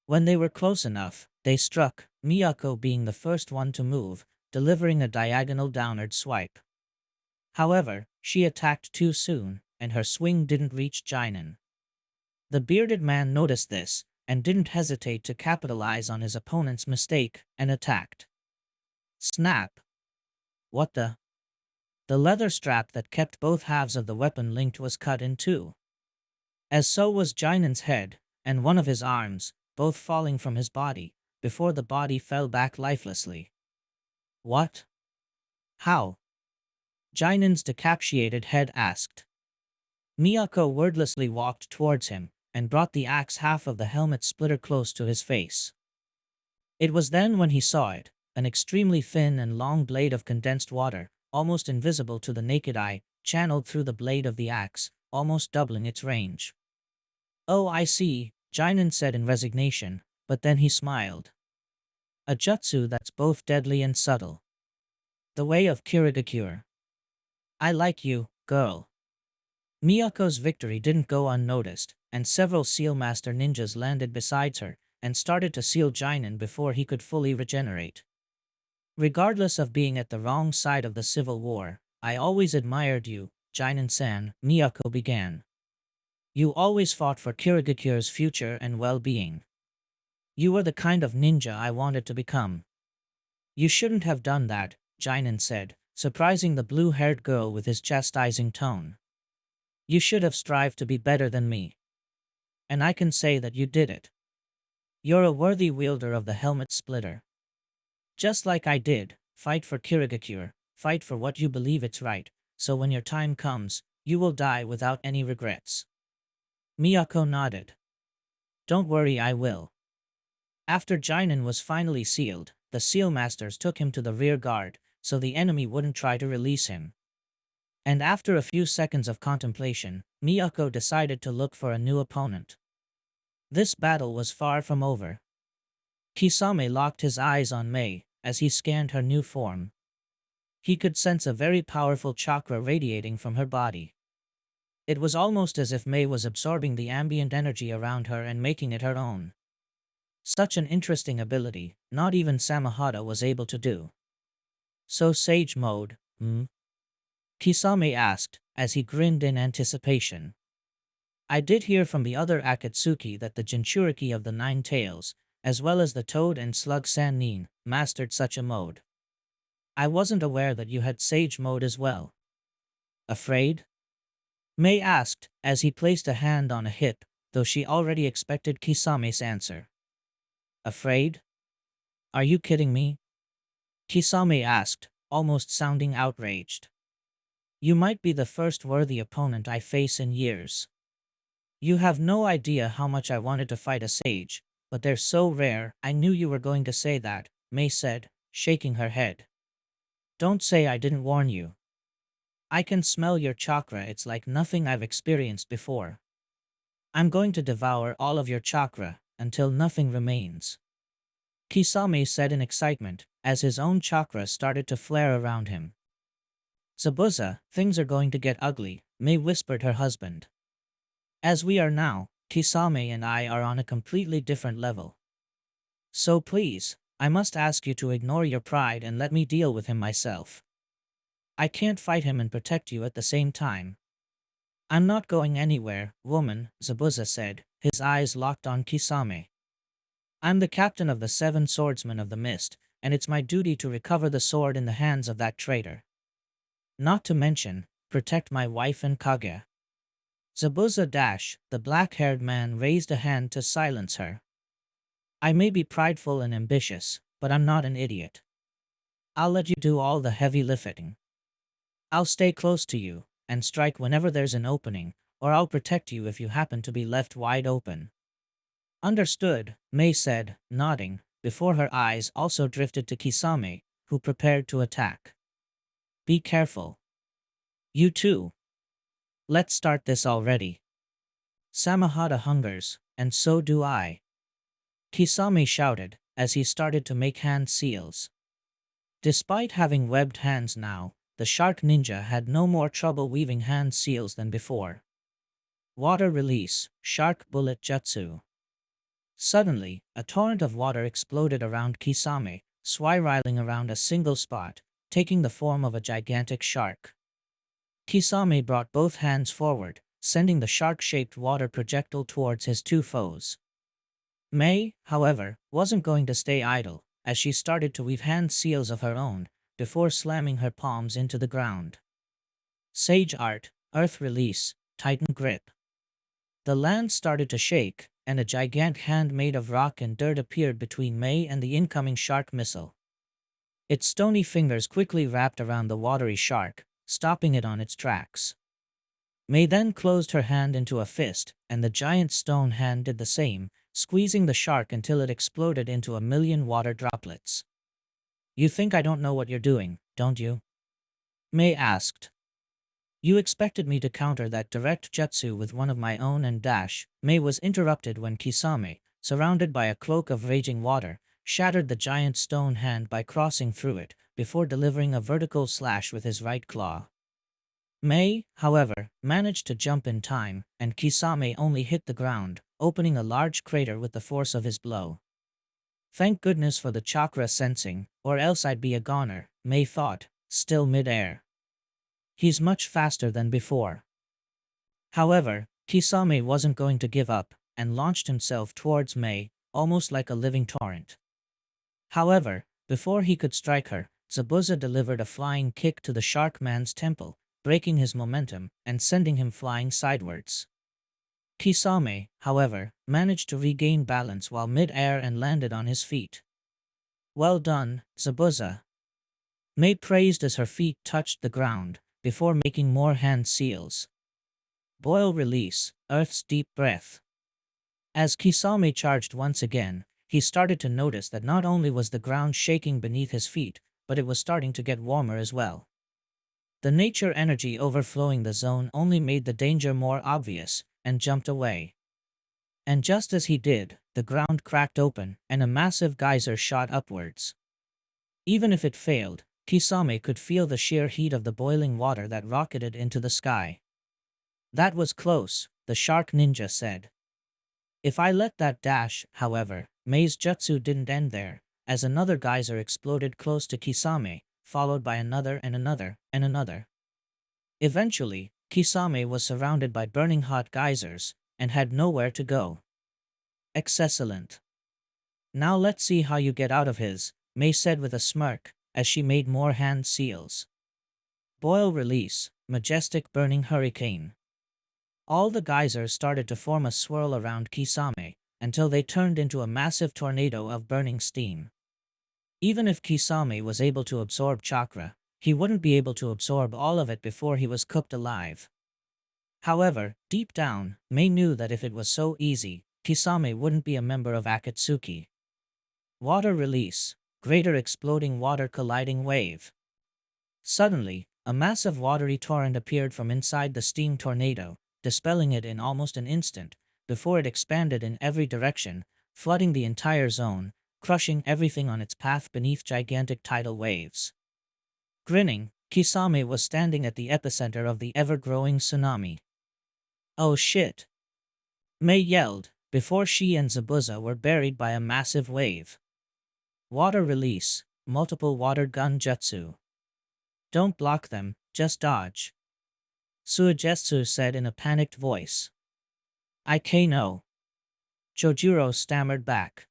When they were close enough, they struck, Miyako being the first one to move, delivering a diagonal downward swipe. However, she attacked too soon, and her swing didn't reach Jinan. The bearded man noticed this, and didn't hesitate to capitalize on his opponent's mistake, and attacked. Snap! What the? The leather strap that kept both halves of the weapon linked was cut in two. As so was Jinan's head, and one of his arms, both falling from his body, before the body fell back lifelessly. What? How? Jinan's decapitated head asked. Miyako wordlessly walked towards him, and brought the axe half of the helmet splitter close to his face. It was then when he saw it, an extremely thin and long blade of condensed water, almost invisible to the naked eye, channeled through the blade of the axe, almost doubling its range. Oh, I see, Jinan said in resignation, but then he smiled. A jutsu that's both deadly and subtle. The way of Kirigakure. I like you, girl. Miyako's victory didn't go unnoticed, and several Seal Master ninjas landed beside her, and started to seal Jinan before he could fully regenerate. Regardless of being at the wrong side of the civil war, I always admired you, Jinin-san, Miyako began. You always fought for Kirigakure's future and well-being. You were the kind of ninja I wanted to become. You shouldn't have done that, Jinin said, surprising the blue-haired girl with his chastising tone. You should have strived to be better than me. And I can say that you did it. You're a worthy wielder of the helmet splitter. Just like I did, fight for Kirigakure, fight for what you believe it's right, so when your time comes, you will die without any regrets. Miyako nodded. Don't worry, I will. After Jinin was finally sealed, the seal masters took him to the rear guard, so the enemy wouldn't try to release him. And after a few seconds of contemplation, Miyako decided to look for a new opponent. This battle was far from over. Kisame locked his eyes on Mei as he scanned her new form. He could sense a very powerful chakra radiating from her body. It was almost as if Mei was absorbing the ambient energy around her and making it her own. Such an interesting ability, not even Samahata was able to do. So Sage Mode, Kisame asked, as he grinned in anticipation. I did hear from the other Akatsuki that the Jinchuriki of the Nine Tails, as well as the Toad and Slug Sannin, mastered such a mode. I wasn't aware that you had Sage Mode as well. Afraid? Mei asked, as he placed a hand on a hip, though she already expected Kisame's answer. Afraid? Are you kidding me? Kisame asked, almost sounding outraged. You might be the first worthy opponent I face in years. You have no idea how much I wanted to fight a sage, but they're so rare. I knew you were going to say that, Mei said, shaking her head. Don't say I didn't warn you. I can smell your chakra, it's like nothing I've experienced before. I'm going to devour all of your chakra, until nothing remains. Kisame said in excitement, as his own chakra started to flare around him. Zabuza, things are going to get ugly, Mei whispered her husband. As we are now, Kisame and I are on a completely different level. So please, I must ask you to ignore your pride and let me deal with him myself. I can't fight him and protect you at the same time. I'm not going anywhere, woman, Zabuza said, his eyes locked on Kisame. I'm the captain of the 7 swordsmen of the mist, and it's my duty to recover the sword in the hands of that traitor. Not to mention, protect my wife and Kage. Zabuza the black-haired man raised a hand to silence her. I may be prideful and ambitious, but I'm not an idiot. I'll let you do all the heavy lifting. I'll stay close to you, and strike whenever there's an opening, or I'll protect you if you happen to be left wide open. Understood, Mei said, nodding, before her eyes also drifted to Kisame, who prepared to attack. Be careful. You too. Let's start this already. Samahata hungers, and so do I. Kisame shouted, as he started to make hand seals. Despite having webbed hands now, the shark ninja had no more trouble weaving hand seals than before. Water release, shark bullet jutsu. Suddenly, a torrent of water exploded around Kisame, swirling around a single spot, taking the form of a gigantic shark. Kisame brought both hands forward, sending the shark-shaped water projectile towards his 2 foes. Mei, however, wasn't going to stay idle, as she started to weave hand seals of her own, before slamming her palms into the ground. Sage Art, Earth Release, Titan Grip. The land started to shake, and a gigantic hand made of rock and dirt appeared between Mei and the incoming shark missile. Its stony fingers quickly wrapped around the watery shark, stopping it on its tracks. Mei then closed her hand into a fist, and the giant stone hand did the same, squeezing the shark until it exploded into a million water droplets. You think I don't know what you're doing, don't you? Mei asked. You expected me to counter that direct jutsu with one of my own and dash. Mei was interrupted when Kisame, surrounded by a cloak of raging water, shattered the giant stone hand by crossing through it, before delivering a vertical slash with his right claw. Mei, however, managed to jump in time, and Kisame only hit the ground, opening a large crater with the force of his blow. Thank goodness for the chakra sensing, or else I'd be a goner, Mei thought, still mid-air. He's much faster than before. However, Kisame wasn't going to give up, and launched himself towards Mei, almost like a living torrent. However, before he could strike her, Zabuza delivered a flying kick to the shark man's temple, breaking his momentum and sending him flying sidewards. Kisame, however, managed to regain balance while mid-air and landed on his feet. Well done, Zabuza. Mei praised as her feet touched the ground, before making more hand seals. Boil release, Earth's deep breath. As Kisame charged once again, he started to notice that not only was the ground shaking beneath his feet, but it was starting to get warmer as well. The nature energy overflowing the zone only made the danger more obvious, and jumped away. And just as he did, the ground cracked open, and a massive geyser shot upwards. Even if it failed, Kisame could feel the sheer heat of the boiling water that rocketed into the sky. That was close, the shark ninja said. If I let that dash, however, Mei's jutsu didn't end there, as another geyser exploded close to Kisame, followed by another and another and another. Eventually, Kisame was surrounded by burning hot geysers, and had nowhere to go. Excellent. Now let's see how you get out of his, Mei said with a smirk, as she made more hand seals. Boil release, majestic burning hurricane. All the geysers started to form a swirl around Kisame, until they turned into a massive tornado of burning steam. Even if Kisame was able to absorb chakra, he wouldn't be able to absorb all of it before he was cooked alive. However, deep down, Mei knew that if it was so easy, Kisame wouldn't be a member of Akatsuki. Water release, greater exploding water colliding wave. Suddenly, a massive watery torrent appeared from inside the steam tornado, dispelling it in almost an instant, before it expanded in every direction, flooding the entire zone, crushing everything on its path beneath gigantic tidal waves. Grinning, Kisame was standing at the epicenter of the ever-growing tsunami. Oh shit! Mei yelled, before she and Zabuza were buried by a massive wave. Water release, multiple water gun jutsu. Don't block them, just dodge. Suigetsu said in a panicked voice. No. Chojuro stammered back.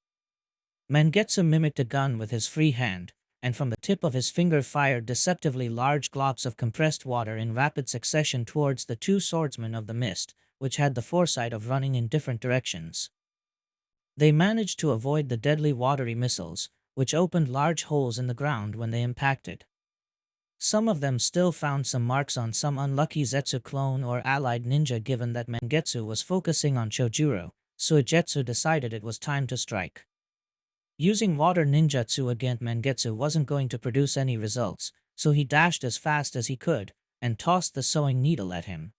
Mangetsu mimicked a gun with his free hand, and from the tip of his finger fired deceptively large globs of compressed water in rapid succession towards the two swordsmen of the mist, which had the foresight of running in different directions. They managed to avoid the deadly watery missiles, which opened large holes in the ground when they impacted. Some of them still found some marks on some unlucky Zetsu clone or allied ninja. Given that Mangetsu was focusing on Chojuro, Suigetsu decided it was time to strike. Using water ninjutsu against Mangetsu wasn't going to produce any results, so he dashed as fast as he could, and tossed the sewing needle at him.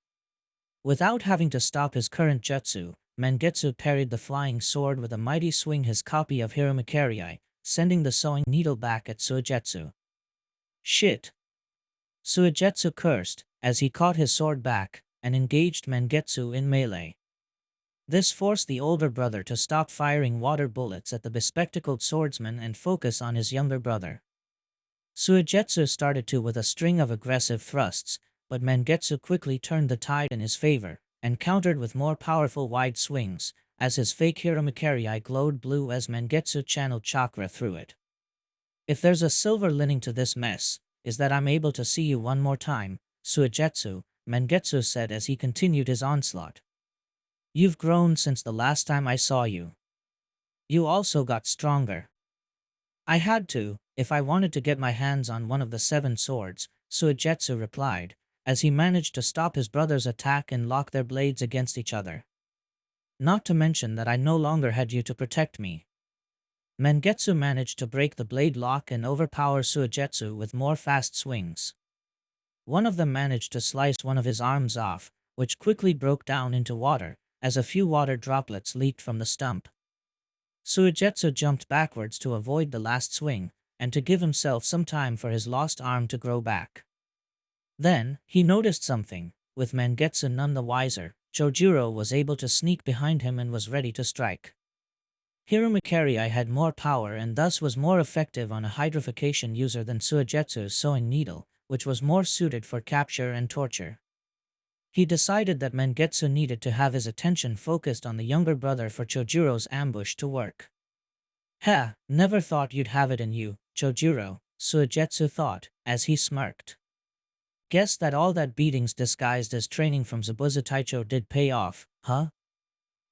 Without having to stop his current jutsu, Mangetsu parried the flying sword with a mighty swing, his copy of Hiramakarei, sending the sewing needle back at Suigetsu. Shit! Suigetsu cursed, as he caught his sword back, and engaged Mangetsu in melee. This forced the older brother to stop firing water bullets at the bespectacled swordsman and focus on his younger brother. Suigetsu started to with a string of aggressive thrusts, but Mangetsu quickly turned the tide in his favor, and countered with more powerful wide swings, as his fake Hiramakarei glowed blue as Mangetsu channeled chakra through it. If there's a silver lining to this mess, is that I'm able to see you one more time, Suigetsu, Mangetsu said as he continued his onslaught. You've grown since the last time I saw you. You also got stronger. I had to, if I wanted to get my hands on one of the 7 swords, Suigetsu replied, as he managed to stop his brother's attack and lock their blades against each other. Not to mention that I no longer had you to protect me. Mangetsu managed to break the blade lock and overpower Suigetsu with more fast swings. One of them managed to slice one of his arms off, which quickly broke down into water, as a few water droplets leaked from the stump. Suigetsu jumped backwards to avoid the last swing, and to give himself some time for his lost arm to grow back. Then, he noticed something. With Mangetsu none the wiser, Chojuro was able to sneak behind him and was ready to strike. Hirumakari had more power and thus was more effective on a hydrification user than Suigetsu's sewing needle, which was more suited for capture and torture. He decided that Mengetsu needed to have his attention focused on the younger brother for Chojiro's ambush to work. "Ha, never thought you'd have it in you, Chojiro," Suigetsu thought, as he smirked. "Guess that all that beatings disguised as training from Zabuza Taicho did pay off, huh?"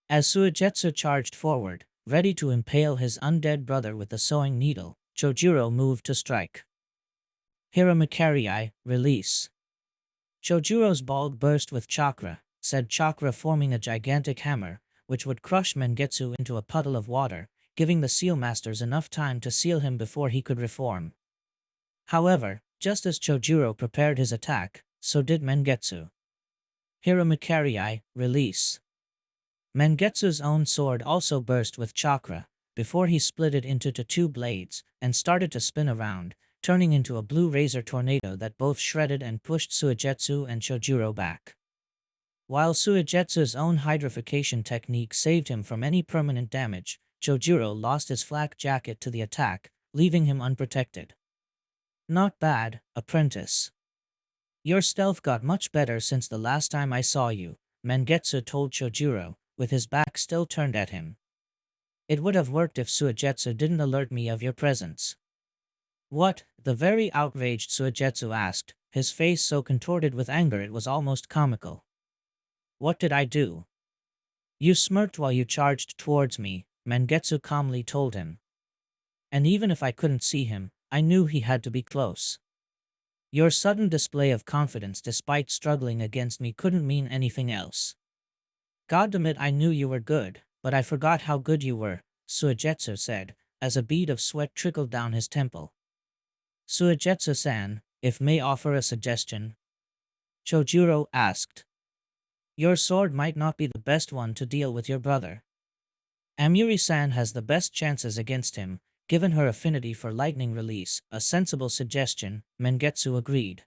As Suigetsu charged forward, ready to impale his undead brother with the sewing needle, Chojiro moved to strike. Hirumakari, release. Chojiro's bulk burst with chakra, said chakra forming a gigantic hammer, which would crush Mengetsu into a puddle of water, giving the Seal Masters enough time to seal him before he could reform. However, just as Chojiro prepared his attack, so did Mengetsu. Hirumakari, release. Mengetsu's own sword also burst with chakra, before he split it into two blades, and started to spin around, turning into a blue razor tornado that both shredded and pushed Suigetsu and Chojiro back. While Suigetsu's own hydrification technique saved him from any permanent damage, Chojiro lost his flak jacket to the attack, leaving him unprotected. "Not bad, apprentice. Your stealth got much better since the last time I saw you," Mengetsu told Chojiro, with his back still turned at him. "It would have worked if Suigetsu didn't alert me of your presence." "What?" the very outraged Suigetsu asked, his face so contorted with anger it was almost comical. "What did I do?" "You smirked while you charged towards me," Mengetsu calmly told him. "And even if I couldn't see him, I knew he had to be close. Your sudden display of confidence despite struggling against me couldn't mean anything else." "Goddamn, I knew you were good, but I forgot how good you were," Suigetsu said, as a bead of sweat trickled down his temple. "Suigetsu-san, if may offer a suggestion?" Chojiro asked. "Your sword might not be the best one to deal with your brother. Amuri-san has the best chances against him, given her affinity for lightning release, a sensible suggestion," Mengetsu agreed.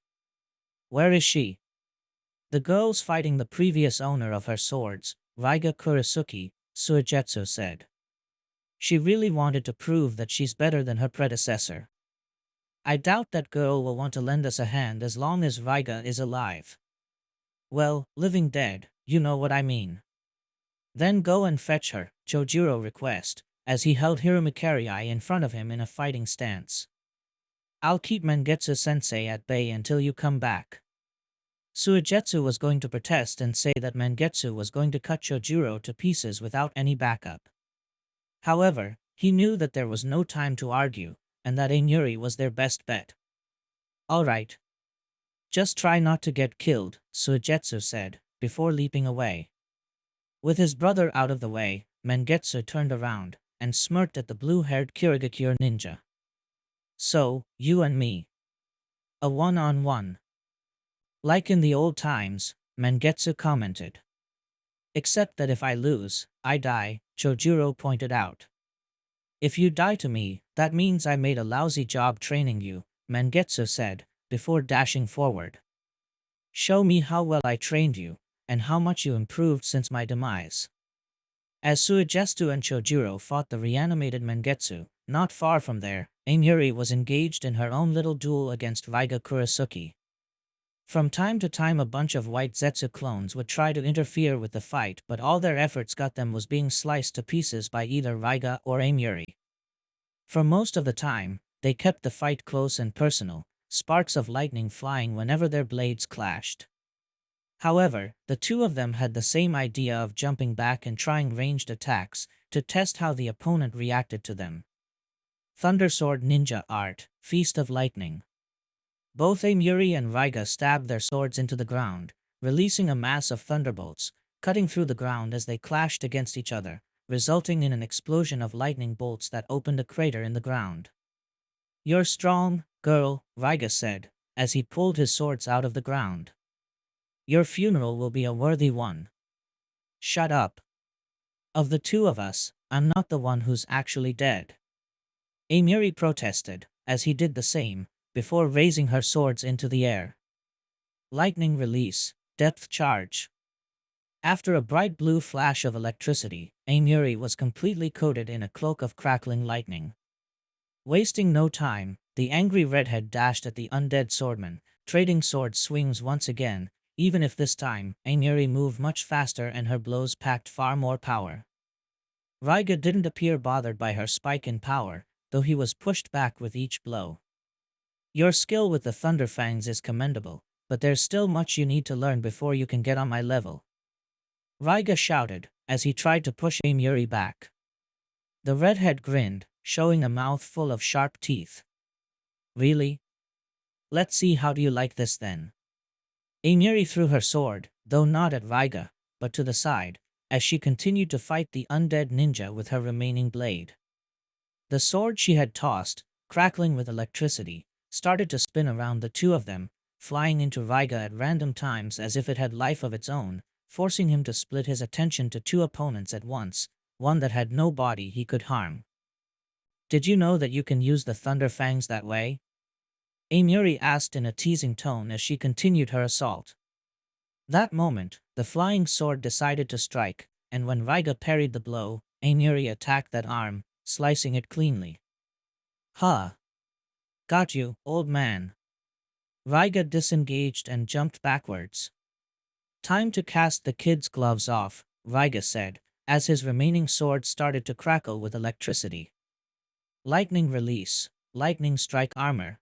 "Where is she?" "The girl's fighting the previous owner of her swords, Raiga Kurisuke," Suigetsu said. "She really wanted to prove that she's better than her predecessor. I doubt that girl will want to lend us a hand as long as Raiga is alive. Well, living dead, you know what I mean." "Then go and fetch her," Chojiro requested, as he held Hirumakari in front of him in a fighting stance. "I'll keep Mengetsu-sensei at bay until you come back." Suigetsu was going to protest and say that Mengetsu was going to cut Chojiro to pieces without any backup. However, he knew that there was no time to argue, and that Amuri was their best bet. "All right. Just try not to get killed," Suigetsu said, before leaping away. With his brother out of the way, Mengetsu turned around, and smirked at the blue-haired Kirigakure ninja. "So, you and me. A one-on-one. Like in the old times," Mengetsu commented. "Except that if I lose, I die," Chojiro pointed out. "If you die to me, that means I made a lousy job training you," Mengetsu said, before dashing forward. "Show me how well I trained you, and how much you improved since my demise." As Suigetsu and Chojiro fought the reanimated Mengetsu, not far from there, Amuri was engaged in her own little duel against Raiga Kurisuke. From time to time a bunch of white Zetsu clones would try to interfere with the fight, but all their efforts got them was being sliced to pieces by either Raiga or Amuri. For most of the time, they kept the fight close and personal, sparks of lightning flying whenever their blades clashed. However, the two of them had the same idea of jumping back and trying ranged attacks, to test how the opponent reacted to them. Thundersword Ninja Art, Feast of Lightning. Both Amuri and Raiga stabbed their swords into the ground, releasing a mass of thunderbolts, cutting through the ground as they clashed against each other, resulting in an explosion of lightning bolts that opened a crater in the ground. "You're strong, girl," Raiga said, as he pulled his swords out of the ground. "Your funeral will be a worthy one." "Shut up. Of the two of us, I'm not the one who's actually dead," Amuri protested, as he did the same, before raising her swords into the air. Lightning release, depth charge. After a bright blue flash of electricity, Amiri was completely coated in a cloak of crackling lightning. Wasting no time, the angry redhead dashed at the undead swordman, trading sword swings once again, even if this time, Amiri moved much faster and her blows packed far more power. Raiga didn't appear bothered by her spike in power, though he was pushed back with each blow. Your skill with the Thunder Fangs is commendable, but there's still much you need to learn before you can get on my level. Raiga shouted, as he tried to push Amiri back. The redhead grinned, showing a mouth full of sharp teeth. Really? Let's see how do you like this then. Amiri threw her sword, though not at Raiga, but to the side, as she continued to fight the undead ninja with her remaining blade. The sword she had tossed, crackling with electricity, started to spin around the two of them, flying into Raiga at random times as if it had life of its own, forcing him to split his attention to two opponents at once, one that had no body he could harm. Did you know that you can use the Thunder Fangs that way? Amiri asked in a teasing tone as she continued her assault. That moment, the flying sword decided to strike, and when Raiga parried the blow, Amiri attacked that arm, slicing it cleanly. Ha! Got you, old man. Raiga disengaged and jumped backwards. Time to cast the kid's gloves off, Raiga said, as his remaining sword started to crackle with electricity. Lightning release, lightning strike armor.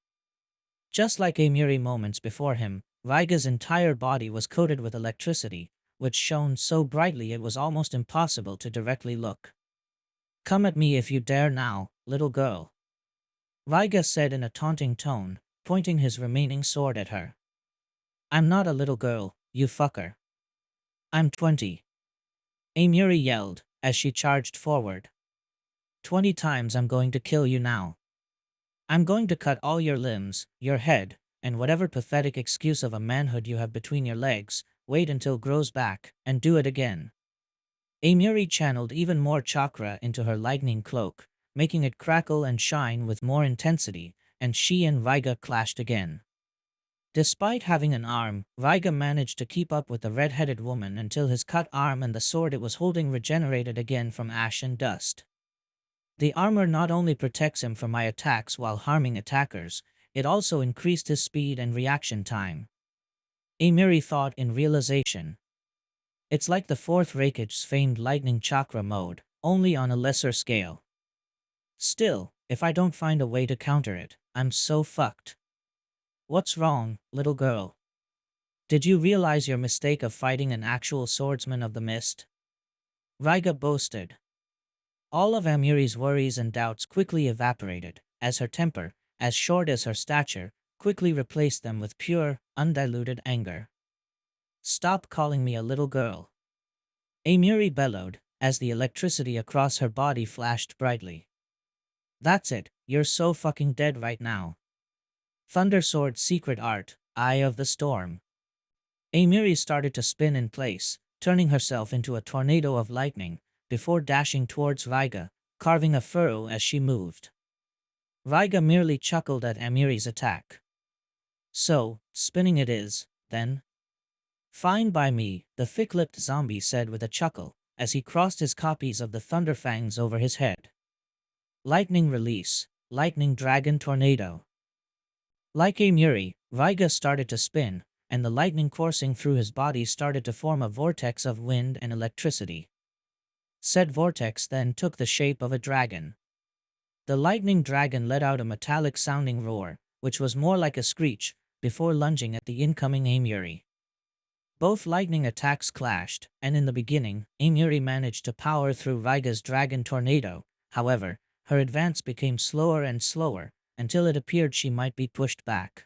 Just like Amiri moments before him, Raiga's entire body was coated with electricity, which shone so brightly it was almost impossible to directly look. Come at me if you dare now, little girl. Raiga said in a taunting tone, pointing his remaining sword at her. I'm not a little girl, you fucker. I'm 20. Amiri yelled, as she charged forward. 20 times I'm going to kill you now. I'm going to cut all your limbs, your head, and whatever pathetic excuse of a manhood you have between your legs, wait until it grows back, and do it again. Amiri channeled even more chakra into her lightning cloak, making it crackle and shine with more intensity, and she and Raiga clashed again. Despite having an arm, Raiga managed to keep up with the red-headed woman until his cut arm and the sword it was holding regenerated again from ash and dust. The armor not only protects him from my attacks while harming attackers, it also increased his speed and reaction time. Amiri thought in realization. It's like the fourth Raikage's famed lightning chakra mode, only on a lesser scale. Still, if I don't find a way to counter it, I'm so fucked. What's wrong, little girl? Did you realize your mistake of fighting an actual swordsman of the mist? Raiga boasted. All of Amiri's worries and doubts quickly evaporated, as her temper, as short as her stature, quickly replaced them with pure, undiluted anger. Stop calling me a little girl. Amiri bellowed, as the electricity across her body flashed brightly. That's it, you're so fucking dead right now. Thunder Sword's secret art, Eye of the Storm. Amiri started to spin in place, turning herself into a tornado of lightning, before dashing towards Raiga, carving a furrow as she moved. Raiga merely chuckled at Amiri's attack. So, spinning it is, then? Fine by me, the thick-lipped zombie said with a chuckle, as he crossed his copies of the Thunder Fangs over his head. Lightning release, lightning dragon tornado. Like Amiri, Raiga started to spin, and the lightning coursing through his body started to form a vortex of wind and electricity. Said vortex then took the shape of a dragon. The lightning dragon let out a metallic-sounding roar, which was more like a screech, before lunging at the incoming Amiri. Both lightning attacks clashed, and in the beginning, Amiri managed to power through Raiga's dragon tornado. However, her advance became slower and slower, until it appeared she might be pushed back.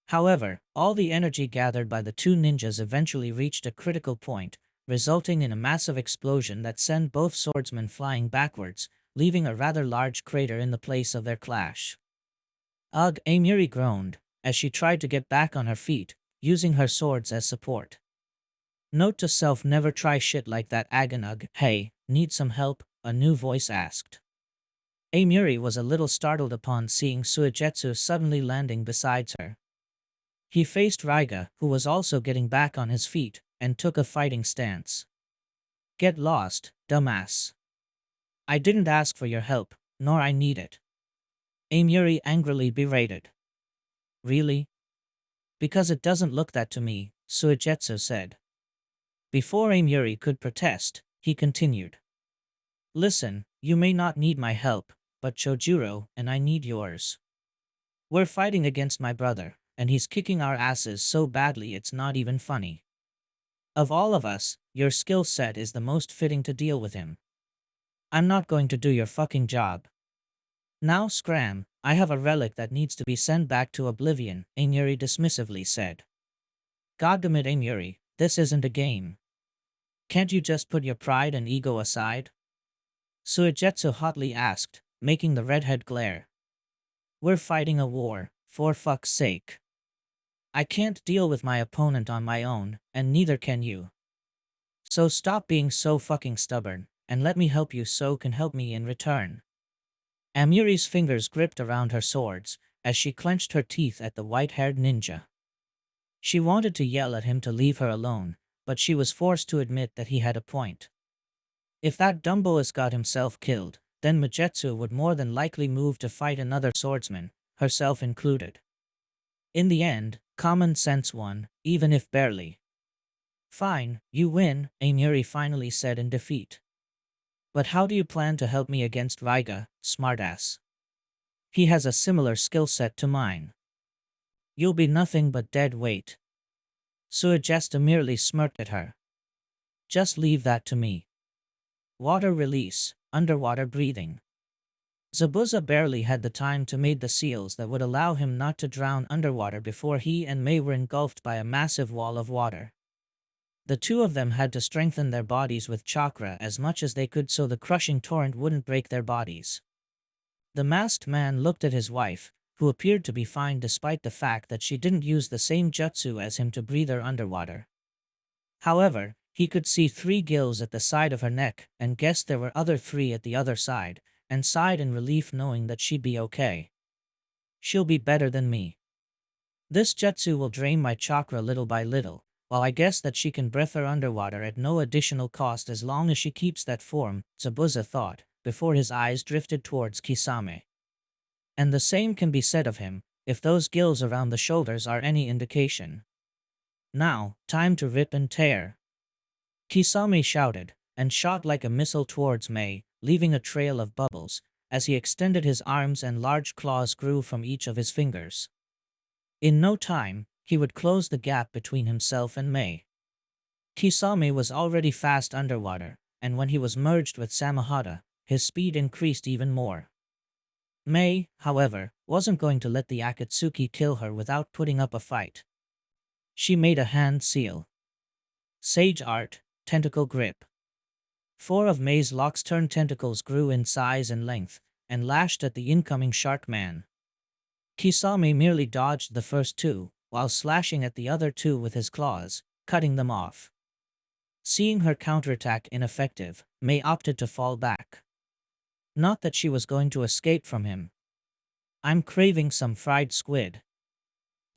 However, all the energy gathered by the two ninjas eventually reached a critical point, resulting in a massive explosion that sent both swordsmen flying backwards, leaving a rather large crater in the place of their clash. Ugh, Amiri groaned, as she tried to get back on her feet, using her swords as support. Note to self: never try shit like that Aganug. Hey, need some help? A new voice asked. Amiri was a little startled upon seeing Suigetsu suddenly landing beside her. He faced Raiga, who was also getting back on his feet, and took a fighting stance. Get lost, dumbass. I didn't ask for your help, nor I need it. Amiri angrily berated. Really? Because it doesn't look that to me, Suigetsu said. Before Amiri could protest, he continued. Listen, you may not need my help, but Chojuro and I need yours. We're fighting against my brother, and he's kicking our asses so badly it's not even funny. Of all of us, your skill set is the most fitting to deal with him. I'm not going to do your fucking job. Now scram, I have a relic that needs to be sent back to Oblivion, Amiri dismissively said. Goddammit Amiri, this isn't a game. Can't you just put your pride and ego aside? Suigetsu hotly asked, making the redhead glare. We're fighting a war, for fuck's sake. I can't deal with my opponent on my own, and neither can you. So stop being so fucking stubborn, and let me help you so can help me in return. Amiri's fingers gripped around her swords, as she clenched her teeth at the white-haired ninja. She wanted to yell at him to leave her alone, but she was forced to admit that he had a point. If that Dumboist got himself killed, then Magetsu would more than likely move to fight another swordsman, herself included. In the end, common sense won, even if barely. Fine, you win, Amiri finally said in defeat. But how do you plan to help me against Raiga, smartass? He has a similar skill set to mine. You'll be nothing but dead weight. Suigetsu merely smirked at her. Just leave that to me. Water release, underwater breathing. Zabuza barely had the time to make the seals that would allow him not to drown underwater before he and Mei were engulfed by a massive wall of water. The two of them had to strengthen their bodies with chakra as much as they could so the crushing torrent wouldn't break their bodies. The masked man looked at his wife, who appeared to be fine despite the fact that she didn't use the same jutsu as him to breathe her underwater. However, he could see 3 gills at the side of her neck and guessed there were other 3 at the other side, and sighed in relief knowing that she'd be okay. She'll be better than me. This jutsu will drain my chakra little by little, while I guess that she can breathe her underwater at no additional cost as long as she keeps that form, Zabuza thought, before his eyes drifted towards Kisame. And the same can be said of him, if those gills around the shoulders are any indication. Now, time to rip and tear. Kisame shouted, and shot like a missile towards Mei, leaving a trail of bubbles, as he extended his arms and large claws grew from each of his fingers. In no time, he would close the gap between himself and Mei. Kisame was already fast underwater, and when he was merged with Samahata, his speed increased even more. Mei, however, wasn't going to let the Akatsuki kill her without putting up a fight. She made a hand seal. Sage Art, Tentacle Grip. 4 of Mei's locks-turned tentacles grew in size and length, and lashed at the incoming shark man. Kisame merely dodged the first 2, while slashing at the other 2 with his claws, cutting them off. Seeing her counterattack ineffective, Mei opted to fall back. Not that she was going to escape from him. I'm craving some fried squid,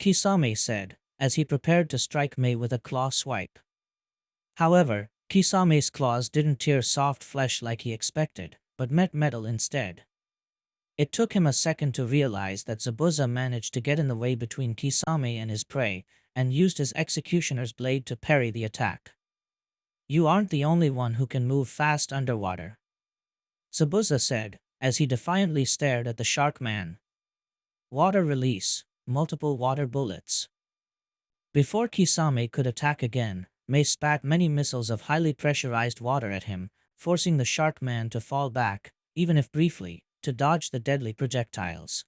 Kisame said, as he prepared to strike Mei with a claw swipe. However, Kisame's claws didn't tear soft flesh like he expected, but met metal instead. It took him a second to realize that Zabuza managed to get in the way between Kisame and his prey, and used his executioner's blade to parry the attack. You aren't the only one who can move fast underwater, Zabuza said, as he defiantly stared at the shark man. Water release, multiple water bullets. Before Kisame could attack again, Mei spat many missiles of highly pressurized water at him, forcing the shark man to fall back, even if briefly, to dodge the deadly projectiles.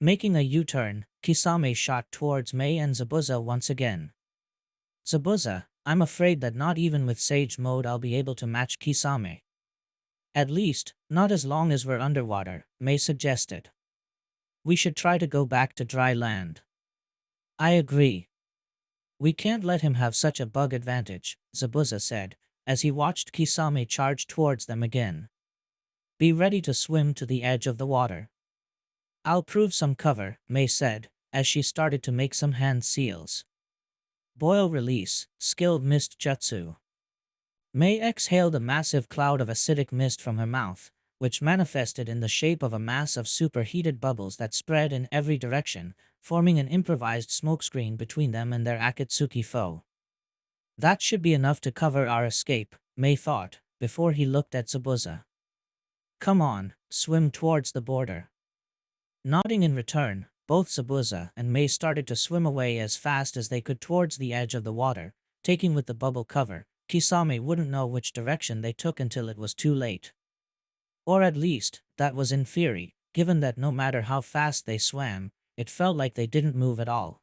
Making a U-turn, Kisame shot towards Mei and Zabuza once again. Zabuza, I'm afraid that not even with Sage Mode I'll be able to match Kisame. At least, not as long as we're underwater, Mei suggested. We should try to go back to dry land. I agree. We can't let him have such a bug advantage, Zabuza said, as he watched Kisame charge towards them again. Be ready to swim to the edge of the water. I'll prove some cover, Mei said, as she started to make some hand seals. Boil release, skilled mist jutsu. Mei exhaled a massive cloud of acidic mist from her mouth, which manifested in the shape of a mass of superheated bubbles that spread in every direction, forming an improvised smokescreen between them and their Akatsuki foe. That should be enough to cover our escape, Mei thought, before he looked at Zabuza. Come on, swim towards the border. Nodding in return, both Zabuza and Mei started to swim away as fast as they could towards the edge of the water, taking with the bubble cover. Kisame wouldn't know which direction they took until it was too late. Or at least, that was in theory, given that no matter how fast they swam, it felt like they didn't move at all.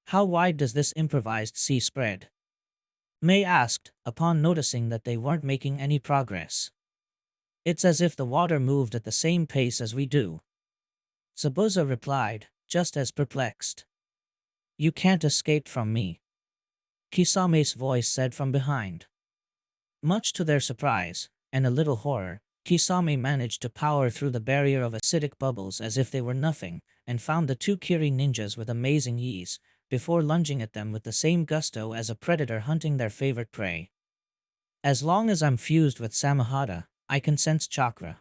How wide does this improvised sea spread? Mei asked, upon noticing that they weren't making any progress. It's as if the water moved at the same pace as we do. Zabuza replied, just as perplexed. You can't escape from me, Kisame's voice said from behind. Much to their surprise, and a little horror, Kisame managed to power through the barrier of acidic bubbles as if they were nothing, and found the two Kiri ninjas with amazing ease, before lunging at them with the same gusto as a predator hunting their favorite prey. As long as I'm fused with Samahata, I can sense chakra.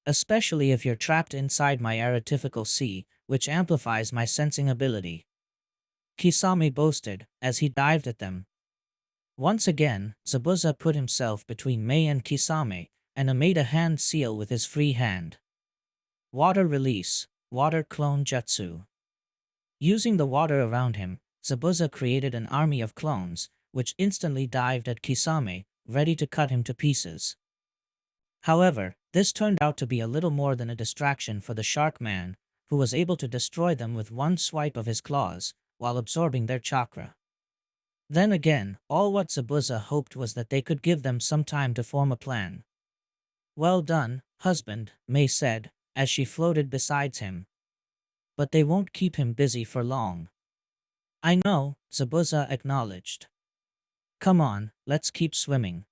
Especially if you're trapped inside my artificial sea, which amplifies my sensing ability, Kisame boasted, as he dived at them. Once again, Zabuza put himself between Mei and Kisame, and made a hand seal with his free hand. Water release, water clone jutsu. Using the water around him, Zabuza created an army of clones, which instantly dived at Kisame, ready to cut him to pieces. However, this turned out to be a little more than a distraction for the Shark Man, who was able to destroy them with one swipe of his claws, while absorbing their chakra. Then again, all what Zabuza hoped was that they could give them some time to form a plan. Well done, husband, Mei said, as she floated beside him. But they won't keep him busy for long. I know, Zabuza acknowledged. Come on, let's keep swimming.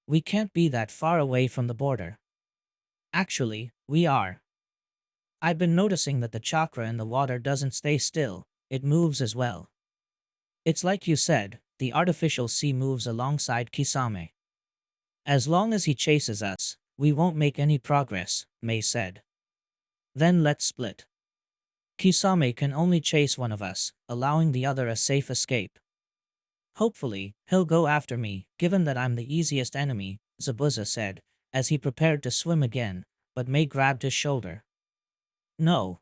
We can't be that far away from the border. Actually, we are. I've been noticing that the chakra in the water doesn't stay still, it moves as well. It's like you said, the artificial sea moves alongside Kisame. As long as he chases us, we won't make any progress, Mei said. Then let's split. Kisame can only chase one of us, allowing the other a safe escape. Hopefully, he'll go after me, given that I'm the easiest enemy, Zabuza said, as he prepared to swim again, but Mei grabbed his shoulder. No.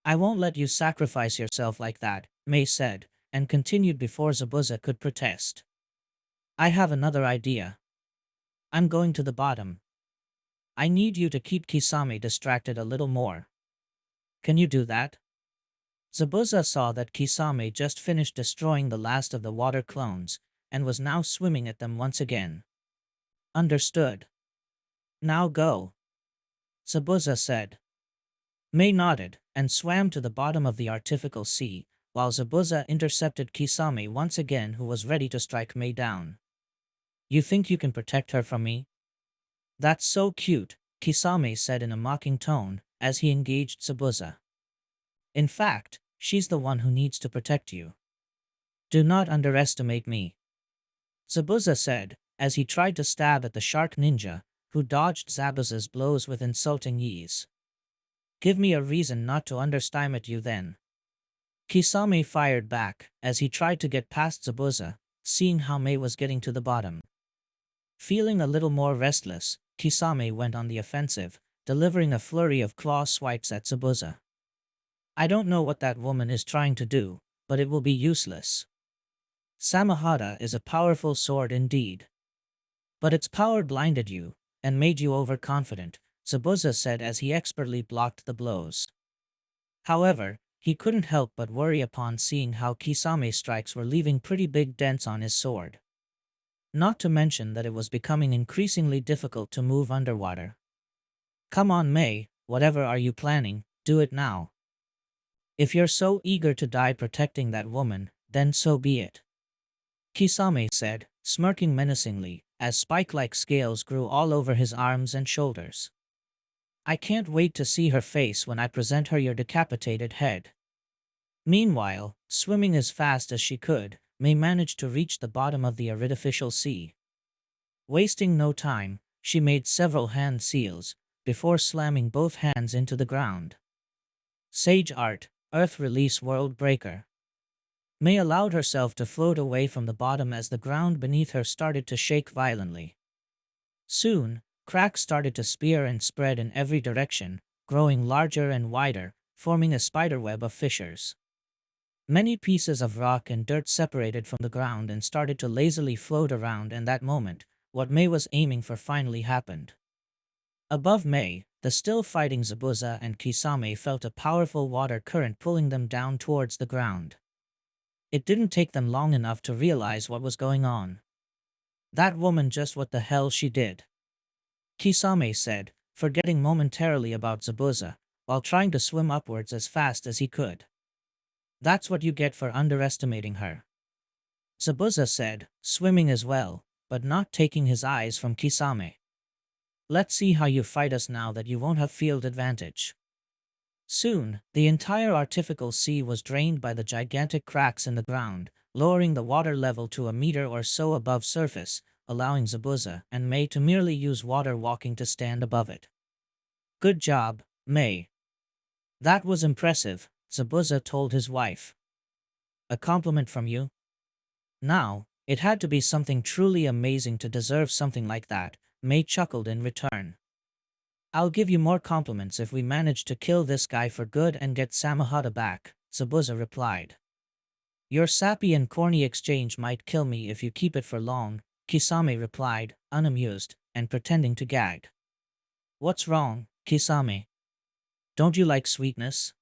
I won't let you sacrifice yourself like that, Mei said, and continued before Zabuza could protest. I have another idea. I'm going to the bottom. I need you to keep Kisame distracted a little more. Can you do that? Zabuza saw that Kisame just finished destroying the last of the water clones, and was now swimming at them once again. Understood. Now go, Zabuza said. Mei nodded, and swam to the bottom of the artificial sea, while Zabuza intercepted Kisame once again, who was ready to strike Mei down. You think you can protect her from me? That's so cute, Kisame said in a mocking tone, as he engaged Zabuza. In fact, she's the one who needs to protect you. Do not underestimate me, Zabuza said, as he tried to stab at the shark ninja, who dodged Zabuza's blows with insulting ease. Give me a reason not to underestimate you then. Kisame fired back, as he tried to get past Zabuza, seeing how Mei was getting to the bottom. Feeling a little more restless, Kisame went on the offensive, delivering a flurry of claw swipes at Zabuza. I don't know what that woman is trying to do, but it will be useless. Samahata is a powerful sword indeed. But its power blinded you, and made you overconfident, Zabuza said as he expertly blocked the blows. However, he couldn't help but worry upon seeing how Kisame's strikes were leaving pretty big dents on his sword. Not to mention that it was becoming increasingly difficult to move underwater. Come on, Mei, whatever are you planning, do it now. If you're so eager to die protecting that woman, then so be it, Kisame said, smirking menacingly, as spike-like scales grew all over his arms and shoulders. I can't wait to see her face when I present her your decapitated head. Meanwhile, swimming as fast as she could, May managed to reach the bottom of the artificial sea. Wasting no time, she made several hand seals, before slamming both hands into the ground. Sage Art, Earth Release World Breaker. May allowed herself to float away from the bottom as the ground beneath her started to shake violently. Soon, cracks started to spear and spread in every direction, growing larger and wider, forming a spiderweb of fissures. Many pieces of rock and dirt separated from the ground and started to lazily float around, and that moment, what May was aiming for finally happened. Above May, the still fighting Zabuza and Kisame felt a powerful water current pulling them down towards the ground. It didn't take them long enough to realize what was going on. That woman, just what the hell she did? Kisame said, forgetting momentarily about Zabuza, while trying to swim upwards as fast as he could. That's what you get for underestimating her. Zabuza said, swimming as well, but not taking his eyes from Kisame. Let's see how you fight us now that you won't have field advantage. Soon, the entire artificial sea was drained by the gigantic cracks in the ground, lowering the water level to a meter or so above surface, allowing Zabuza and May to merely use water walking to stand above it. Good job, May. That was impressive, Zabuza told his wife. A compliment from you? Now, it had to be something truly amazing to deserve something like that, May chuckled in return. I'll give you more compliments if we manage to kill this guy for good and get Samahata back, Zabuza replied. Your sappy and corny exchange might kill me if you keep it for long, Kisame replied, unamused, and pretending to gag. What's wrong, Kisame? Don't you like sweetness?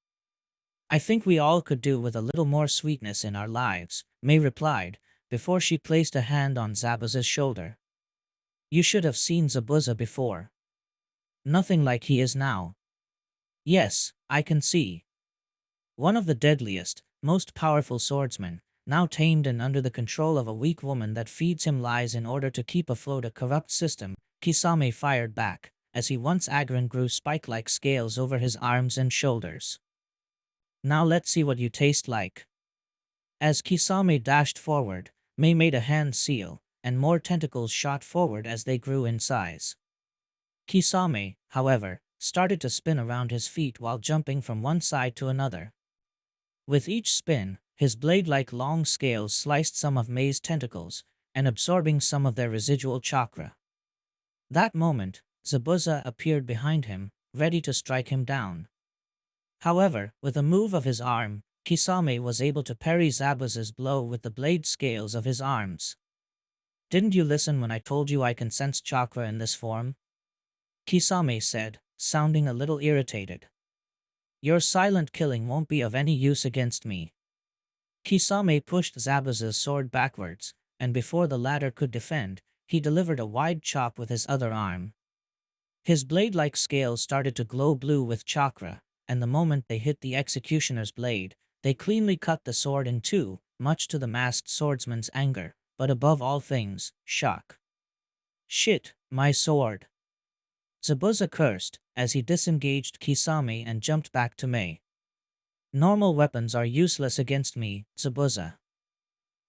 I think we all could do with a little more sweetness in our lives, May replied, before she placed a hand on Zabuza's shoulder. You should have seen Zabuza before. Nothing like he is now. Yes, I can see. One of the deadliest, most powerful swordsmen, now tamed and under the control of a weak woman that feeds him lies in order to keep afloat a corrupt system, Kisame fired back, as he once again grew spike-like scales over his arms and shoulders. Now let's see what you taste like. As Kisame dashed forward, May made a hand seal, and more tentacles shot forward as they grew in size. Kisame, however, started to spin around his feet while jumping from one side to another. With each spin, his blade-like long scales sliced some of May's tentacles, and absorbing some of their residual chakra. That moment, Zabuza appeared behind him, ready to strike him down. However, with a move of his arm, Kisame was able to parry Zabuza's blow with the blade scales of his arms. Didn't you listen when I told you I can sense chakra in this form? Kisame said, sounding a little irritated. Your silent killing won't be of any use against me. Kisame pushed Zabuza's sword backwards, and before the latter could defend, he delivered a wide chop with his other arm. His blade-like scales started to glow blue with chakra, and the moment they hit the executioner's blade, they cleanly cut the sword in two, much to the masked swordsman's anger, but above all things, shock. Shit, my sword! Zabuza cursed, as he disengaged Kisame and jumped back to May. Normal weapons are useless against me, Zabuza.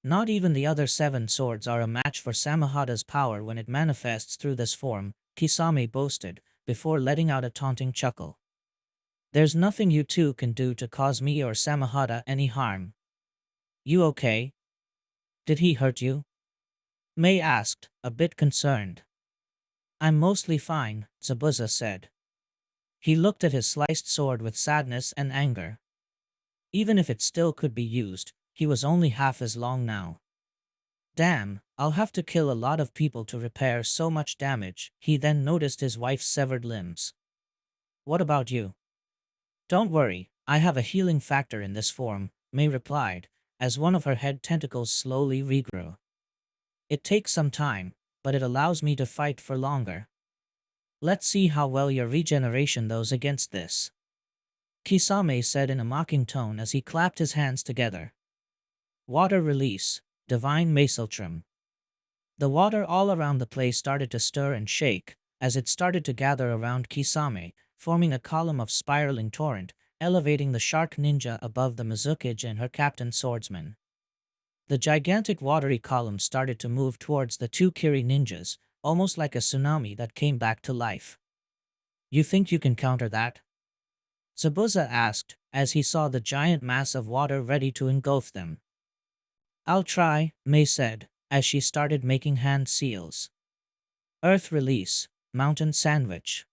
Not even the other 7 swords are a match for Samahata's power when it manifests through this form, Kisame boasted, before letting out a taunting chuckle. There's nothing you two can do to cause me or Samahata any harm. You okay? Did he hurt you? May asked, a bit concerned. I'm mostly fine, Zabuza said. He looked at his sliced sword with sadness and anger. Even if it still could be used, he was only half as long now. Damn, I'll have to kill a lot of people to repair so much damage. He then noticed his wife's severed limbs. What about you? Don't worry, I have a healing factor in this form, May replied, as one of her head tentacles slowly regrew. It takes some time, but it allows me to fight for longer. Let's see how well your regeneration does against this. Kisame said in a mocking tone as he clapped his hands together. Water release, divine Maelstrom. The water all around the place started to stir and shake, as it started to gather around Kisame, forming a column of spiraling torrent, elevating the shark ninja above the Mizukage and her captain swordsman. The gigantic watery column started to move towards the two Kiri ninjas, almost like a tsunami that came back to life. You think you can counter that? Zabuza asked, as he saw the giant mass of water ready to engulf them. I'll try, Mei said, as she started making hand seals. Earth release, mountain sandwich.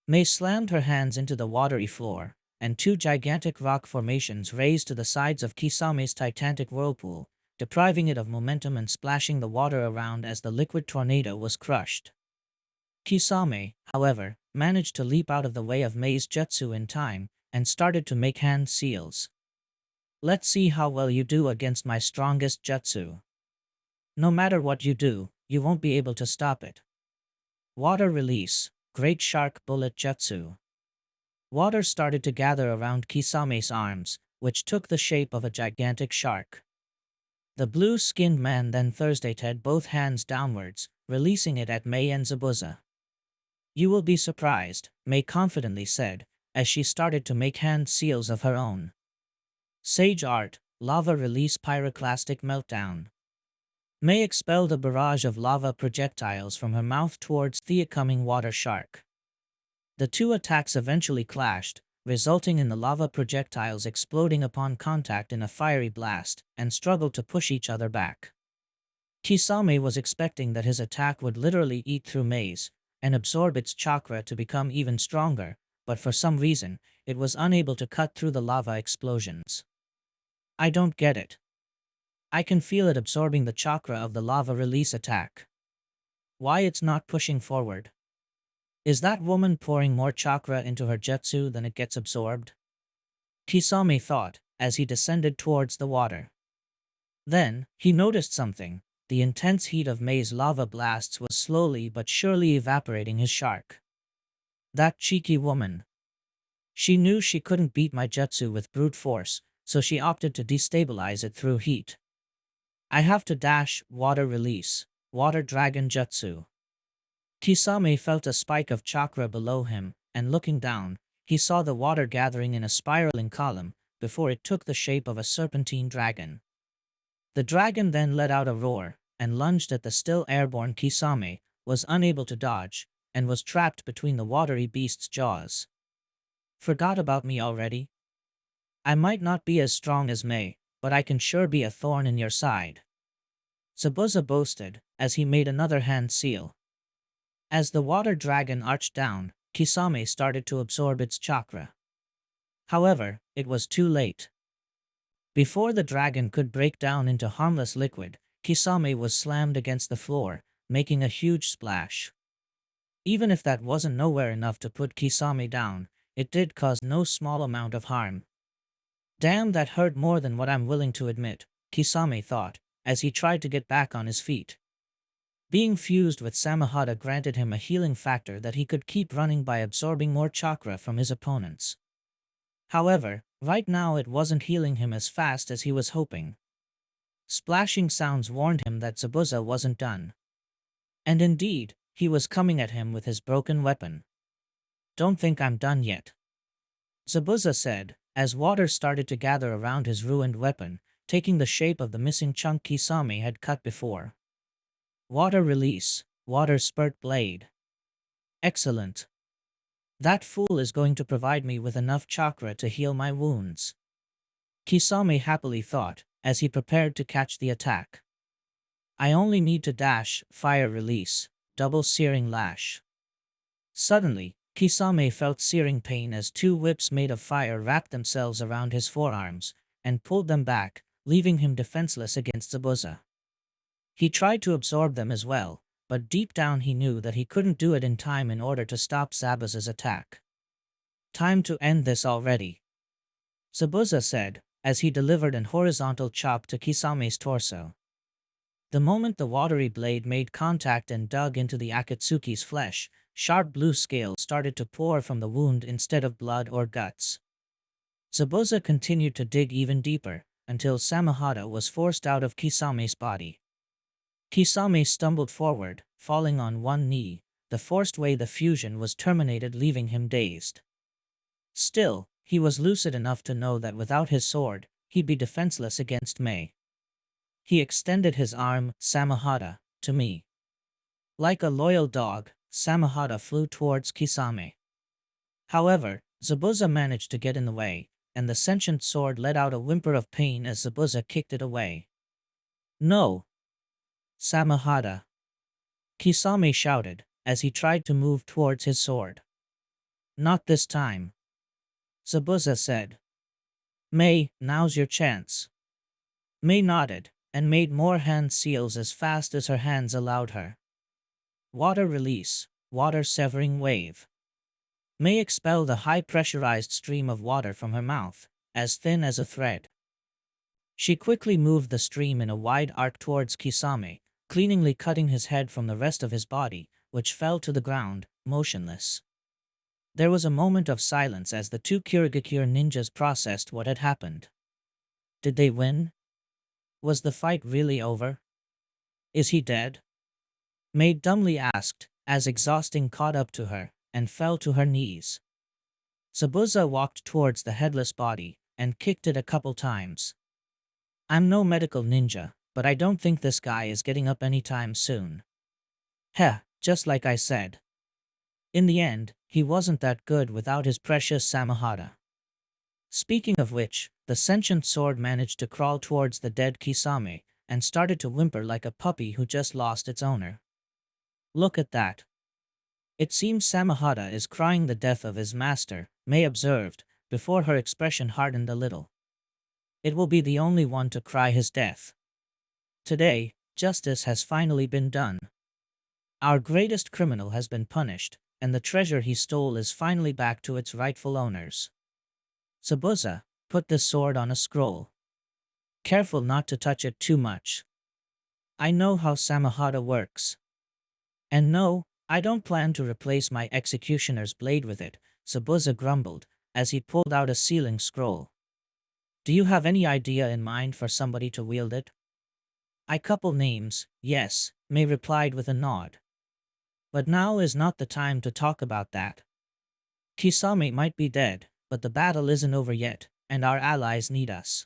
Mei slammed her hands into the watery floor, and two gigantic rock formations raised to the sides of Kisame's titanic whirlpool, depriving it of momentum and splashing the water around as the liquid tornado was crushed. Kisame, however, managed to leap out of the way of Mei's jutsu in time, and started to make hand seals. Let's see how well you do against my strongest jutsu. No matter what you do, you won't be able to stop it. Water release, Great Shark Bullet Jutsu. Water started to gather around Kisame's arms, which took the shape of a gigantic shark. The blue-skinned man then Thursday-ted both hands downwards, releasing it at Mei and Zabuza. You will be surprised, Mei confidently said, as she started to make hand seals of her own. Sage Art, Lava Release Pyroclastic Meltdown. Mei expelled a barrage of lava projectiles from her mouth towards the coming water shark. The two attacks eventually clashed, resulting in the lava projectiles exploding upon contact in a fiery blast, and struggled to push each other back. Kisame was expecting that his attack would literally eat through Mei's, and absorb its chakra to become even stronger, but for some reason, it was unable to cut through the lava explosions. I don't get it. I can feel it absorbing the chakra of the lava release attack. Why it's not pushing forward? Is that woman pouring more chakra into her jutsu than it gets absorbed? Kisame thought, as he descended towards the water. Then, he noticed something. The intense heat of Mei's lava blasts was slowly but surely evaporating his shark. That cheeky woman. She knew she couldn't beat my jutsu with brute force, so she opted to destabilize it through heat. I have to dash, water release, water dragon jutsu. Kisame felt a spike of chakra below him, and looking down, he saw the water gathering in a spiraling column, before it took the shape of a serpentine dragon. The dragon then let out a roar, and lunged at the still airborne Kisame, was unable to dodge, and was trapped between the watery beast's jaws. Forgot about me already? I might not be as strong as Mei, but I can sure be a thorn in your side. Zabuza boasted, as he made another hand seal. As the water dragon arched down, Kisame started to absorb its chakra. However, it was too late. Before the dragon could break down into harmless liquid, Kisame was slammed against the floor, making a huge splash. Even if that wasn't nowhere enough to put Kisame down, it did cause no small amount of harm. Damn, that hurt more than what I'm willing to admit, Kisame thought, as he tried to get back on his feet. Being fused with Samahata granted him a healing factor that he could keep running by absorbing more chakra from his opponents. However, right now it wasn't healing him as fast as he was hoping. Splashing sounds warned him that Zabuza wasn't done. And indeed, he was coming at him with his broken weapon. Don't think I'm done yet, Zabuza said, as water started to gather around his ruined weapon, taking the shape of the missing chunk Kisame had cut before. Water release, water spurt blade. Excellent. That fool is going to provide me with enough chakra to heal my wounds, Kisame happily thought, as he prepared to catch the attack. I only need to dash, fire release, double searing lash. Suddenly, Kisame felt searing pain as two whips made of fire wrapped themselves around his forearms, and pulled them back, leaving him defenseless against Zabuza. He tried to absorb them as well, but deep down he knew that he couldn't do it in time in order to stop Zabuza's attack. Time to end this already, Zabuza said, as he delivered an horizontal chop to Kisame's torso. The moment the watery blade made contact and dug into the Akatsuki's flesh, sharp blue scales started to pour from the wound instead of blood or guts. Zabuza continued to dig even deeper, until Samahata was forced out of Kisame's body. Kisame stumbled forward, falling on one knee. The forced way the fusion was terminated, leaving him dazed. Still, he was lucid enough to know that without his sword, he'd be defenseless against Mei. He extended his arm, Samahata, to me. Like a loyal dog, Samahata flew towards Kisame. However, Zabuza managed to get in the way, and the sentient sword let out a whimper of pain as Zabuza kicked it away. No! Samahata! Kisame shouted, as he tried to move towards his sword. Not this time. Zabuza said. Mei, now's your chance. Mei nodded, and made more hand seals as fast as her hands allowed her. Water release, water severing wave. Mei expelled a high-pressurized stream of water from her mouth, as thin as a thread. She quickly moved the stream in a wide arc towards Kisame, cleanly cutting his head from the rest of his body, which fell to the ground, motionless. There was a moment of silence as the two Kirigakure ninjas processed what had happened. Did they win? Was the fight really over? Is he dead? Mei dumbly asked, as exhausting caught up to her, and fell to her knees. Zabuza walked towards the headless body, and kicked it a couple times. I'm no medical ninja, but I don't think this guy is getting up anytime soon. Heh, just like I said. In the end, he wasn't that good without his precious Samahata. Speaking of which, the sentient sword managed to crawl towards the dead Kisame, and started to whimper like a puppy who just lost its owner. Look at that. It seems Samahata is crying the death of his master, Mei observed, before her expression hardened a little. It will be the only one to cry his death. Today, justice has finally been done. Our greatest criminal has been punished, and the treasure he stole is finally back to its rightful owners. Zabuza, put this sword on a scroll. Careful not to touch it too much. I know how Samahata works. And no, I don't plan to replace my executioner's blade with it, Zabuza grumbled, as he pulled out a sealing scroll. Do you have any idea in mind for somebody to wield it? I couple names, yes, Mei replied with a nod. But now is not the time to talk about that. Kisame might be dead, but the battle isn't over yet, and our allies need us.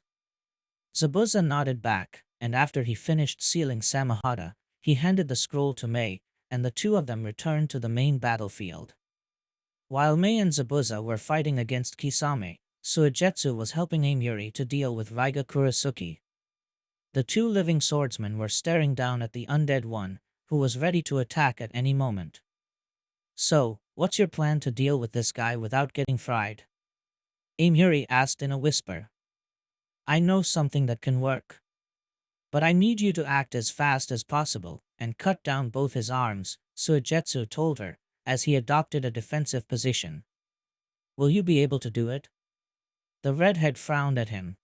Zabuza nodded back, and after he finished sealing Samahata, he handed the scroll to Mei, and the two of them returned to the main battlefield. While Mei and Zabuza were fighting against Kisame, Suigetsu was helping Amiri to deal with Raiga Kurisuke. The two living swordsmen were staring down at the undead one, who was ready to attack at any moment. So, what's your plan to deal with this guy without getting fried? Amiri asked in a whisper. I know something that can work. But I need you to act as fast as possible, and cut down both his arms, Suigetsu told her, as he adopted a defensive position. Will you be able to do it? The redhead frowned at him.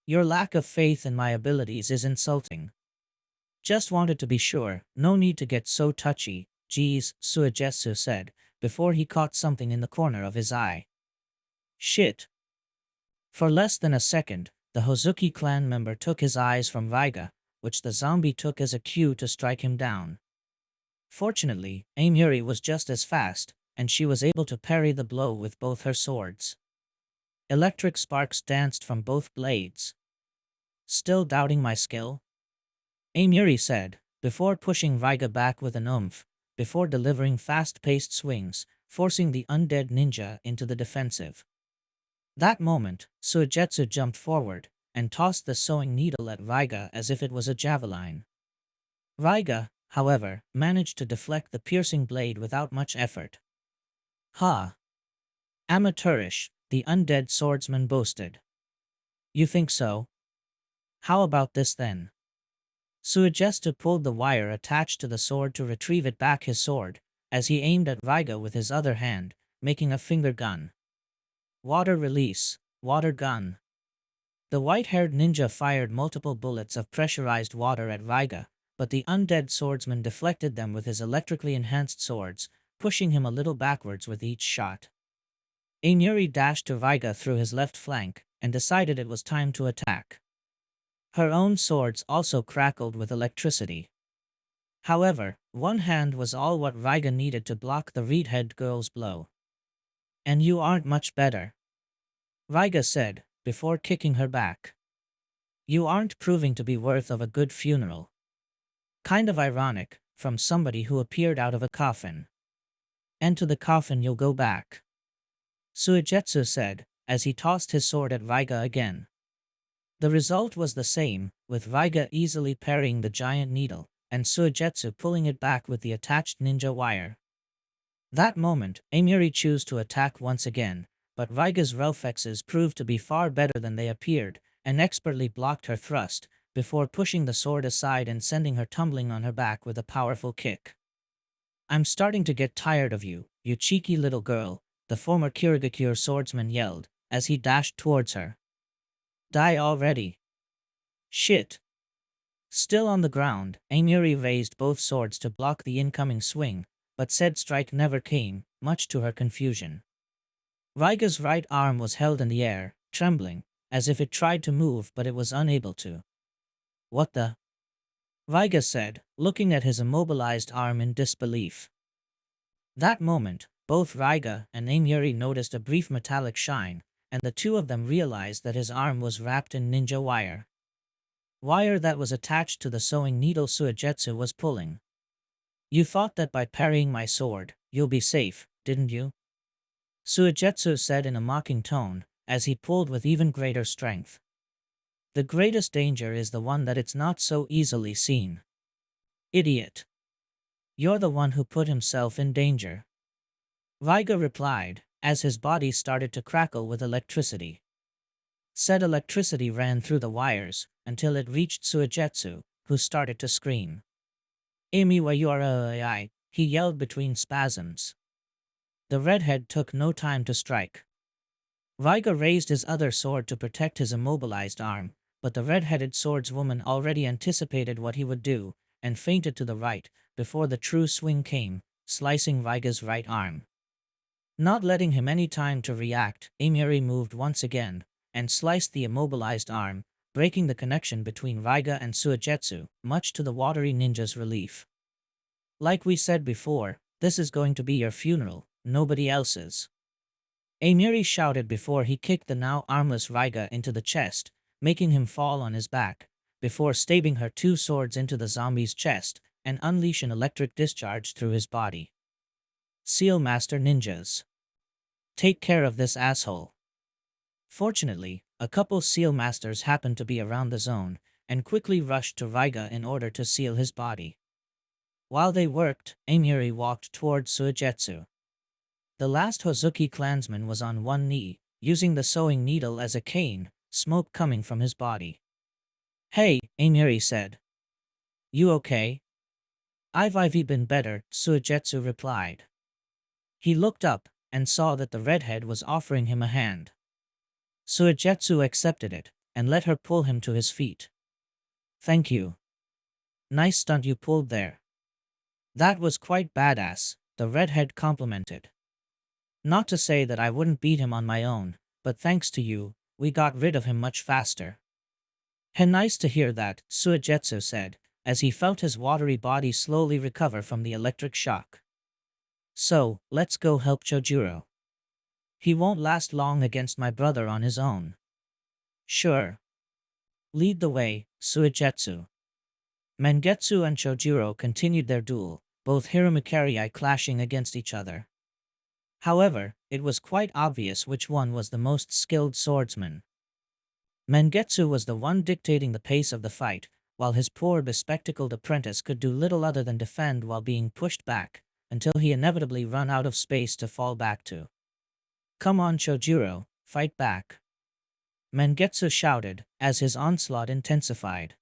Your lack of faith in my abilities is insulting. Just wanted to be sure, no need to get so touchy, geez, Suigetsu said, before he caught something in the corner of his eye. Shit. For less than a second, the Hozuki clan member took his eyes from Raiga, which the zombie took as a cue to strike him down. Fortunately, Amiri was just as fast, and she was able to parry the blow with both her swords. Electric sparks danced from both blades. Still doubting my skill? Amiri said, before pushing Raiga back with an oomph, before delivering fast-paced swings, forcing the undead ninja into the defensive. That moment, Suigetsu jumped forward, and tossed the sewing needle at Raiga as if it was a javelin. Raiga, however, managed to deflect the piercing blade without much effort. Ha! Amateurish, the undead swordsman boasted. You think so? How about this then? Suigetsu pulled the wire attached to the sword to retrieve it back his sword, as he aimed at Raiga with his other hand, making a finger gun. Water release, water gun. The white-haired ninja fired multiple bullets of pressurized water at Raiga, but the undead swordsman deflected them with his electrically enhanced swords, pushing him a little backwards with each shot. Amiri dashed to Raiga through his left flank, and decided it was time to attack. Her own swords also crackled with electricity. However, one hand was all what Raiga needed to block the redhead girl's blow. And you aren't much better. Raiga said, before kicking her back. You aren't proving to be worth of a good funeral. Kind of ironic, from somebody who appeared out of a coffin. And to the coffin you'll go back. Suigetsu said, as he tossed his sword at Raiga again. The result was the same, with Raiga easily parrying the giant needle, and Suigetsu pulling it back with the attached ninja wire. That moment, Amiri chose to attack once again, but Raiga's reflexes proved to be far better than they appeared, and expertly blocked her thrust, before pushing the sword aside and sending her tumbling on her back with a powerful kick. I'm starting to get tired of you, you cheeky little girl, the former Kirigakure swordsman yelled, as he dashed towards her. Die already. Shit. Still on the ground, Amiri raised both swords to block the incoming swing, but said strike never came, much to her confusion. Raiga's right arm was held in the air, trembling, as if it tried to move but it was unable to. What the? Raiga said, looking at his immobilized arm in disbelief. That moment, both Raiga and Amiri noticed a brief metallic shine, and the two of them realized that his arm was wrapped in ninja wire. Wire that was attached to the sewing needle Suigetsu was pulling. You thought that by parrying my sword, you'll be safe, didn't you? Suigetsu said in a mocking tone, as he pulled with even greater strength. The greatest danger is the one that it's not so easily seen. Idiot. You're the one who put himself in danger. Raiga replied, as his body started to crackle with electricity. Said electricity ran through the wires, until it reached Suigetsu, who started to scream. Amy wa yura, he yelled between spasms. The redhead took no time to strike. Raiga raised his other sword to protect his immobilized arm, but the red-headed swordswoman already anticipated what he would do, and feinted to the right, before the true swing came, slicing Raiga's right arm. Not letting him any time to react, Amiri moved once again, and sliced the immobilized arm, breaking the connection between Raiga and Suigetsu, much to the watery ninja's relief. Like we said before, this is going to be your funeral, nobody else's. Amiri shouted before he kicked the now armless Raiga into the chest, making him fall on his back, before stabbing her two swords into the zombie's chest, and unleash an electric discharge through his body. Seal Master Ninjas. Take care of this asshole. Fortunately, a couple Seal Masters happened to be around the zone, and quickly rushed to Raiga in order to seal his body. While they worked, Amiri walked towards Suigetsu. The last Hozuki clansman was on one knee, using the sewing needle as a cane, smoke coming from his body. Hey, Amiri said. You okay? I've been better, Suigetsu replied. He looked up, and saw that the redhead was offering him a hand. Suigetsu accepted it, and let her pull him to his feet. Thank you. Nice stunt you pulled there. That was quite badass, the redhead complimented. Not to say that I wouldn't beat him on my own, but thanks to you, we got rid of him much faster. Hey, nice to hear that, Suigetsu said, as he felt his watery body slowly recover from the electric shock. So, let's go help Chojuro. He won't last long against my brother on his own. Sure. Lead the way, Suigetsu. Mangetsu and Chojuro continued their duel, both Hiromikarii clashing against each other. However, it was quite obvious which one was the most skilled swordsman. Mangetsu was the one dictating the pace of the fight, while his poor bespectacled apprentice could do little other than defend while being pushed back, until he inevitably ran out of space to fall back to. Come on Chojuro, fight back. Mangetsu shouted, as his onslaught intensified.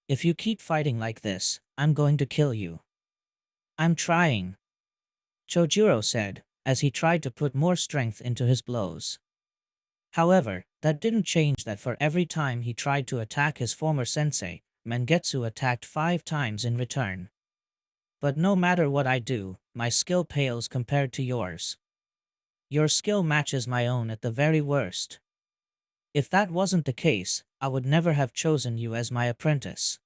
If you keep fighting like this, I'm going to kill you. I'm trying. Chojuro said, as he tried to put more strength into his blows. However, that didn't change that for every time he tried to attack his former sensei, Mangetsu attacked 5 times in return. But no matter what I do, my skill pales compared to yours. Your skill matches my own at the very worst. If that wasn't the case, I would never have chosen you as my apprentice.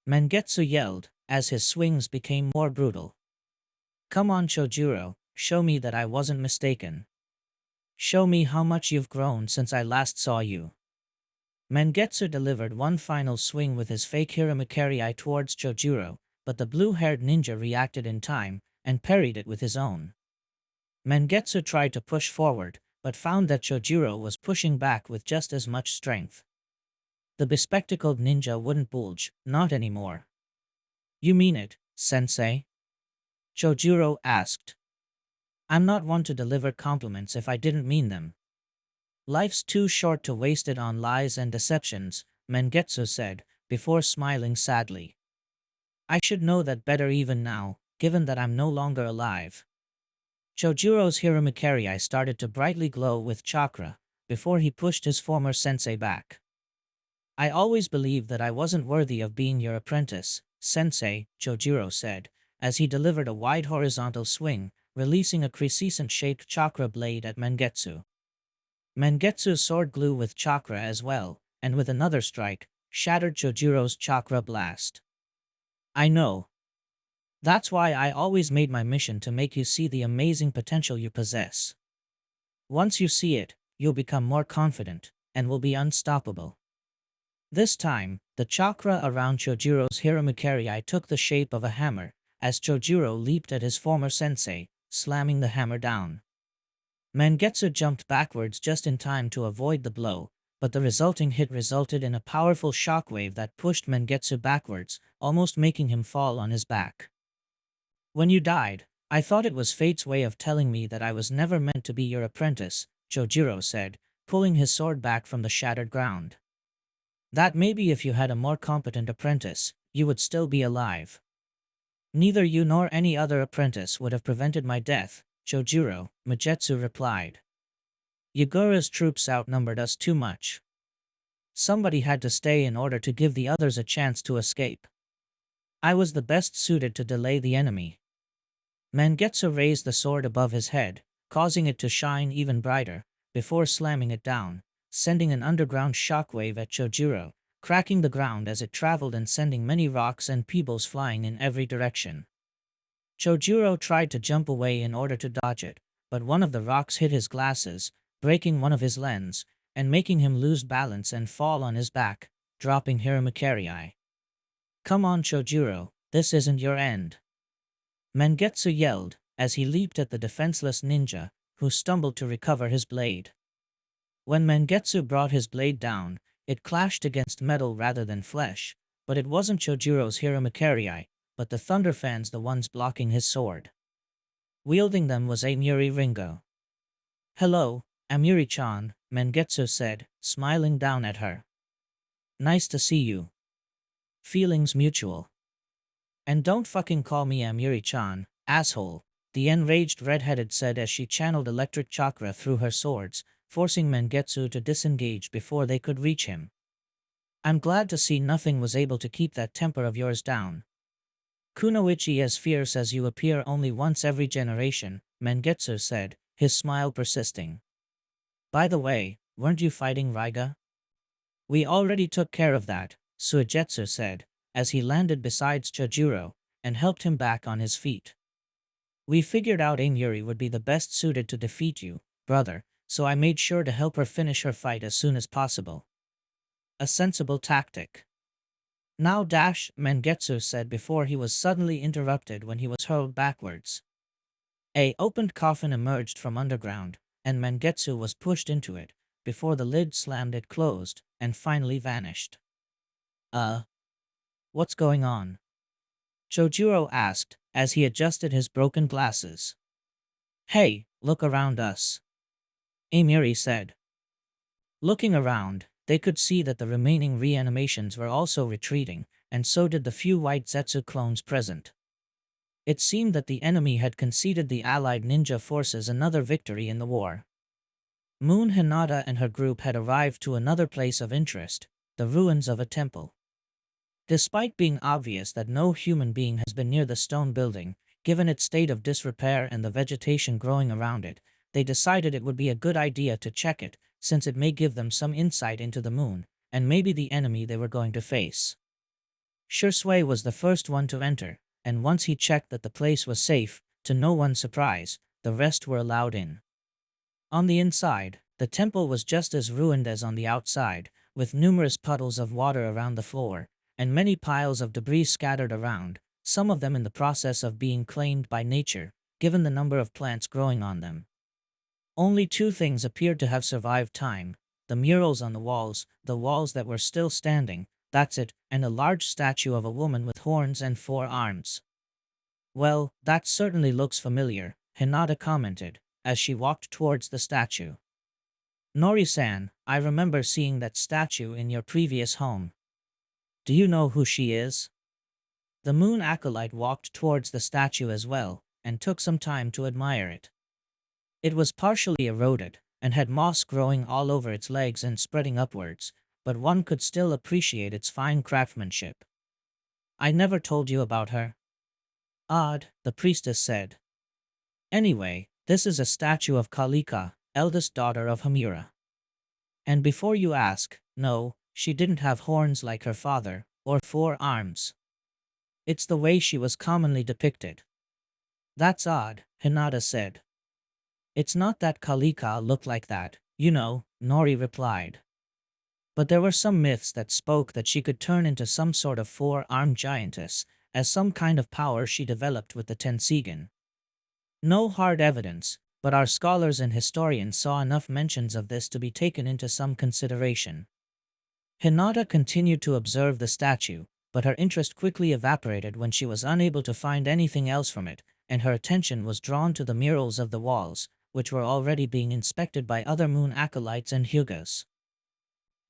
Mangetsu yelled, as his swings became more brutal. Come on Chojuro, show me that I wasn't mistaken. Show me how much you've grown since I last saw you. Mangetsu delivered one final swing with his fake Hiramakari towards Chojuro, but the blue-haired ninja reacted in time and parried it with his own. Mangetsu tried to push forward, but found that Chojuro was pushing back with just as much strength. The bespectacled ninja wouldn't budge, not anymore. You mean it, sensei? Chojuro asked. I'm not one to deliver compliments if I didn't mean them. Life's too short to waste it on lies and deceptions, Mangetsu said, before smiling sadly. I should know that better even now, given that I'm no longer alive. Chojuro's Hiramakari started to brightly glow with chakra, before he pushed his former sensei back. I always believed that I wasn't worthy of being your apprentice, sensei, Chojuro said, as he delivered a wide horizontal swing, releasing a crescent-shaped chakra blade at Mangetsu. Mangetsu sword glue with chakra as well, and with another strike, shattered Chojuro's chakra blast. I know. That's why I always made my mission to make you see the amazing potential you possess. Once you see it, you'll become more confident, and will be unstoppable. This time, the chakra around Chojuro's Hiramakari took the shape of a hammer, as Chojuro leaped at his former sensei, slamming the hammer down. Mangetsu jumped backwards just in time to avoid the blow, but the resulting hit resulted in a powerful shockwave that pushed Mangetsu backwards, almost making him fall on his back. When you died, I thought it was fate's way of telling me that I was never meant to be your apprentice, Chojuro said, pulling his sword back from the shattered ground. That maybe if you had a more competent apprentice, you would still be alive. Neither you nor any other apprentice would have prevented my death, Chojuro, Magetsu replied. Yagura's troops outnumbered us too much. Somebody had to stay in order to give the others a chance to escape. I was the best suited to delay the enemy. Mangetsu raised the sword above his head, causing it to shine even brighter, before slamming it down, sending an underground shockwave at Chojuro, cracking the ground as it traveled and sending many rocks and pebbles flying in every direction. Chojuro tried to jump away in order to dodge it, but one of the rocks hit his glasses, breaking one of his lenses, and making him lose balance and fall on his back, dropping Hiramakari. Come on Chojuro, this isn't your end. Mangetsu yelled, as he leaped at the defenseless ninja, who stumbled to recover his blade. When Mangetsu brought his blade down, it clashed against metal rather than flesh, but it wasn't Chojuro's Hiramakari, but the thunder fans the ones blocking his sword. Wielding them was Amuri Ringo. Hello, Amuri-chan, Mangetsu said, smiling down at her. Nice to see you. Feelings mutual. And don't fucking call me Amuri-chan, asshole, the enraged redheaded said as she channeled electric chakra through her swords, forcing Mangetsu to disengage before they could reach him. I'm glad to see nothing was able to keep that temper of yours down. Kunoichi as fierce as you appear only once every generation, Mangetsu said, his smile persisting. By the way, weren't you fighting Raiga? We already took care of that, Suigetsu said, as he landed beside Chojuro, and helped him back on his feet. We figured out Amuri would be the best suited to defeat you, brother, so I made sure to help her finish her fight as soon as possible. A sensible tactic. Now dash, Mangetsu said before he was suddenly interrupted when he was hurled backwards. A opened coffin emerged from underground, and Mangetsu was pushed into it, before the lid slammed it closed, and finally vanished. What's going on? Chojuro asked, as he adjusted his broken glasses. Hey, look around us. Amuri said. Looking around, they could see that the remaining reanimations were also retreating, and so did the few white Zetsu clones present. It seemed that the enemy had conceded the allied ninja forces another victory in the war. Moon Hinata and her group had arrived to another place of interest, the ruins of a temple. Despite being obvious that no human being has been near the stone building, given its state of disrepair and the vegetation growing around it, they decided it would be a good idea to check it, since it may give them some insight into the moon, and maybe the enemy they were going to face. Shursui was the first one to enter, and once he checked that the place was safe, to no one's surprise, the rest were allowed in. On the inside, the temple was just as ruined as on the outside, with numerous puddles of water around the floor, and many piles of debris scattered around, some of them in the process of being claimed by nature, given the number of plants growing on them. Only two things appeared to have survived time: the murals on the walls that were still standing, that's it, and a large statue of a woman with horns and 4 arms. Well, that certainly looks familiar, Hinata commented, as she walked towards the statue. Nori-san, I remember seeing that statue in your previous home. Do you know who she is? The moon acolyte walked towards the statue as well, and took some time to admire it. It was partially eroded, and had moss growing all over its legs and spreading upwards, but one could still appreciate its fine craftsmanship. I never told you about her. Odd, the priestess said. Anyway, this is a statue of Kalika, eldest daughter of Hamura. And before you ask, no, she didn't have horns like her father, or 4 arms. It's the way she was commonly depicted. That's odd, Hinata said. It's not that Kalika looked like that, you know, Nori replied. But there were some myths that spoke that she could turn into some sort of 4-armed giantess, as some kind of power she developed with the Tenseigan. No hard evidence, but our scholars and historians saw enough mentions of this to be taken into some consideration. Hinata continued to observe the statue, but her interest quickly evaporated when she was unable to find anything else from it, and her attention was drawn to the murals of the walls, which were already being inspected by other moon acolytes and Hyugas.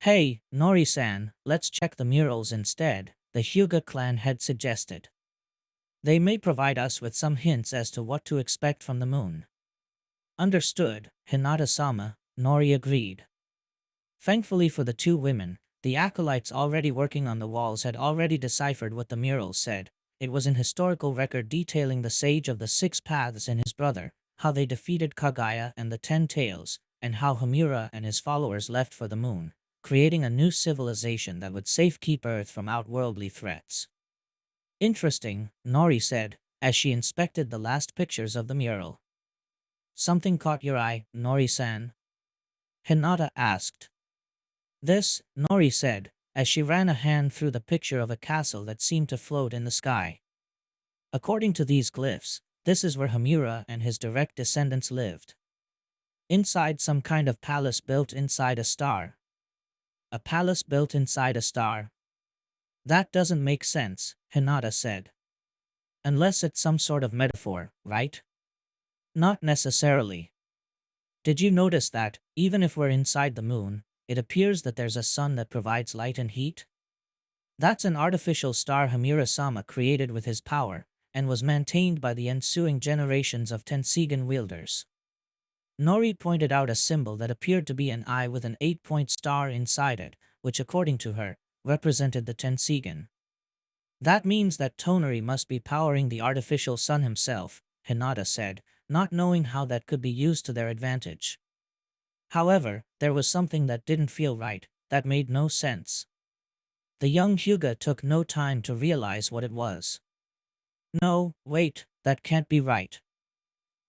Hey, Nori-san, let's check the murals instead, the Hyuga clan had suggested. They may provide us with some hints as to what to expect from the moon. Understood, Hinata-sama, Nori agreed. Thankfully for the two women, the acolytes already working on the walls had already deciphered what the murals said. It was an historical record detailing the Sage of the 6 Paths and his brother, how they defeated Kaguya and the 10 Tails, and how Hamura and his followers left for the moon, creating a new civilization that would safekeep Earth from outworldly threats. Interesting, Nori said, as she inspected the last pictures of the mural. Something caught your eye, Nori-san? Hinata asked. This, Nori said, as she ran a hand through the picture of a castle that seemed to float in the sky. According to these glyphs, this is where Hamura and his direct descendants lived. Inside some kind of palace built inside a star. A palace built inside a star? That doesn't make sense, Hinata said. Unless it's some sort of metaphor, right? Not necessarily. Did you notice that, even if we're inside the moon, it appears that there's a sun that provides light and heat? That's an artificial star Hamura-sama created with his power, and was maintained by the ensuing generations of Tenseigan wielders. Nori pointed out a symbol that appeared to be an eye with an 8-point star inside it, which according to her, represented the Tenseigan. That means that Tonari must be powering the artificial sun himself, Hinata said, not knowing how that could be used to their advantage. However, there was something that didn't feel right, that made no sense. The young Hyuga took no time to realize what it was. No, wait, that can't be right.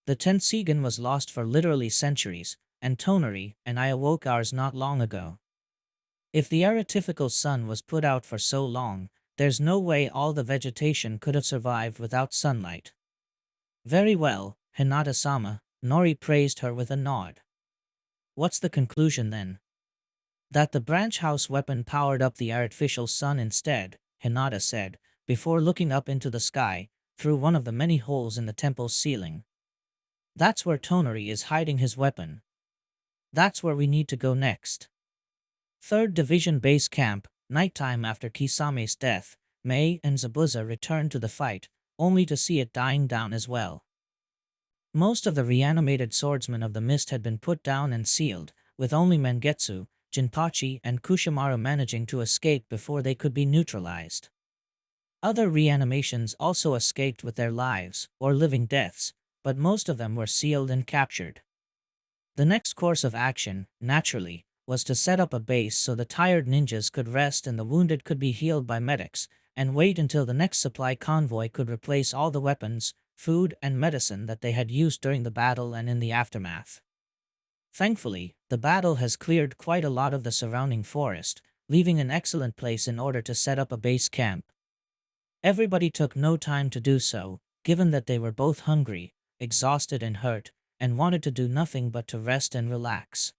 The Tenseigan was lost for literally centuries, and Tonari and I awoke ours not long ago. If the artificial sun was put out for so long, there's no way all the vegetation could have survived without sunlight. Very well, Hinata-sama, Nori praised her with a nod. What's the conclusion then? That the branch house weapon powered up the artificial sun instead, Hinata said, before looking up into the sky, through one of the many holes in the temple's ceiling. That's where Tonari is hiding his weapon. That's where we need to go next. 3rd Division Base Camp, nighttime after Kisame's death, Mei and Zabuza returned to the fight, only to see it dying down as well. Most of the reanimated swordsmen of the mist had been put down and sealed, with only Mangetsu, Jinpachi and Kushimaru managing to escape before they could be neutralized. Other reanimations also escaped with their lives, or living deaths, but most of them were sealed and captured. The next course of action, naturally, was to set up a base so the tired ninjas could rest and the wounded could be healed by medics, and wait until the next supply convoy could replace all the weapons, food, and medicine that they had used during the battle and in the aftermath. Thankfully, the battle has cleared quite a lot of the surrounding forest, leaving an excellent place in order to set up a base camp. Everybody took no time to do so, given that they were both hungry, exhausted and hurt, and wanted to do nothing but to rest and relax.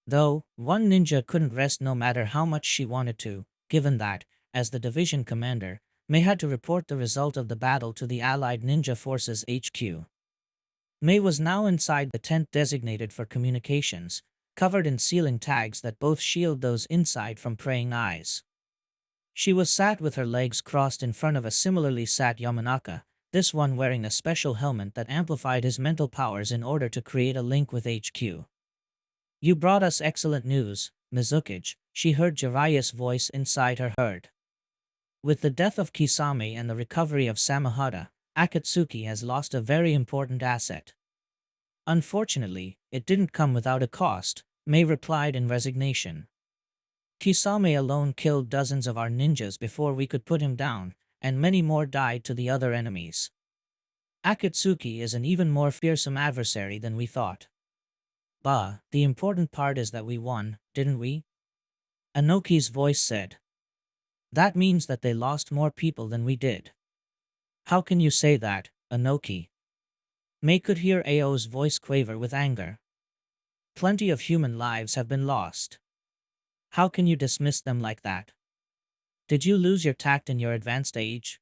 Though, one ninja couldn't rest no matter how much she wanted to, given that, as the division commander, May had to report the result of the battle to the Allied Ninja Forces HQ. May was now inside the tent designated for communications, covered in ceiling tags that both shield those inside from praying eyes. She was sat with her legs crossed in front of a similarly sat Yamanaka, this one wearing a special helmet that amplified his mental powers in order to create a link with HQ. You brought us excellent news, Mizuki, she heard Jiraiya's voice inside her heard. With the death of Kisame and the recovery of Samahata, Akatsuki has lost a very important asset. Unfortunately, it didn't come without a cost, May replied in resignation. Kisame alone killed dozens of our ninjas before we could put him down, and many more died to the other enemies. Akatsuki is an even more fearsome adversary than we thought. Bah, the important part is that we won, didn't we? Anoki's voice said. That means that they lost more people than we did. How can you say that, Anoki? May could hear Ao's voice quaver with anger. Plenty of human lives have been lost. How can you dismiss them like that? Did you lose your tact in your advanced age?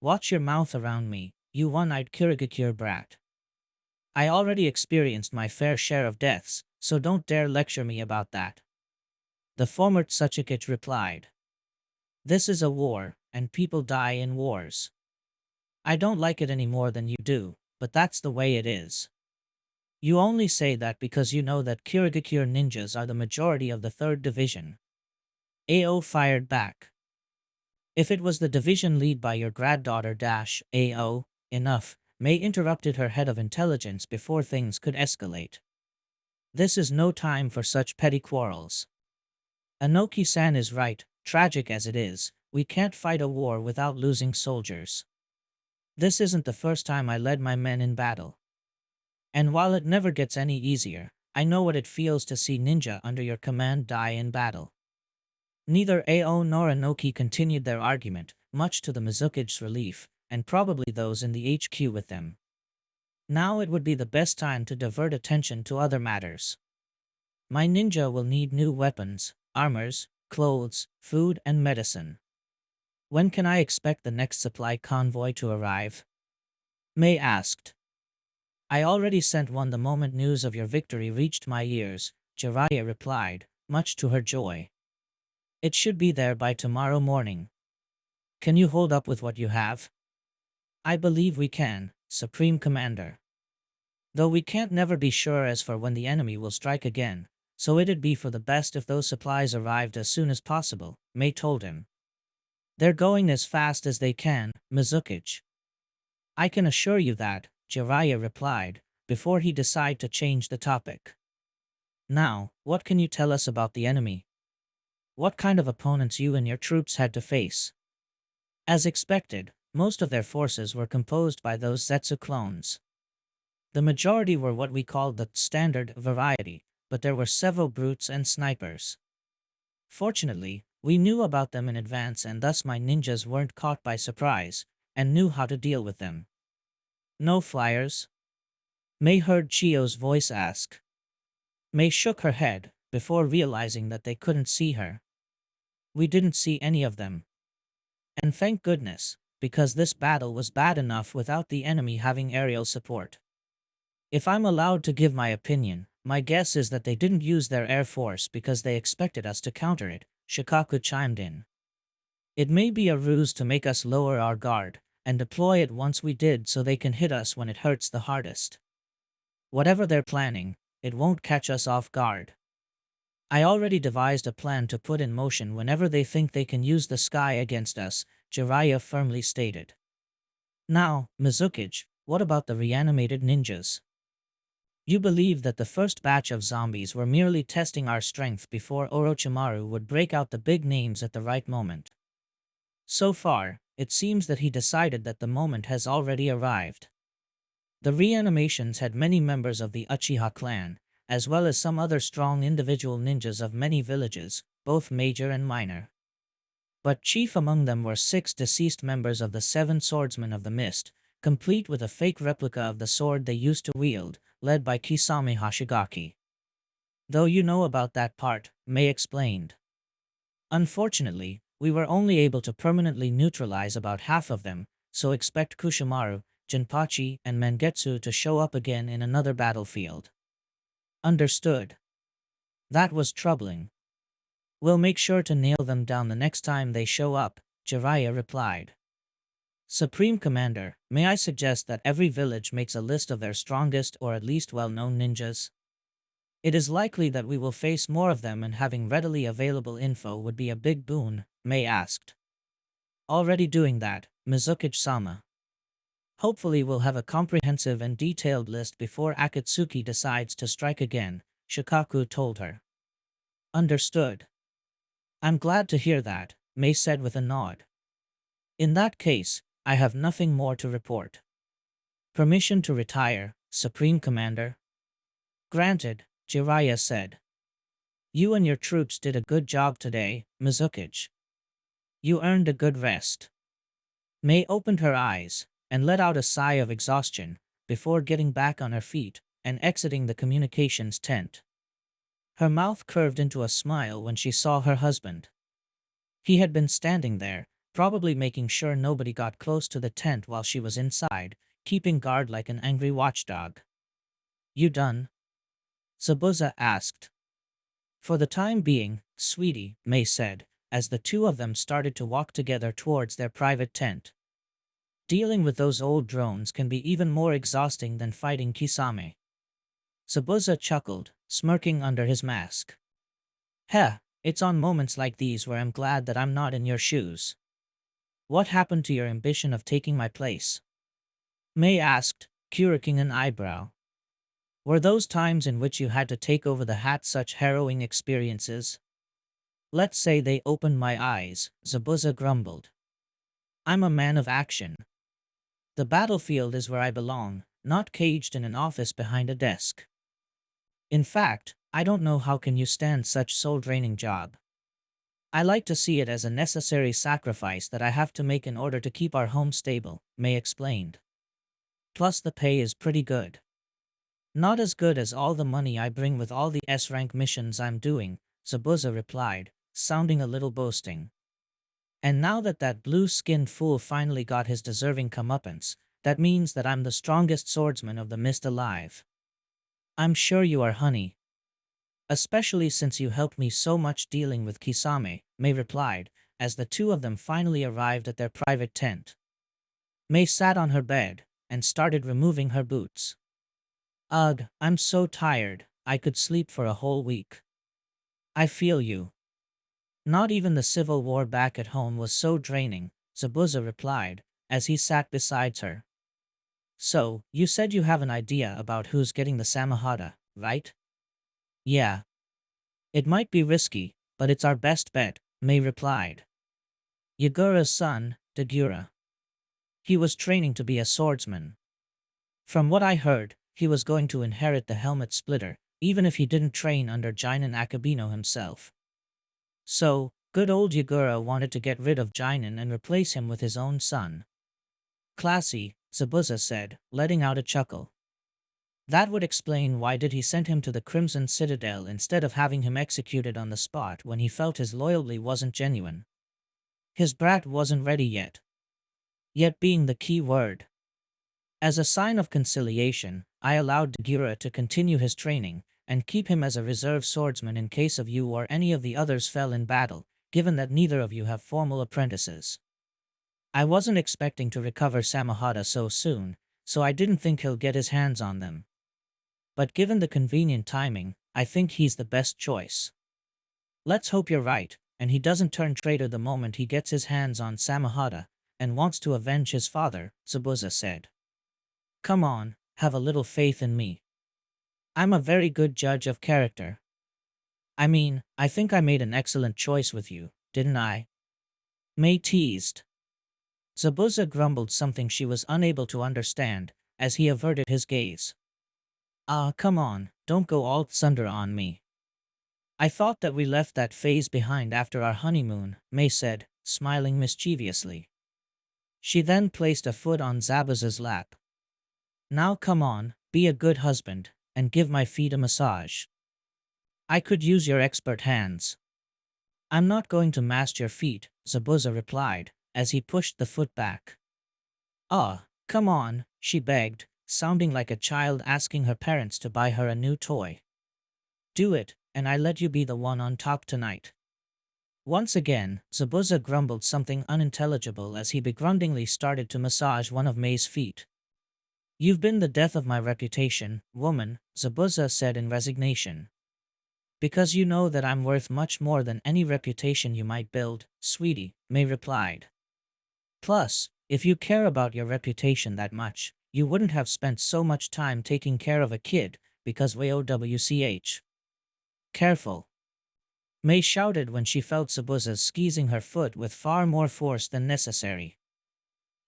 Watch your mouth around me, you one-eyed Kirigakure brat. I already experienced my fair share of deaths, so don't dare lecture me about that. The former Tsuchikage replied. This is a war, and people die in wars. I don't like it any more than you do, but that's the way it is. You only say that because you know that Kirigakure ninjas are the majority of the 3rd Division. Ao fired back. If it was the division lead by your granddaughter Ao, enough, May interrupted her head of intelligence before things could escalate. This is no time for such petty quarrels. Anoki-san is right, tragic as it is, we can't fight a war without losing soldiers. This isn't the first time I led my men in battle. And while it never gets any easier, I know what it feels to see ninja under your command die in battle. Neither Ao nor Anoki continued their argument, much to the Mizuki's relief, and probably those in the HQ with them. Now it would be the best time to divert attention to other matters. My ninja will need new weapons, armors, clothes, food and medicine. When can I expect the next supply convoy to arrive? May asked. I already sent one the moment news of your victory reached my ears, Jiraiya replied, much to her joy. It should be there by tomorrow morning. Can you hold up with what you have? I believe we can, Supreme Commander. Though we can't never be sure as for when the enemy will strike again, so it'd be for the best if those supplies arrived as soon as possible, May told him. They're going as fast as they can, Mizuki. I can assure you that, Jiraiya replied, before he decided to change the topic. Now, what can you tell us about the enemy? What kind of opponents you and your troops had to face? As expected, most of their forces were composed by those Zetsu clones. The majority were what we called the standard variety, but there were several brutes and snipers. Fortunately, we knew about them in advance and thus my ninjas weren't caught by surprise, and knew how to deal with them. No flyers? May heard Chio's voice ask. May shook her head, before realizing that they couldn't see her. We didn't see any of them. And thank goodness, because this battle was bad enough without the enemy having aerial support. If I'm allowed to give my opinion, my guess is that they didn't use their air force because they expected us to counter it, Shikaku chimed in. It may be a ruse to make us lower our guard, and deploy it once we did so they can hit us when it hurts the hardest. Whatever they're planning, it won't catch us off guard. I already devised a plan to put in motion whenever they think they can use the sky against us, Jiraiya firmly stated. Now, Mizuki, what about the reanimated ninjas? You believe that the first batch of zombies were merely testing our strength before Orochimaru would break out the big names at the right moment. So far, it seems that he decided that the moment has already arrived. The reanimations had many members of the Uchiha clan, as well as some other strong individual ninjas of many villages, both major and minor. But chief among them were 6 deceased members of the 7 Swordsmen of the Mist, complete with a fake replica of the sword they used to wield, led by Kisame Hoshigaki. Though you know about that part, Mei explained. Unfortunately, we were only able to permanently neutralize about half of them, so expect Kushimaru, Jinpachi, and Mangetsu to show up again in another battlefield. Understood. That was troubling. We'll make sure to nail them down the next time they show up, Jiraiya replied. Supreme Commander, may I suggest that every village makes a list of their strongest or at least well-known ninjas? It is likely that we will face more of them, and having readily available info would be a big boon, Mei asked. Already doing that, Mizukage-sama. Hopefully we'll have a comprehensive and detailed list before Akatsuki decides to strike again, Shikaku told her. Understood. I'm glad to hear that, Mei said with a nod. In that case, I have nothing more to report. Permission to retire, Supreme Commander? Granted, Jiraiya said. You and your troops did a good job today, Mizukage. You earned a good rest. Mei opened her eyes and let out a sigh of exhaustion before getting back on her feet and exiting the communications tent. Her mouth curved into a smile when she saw her husband. He had been standing there, probably making sure nobody got close to the tent while she was inside, keeping guard like an angry watchdog. You done? Zabuza asked. For the time being, sweetie, Mei said, as the two of them started to walk together towards their private tent. Dealing with those old drones can be even more exhausting than fighting Kisame. Zabuza chuckled, smirking under his mask. Heh, it's on moments like these where I'm glad that I'm not in your shoes. What happened to your ambition of taking my place? Mei asked, quirking an eyebrow. Were those times in which you had to take over the hat such harrowing experiences? Let's say they opened my eyes, Zabuza grumbled. I'm a man of action. The battlefield is where I belong, not caged in an office behind a desk. In fact, I don't know how can you stand such soul-draining job. I like to see it as a necessary sacrifice that I have to make in order to keep our home stable, Mei explained. Plus the pay is pretty good. Not as good as all the money I bring with all the S-rank missions I'm doing, Zabuza replied, sounding a little boasting. And now that blue-skinned fool finally got his deserving comeuppance, that means that I'm the strongest swordsman of the mist alive. I'm sure you are, honey. Especially since you helped me so much dealing with Kisame, Mei replied, as the two of them finally arrived at their private tent. Mei sat on her bed and started removing her boots. Ugh, I'm so tired, I could sleep for a whole week. I feel you. Not even the civil war back at home was so draining, Zabuza replied, as he sat beside her. So, you said you have an idea about who's getting the Samahata, right? Yeah. It might be risky, but it's our best bet, Mei replied. Yagura's son, Dagura. He was training to be a swordsman. From what I heard, he was going to inherit the helmet splitter, even if he didn't train under Jinin Akabino himself. So, good old Yagura wanted to get rid of Jinin and replace him with his own son. Classy, Zabuza said, letting out a chuckle. That would explain why did he send him to the Crimson Citadel instead of having him executed on the spot when he felt his loyalty wasn't genuine. His brat wasn't ready yet. Yet being the key word. As a sign of conciliation, I allowed Dagura to continue his training, and keep him as a reserve swordsman in case of you or any of the others fell in battle, given that neither of you have formal apprentices. I wasn't expecting to recover Samahata so soon, so I didn't think he'll get his hands on them. But given the convenient timing, I think he's the best choice. Let's hope you're right, and he doesn't turn traitor the moment he gets his hands on Samahata, and wants to avenge his father, Zabuza said. Come on, have a little faith in me. I'm a very good judge of character. I mean, I think I made an excellent choice with you, didn't I? Mei teased. Zabuza grumbled something she was unable to understand, as he averted his gaze. Ah, come on, don't go all thunder on me. I thought that we left that phase behind after our honeymoon, May said, smiling mischievously. She then placed a foot on Zabuza's lap. Now come on, be a good husband, and give my feet a massage. I could use your expert hands. I'm not going to massage your feet, Zabuza replied, as he pushed the foot back. Ah, come on, she begged, sounding like a child asking her parents to buy her a new toy. Do it, and I let you be the one on top tonight. Once again, Zabuza grumbled something unintelligible as he begrudgingly started to massage one of May's feet. You've been the death of my reputation, woman, Zabuza said in resignation. Because you know that I'm worth much more than any reputation you might build, sweetie, May replied. Plus, if you care about your reputation that much, you wouldn't have spent so much time taking care of a kid, because WOWCH. Careful. May shouted when she felt Zabuza squeezing her foot with far more force than necessary.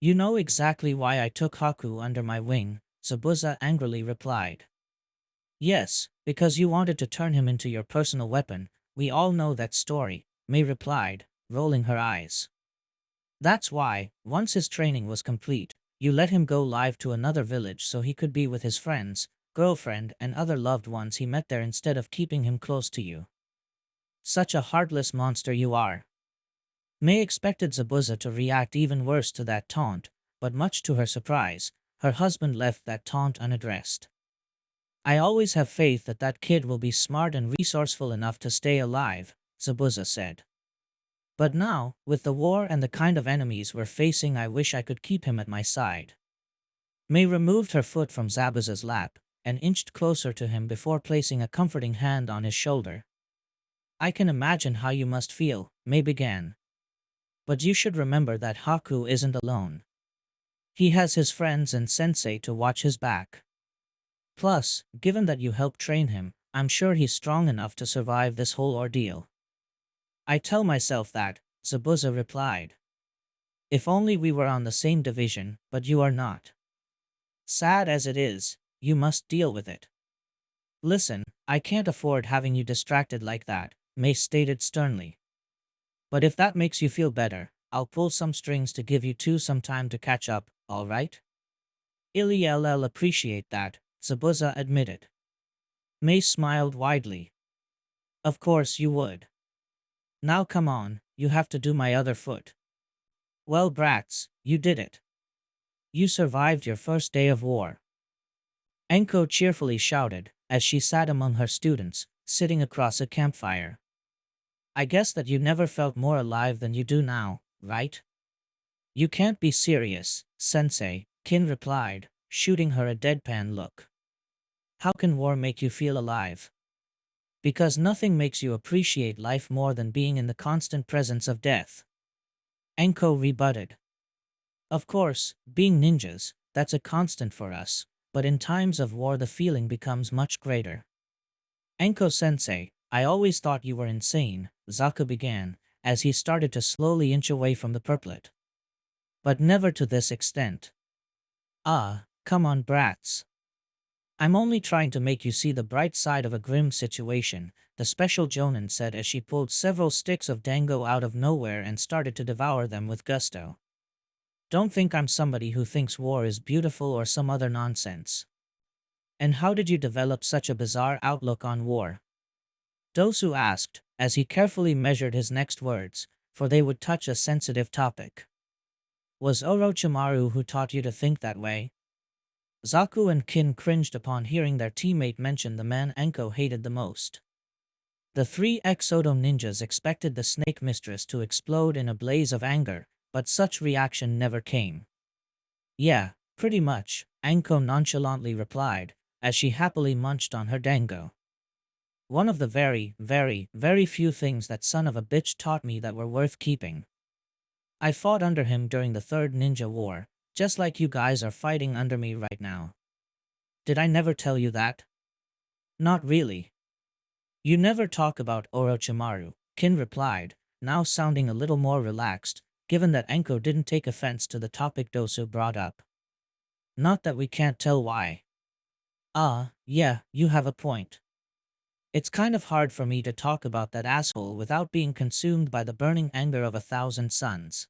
You know exactly why I took Haku under my wing, Zabuza angrily replied. Yes, because you wanted to turn him into your personal weapon, we all know that story, May replied, rolling her eyes. That's why, once his training was complete, you let him go live to another village so he could be with his friends, girlfriend and other loved ones he met there instead of keeping him close to you. Such a heartless monster you are. May expected Zabuza to react even worse to that taunt, but much to her surprise, her husband left that taunt unaddressed. I always have faith that that kid will be smart and resourceful enough to stay alive, Zabuza said. But now, with the war and the kind of enemies we're facing, I wish I could keep him at my side. May removed her foot from Zabuza's lap and inched closer to him before placing a comforting hand on his shoulder. I can imagine how you must feel, May began. But you should remember that Haku isn't alone. He has his friends and sensei to watch his back. Plus, given that you helped train him, I'm sure he's strong enough to survive this whole ordeal. I tell myself that, Zabuza replied. If only we were on the same division, but you are not. Sad as it is, you must deal with it. Listen, I can't afford having you distracted like that, May stated sternly. But if that makes you feel better, I'll pull some strings to give you two some time to catch up, alright? I'll appreciate that, Zabuza admitted. May smiled widely. Of course you would. Now come on, you have to do my other foot. Well brats, you did it. You survived your first day of war. Enko cheerfully shouted, as she sat among her students, sitting across a campfire. I guess that you never felt more alive than you do now, right? You can't be serious, Sensei, Kin replied, shooting her a deadpan look. How can war make you feel alive? Because nothing makes you appreciate life more than being in the constant presence of death. Enko rebutted. Of course, being ninjas, that's a constant for us, but in times of war the feeling becomes much greater. Enko-sensei, I always thought you were insane, Zaku began, as he started to slowly inch away from the purplet. But never to this extent. Ah, come on brats. I'm only trying to make you see the bright side of a grim situation, the special Jonin said as she pulled several sticks of dango out of nowhere and started to devour them with gusto. Don't think I'm somebody who thinks war is beautiful or some other nonsense. And how did you develop such a bizarre outlook on war? Dosu asked, as he carefully measured his next words, for they would touch a sensitive topic. Was Orochimaru who taught you to think that way? Zaku and Kin cringed upon hearing their teammate mention the man Enko hated the most. The three ex-Odo ninjas expected the snake mistress to explode in a blaze of anger, but such reaction never came. Yeah, pretty much, Enko nonchalantly replied, as she happily munched on her dango. One of the very, very, very few things that son of a bitch taught me that were worth keeping. I fought under him during the Third Ninja War, just like you guys are fighting under me right now. Did I never tell you that? Not really. You never talk about Orochimaru, Kin replied, now sounding a little more relaxed, given that Enko didn't take offense to the topic Dosu brought up. Not that we can't tell why. Yeah, you have a point. It's kind of hard for me to talk about that asshole without being consumed by the burning anger of 1,000 suns.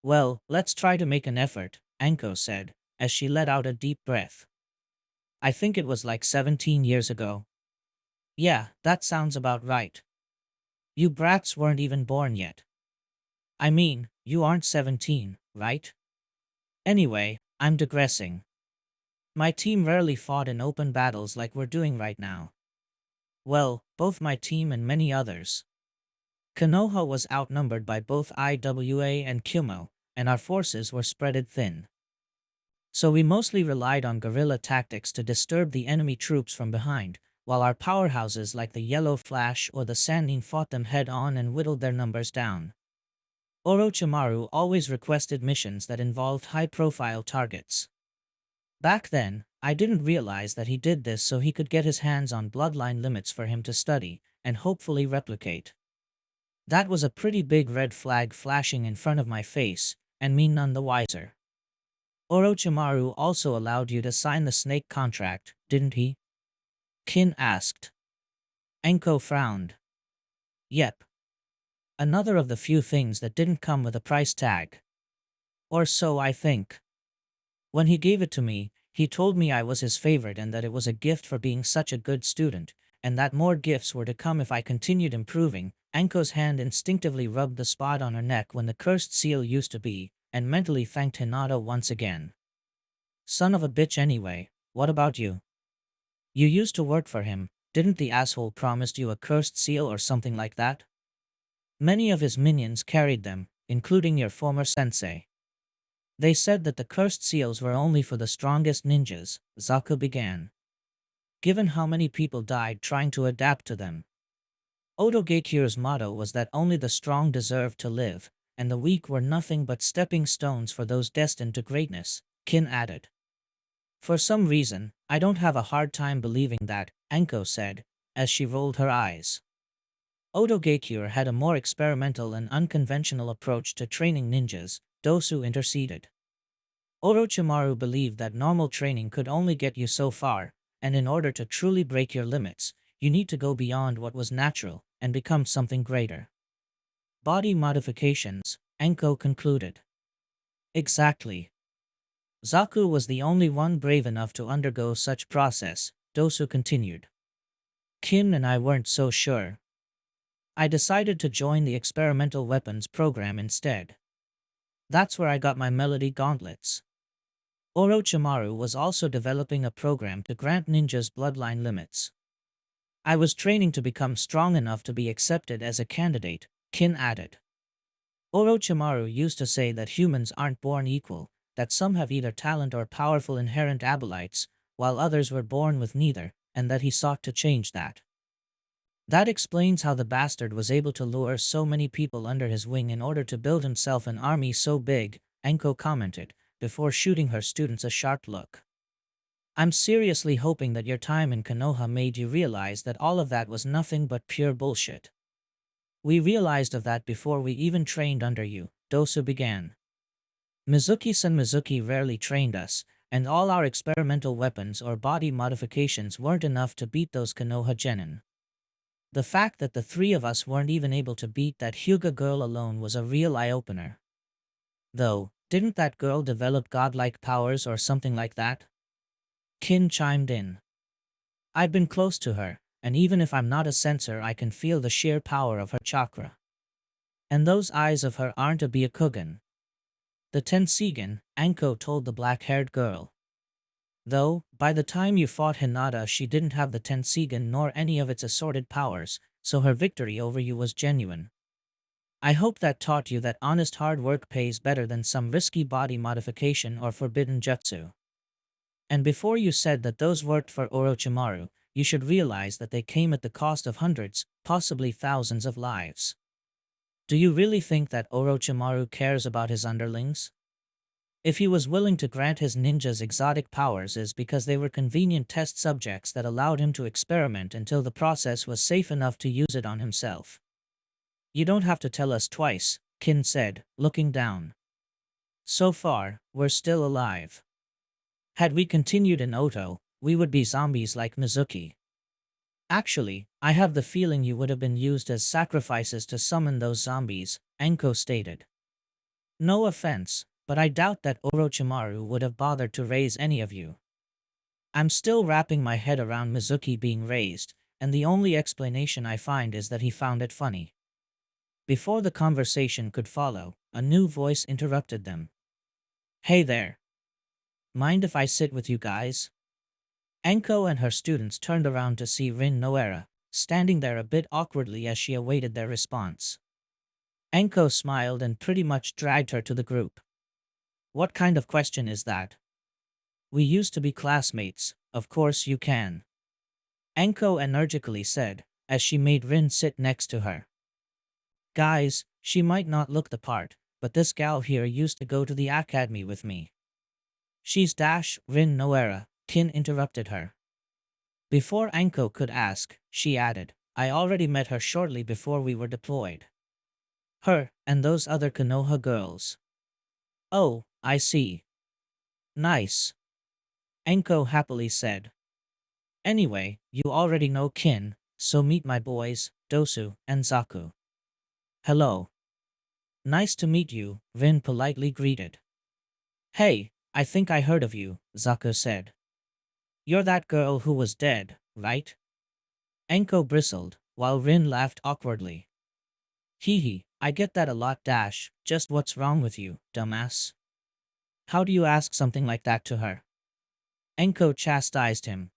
Well, let's try to make an effort, Anko said, as she let out a deep breath. I think it was like 17 years ago. Yeah, that sounds about right. You brats weren't even born yet. I mean, you aren't 17, right? Anyway, I'm digressing. My team rarely fought in open battles like we're doing right now. Well, both my team and many others. Konoha was outnumbered by both IWA and Kumo, and our forces were spread thin. So we mostly relied on guerrilla tactics to disturb the enemy troops from behind, while our powerhouses like the Yellow Flash or the Sannin fought them head-on and whittled their numbers down. Orochimaru always requested missions that involved high-profile targets. Back then, I didn't realize that he did this so he could get his hands on bloodline limits for him to study, and hopefully replicate. That was a pretty big red flag flashing in front of my face, and me none the wiser. Orochimaru also allowed you to sign the snake contract, didn't he? Kin asked. Anko frowned. Yep. Another of the few things that didn't come with a price tag. Or so I think. When he gave it to me, he told me I was his favorite and that it was a gift for being such a good student, and that more gifts were to come if I continued improving. Anko's hand instinctively rubbed the spot on her neck when the cursed seal used to be, and mentally thanked Hinata once again. Son of a bitch anyway, what about you? You used to work for him, didn't the asshole promised you a cursed seal or something like that? Many of his minions carried them, including your former sensei. They said that the cursed seals were only for the strongest ninjas, Zaku began. Given how many people died trying to adapt to them. Oda Gekyu's motto was that only the strong deserved to live, and the weak were nothing but stepping stones for those destined to greatness, Kin added. For some reason, I don't have a hard time believing that, Anko said, as she rolled her eyes. Oda Gekure had a more experimental and unconventional approach to training ninjas, Dosu interceded. Orochimaru believed that normal training could only get you so far, and in order to truly break your limits, you need to go beyond what was natural and become something greater. Body modifications, Anko concluded. Exactly. Zaku was the only one brave enough to undergo such process, Dosu continued. Kin and I weren't so sure. I decided to join the experimental weapons program instead. That's where I got my melody gauntlets. Orochimaru was also developing a program to grant ninjas bloodline limits. I was training to become strong enough to be accepted as a candidate, Kin added. Orochimaru used to say that humans aren't born equal, that some have either talent or powerful inherent abilities, while others were born with neither, and that he sought to change that. That explains how the bastard was able to lure so many people under his wing in order to build himself an army so big, Anko commented, before shooting her students a sharp look. I'm seriously hoping that your time in Konoha made you realize that all of that was nothing but pure bullshit. We realized of that before we even trained under you, Dosu began. Mizuki-san Mizuki rarely trained us, and all our experimental weapons or body modifications weren't enough to beat those Konoha genin. The fact that the three of us weren't even able to beat that Hyuga girl alone was a real eye-opener. Though, didn't that girl develop godlike powers or something like that? Kin chimed in. I'd been close to her, and even if I'm not a sensor I can feel the sheer power of her chakra. And those eyes of her aren't a Byakugan. The Tensigan, Anko told the black-haired girl. Though, by the time you fought Hinata she didn't have the Tensigan nor any of its assorted powers, so her victory over you was genuine. I hope that taught you that honest hard work pays better than some risky body modification or forbidden jutsu. And before you said that those worked for Orochimaru, you should realize that they came at the cost of hundreds, possibly thousands of lives. Do you really think that Orochimaru cares about his underlings? If he was willing to grant his ninjas exotic powers is because they were convenient test subjects that allowed him to experiment until the process was safe enough to use it on himself. You don't have to tell us twice, Kin said, looking down. So far, we're still alive. Had we continued in Oto, we would be zombies like Mizuki. Actually, I have the feeling you would have been used as sacrifices to summon those zombies, Anko stated. No offense, but I doubt that Orochimaru would have bothered to raise any of you. I'm still wrapping my head around Mizuki being raised, and the only explanation I find is that he found it funny. Before the conversation could follow, a new voice interrupted them. Hey there. Mind if I sit with you guys? Anko and her students turned around to see Rin Noera, standing there a bit awkwardly as she awaited their response. Anko smiled and pretty much dragged her to the group. What kind of question is that? We used to be classmates, of course you can. Anko energically said, as she made Rin sit next to her. Guys, she might not look the part, but this gal here used to go to the academy with me. She's Rin Noera, Kin interrupted her. Before Anko could ask, she added, I already met her shortly before we were deployed. Her, and those other Konoha girls. Oh, I see. Nice. Anko happily said. Anyway, you already know Kin, so meet my boys, Dosu and Zaku. Hello. Nice to meet you, Rin politely greeted. Hey, I think I heard of you, Zaku said. You're that girl who was dead, right? Anko bristled, while Rin laughed awkwardly. Hee, I get that a lot. Just what's wrong with you, dumbass? How do you ask something like that to her? Anko chastised him.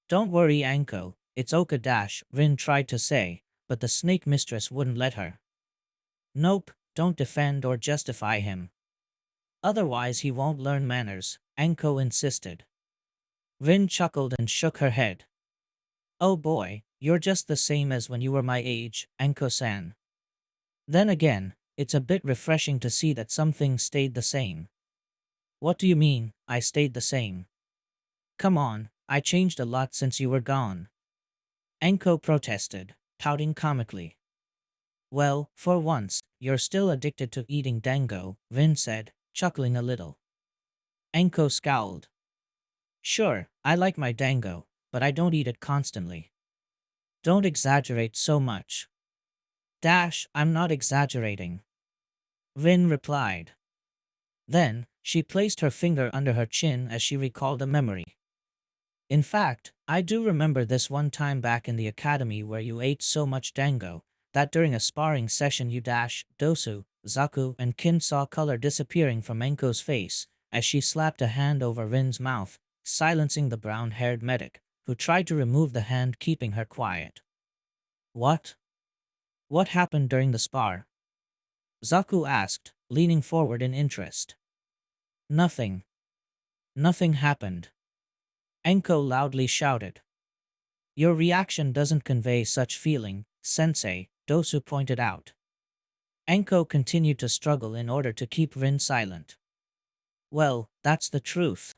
Don't worry, Anko, it's Oka. Rin tried to say, but the snake mistress wouldn't let her. Nope, don't defend or justify him. Otherwise he won't learn manners, Anko insisted. Rin chuckled and shook her head. Oh boy, you're just the same as when you were my age, Anko-san. Then again, it's a bit refreshing to see that some things stayed the same. What do you mean, I stayed the same? Come on, I changed a lot since you were gone. Anko protested, pouting comically. Well, for once, you're still addicted to eating dango, Rin said, chuckling a little. Anko scowled. Sure, I like my dango, but I don't eat it constantly. Don't exaggerate so much. I'm not exaggerating. Rin replied. Then, she placed her finger under her chin as she recalled a memory. In fact, I do remember this one time back in the academy where you ate so much dango, that during a sparring session you Dosu, Zaku and Kin saw color disappearing from Enko's face, as she slapped a hand over Rin's mouth, silencing the brown-haired medic, who tried to remove the hand keeping her quiet. What? What happened during the spar? Zaku asked, leaning forward in interest. Nothing. Nothing happened. Enko loudly shouted. Your reaction doesn't convey such feeling, Sensei, Dosu pointed out. Enko continued to struggle in order to keep Rin silent. Well, that's the truth.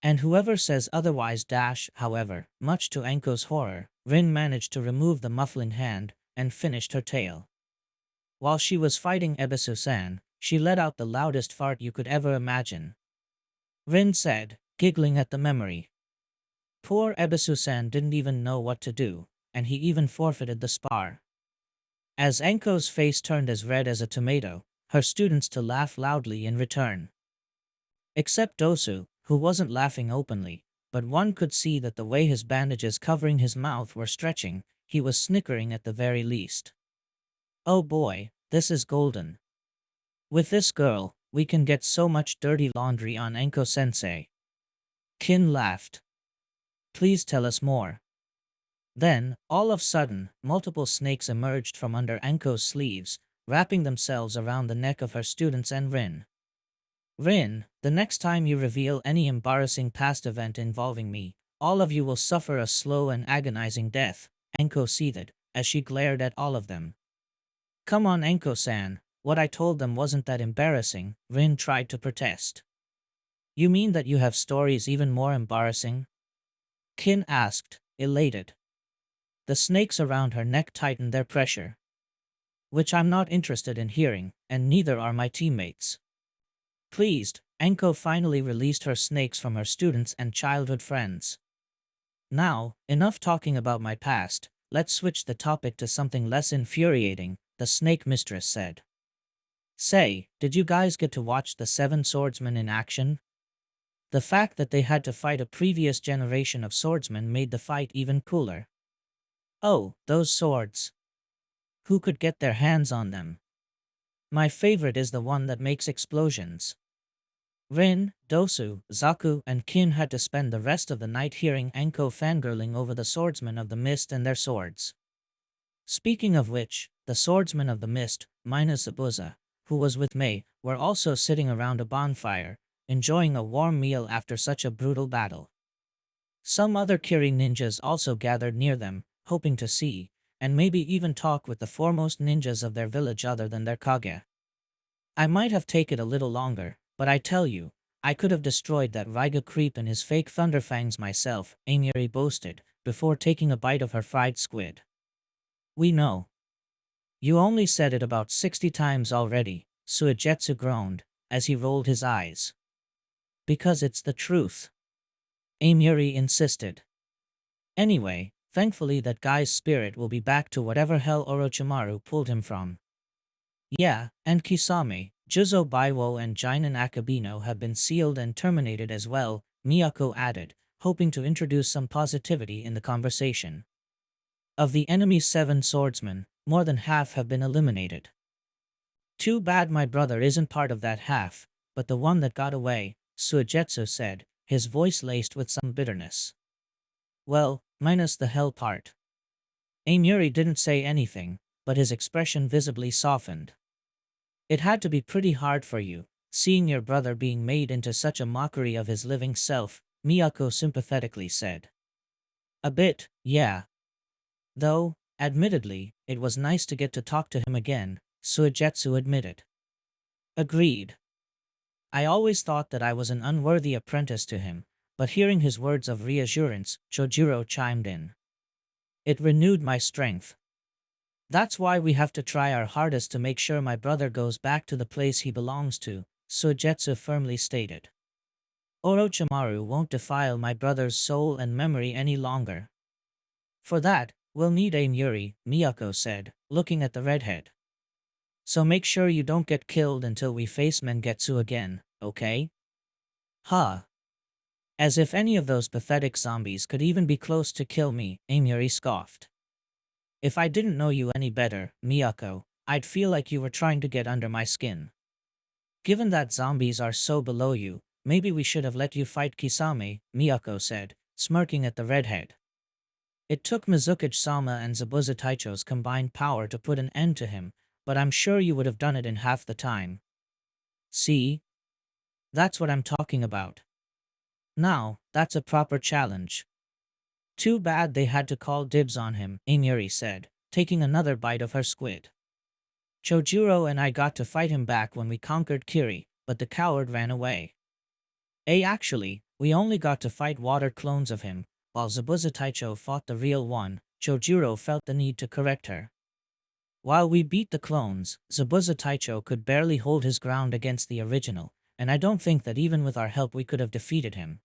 And whoever says otherwise however, much to Enko's horror, Rin managed to remove the muffling hand and finished her tale. While she was fighting Ebisu-san, she let out the loudest fart you could ever imagine. Rin said, giggling at the memory. Poor Ebisu-san didn't even know what to do, and he even forfeited the spar. As Enko's face turned as red as a tomato, her students to laugh loudly in return. Except Dosu, who wasn't laughing openly, but one could see that the way his bandages covering his mouth were stretching, he was snickering at the very least. Oh boy, this is golden. With this girl, we can get so much dirty laundry on Enko-sensei. Kin laughed. Please tell us more. Then, all of a sudden, multiple snakes emerged from under Enko's sleeves, wrapping themselves around the neck of her students and Rin. Rin, the next time you reveal any embarrassing past event involving me, all of you will suffer a slow and agonizing death, Enko seethed, as she glared at all of them. Come on, Enko-san, what I told them wasn't that embarrassing, Rin tried to protest. You mean that you have stories even more embarrassing? Kin asked, elated. The snakes around her neck tightened their pressure. Which I'm not interested in hearing, and neither are my teammates. Pleased, Anko finally released her snakes from her students and childhood friends. Now, enough talking about my past, let's switch the topic to something less infuriating, the snake mistress said. Say, did you guys get to watch the Seven Swordsmen in action? The fact that they had to fight a previous generation of swordsmen made the fight even cooler. Oh, those swords. Who could get their hands on them? My favorite is the one that makes explosions. Rin, Dosu, Zaku, and Kin had to spend the rest of the night hearing Anko fangirling over the swordsmen of the mist and their swords. Speaking of which, the swordsmen of the mist, minus Zabuza, who was with Mei, were also sitting around a bonfire, enjoying a warm meal after such a brutal battle. Some other Kiri ninjas also gathered near them, hoping to see, and maybe even talk with the foremost ninjas of their village other than their Kage. I might have taken a little longer, but I tell you, I could have destroyed that Raiga creep and his fake thunderfangs myself, Amiri boasted, before taking a bite of her fried squid. We know. You only said it about 60 times already, Suigetsu groaned, as he rolled his eyes. Because it's the truth. Amiri insisted. Anyway, thankfully that guy's spirit will be back to whatever hell Orochimaru pulled him from. Yeah, and Kisame, Juzo Baiwo and Jinin Akabino have been sealed and terminated as well, Miyako added, hoping to introduce some positivity in the conversation. Of the enemy's 7 swordsmen, more than half have been eliminated. Too bad my brother isn't part of that half, but the one that got away, Suigetsu said, his voice laced with some bitterness. Well, minus the hell part. Amiri didn't say anything, but his expression visibly softened. It had to be pretty hard for you, seeing your brother being made into such a mockery of his living self, Miyako sympathetically said. A bit, yeah. Though, admittedly, it was nice to get to talk to him again, Suigetsu admitted. Agreed. I always thought that I was an unworthy apprentice to him, but hearing his words of reassurance, Chojuro chimed in. It renewed my strength. That's why we have to try our hardest to make sure my brother goes back to the place he belongs to, Suigetsu firmly stated. Orochimaru won't defile my brother's soul and memory any longer. For that, we'll need Amiri, Miyako said, looking at the redhead. So make sure you don't get killed until we face Mengetsu again, okay? Huh. As if any of those pathetic zombies could even be close to kill me, Amiri scoffed. If I didn't know you any better, Miyako, I'd feel like you were trying to get under my skin. Given that zombies are so below you, maybe we should have let you fight Kisame, Miyako said, smirking at the redhead. It took Mizukage-sama and Zabuza Taicho's combined power to put an end to him, but I'm sure you would have done it in half the time. See? That's what I'm talking about. Now, that's a proper challenge. Too bad they had to call dibs on him, Amiri said, taking another bite of her squid. Chojuro and I got to fight him back when we conquered Kiri, but the coward ran away. Actually, we only got to fight water clones of him, while Zabuza Taicho fought the real one, Chojuro felt the need to correct her. While we beat the clones, Zabuza Taicho could barely hold his ground against the original, and I don't think that even with our help we could have defeated him.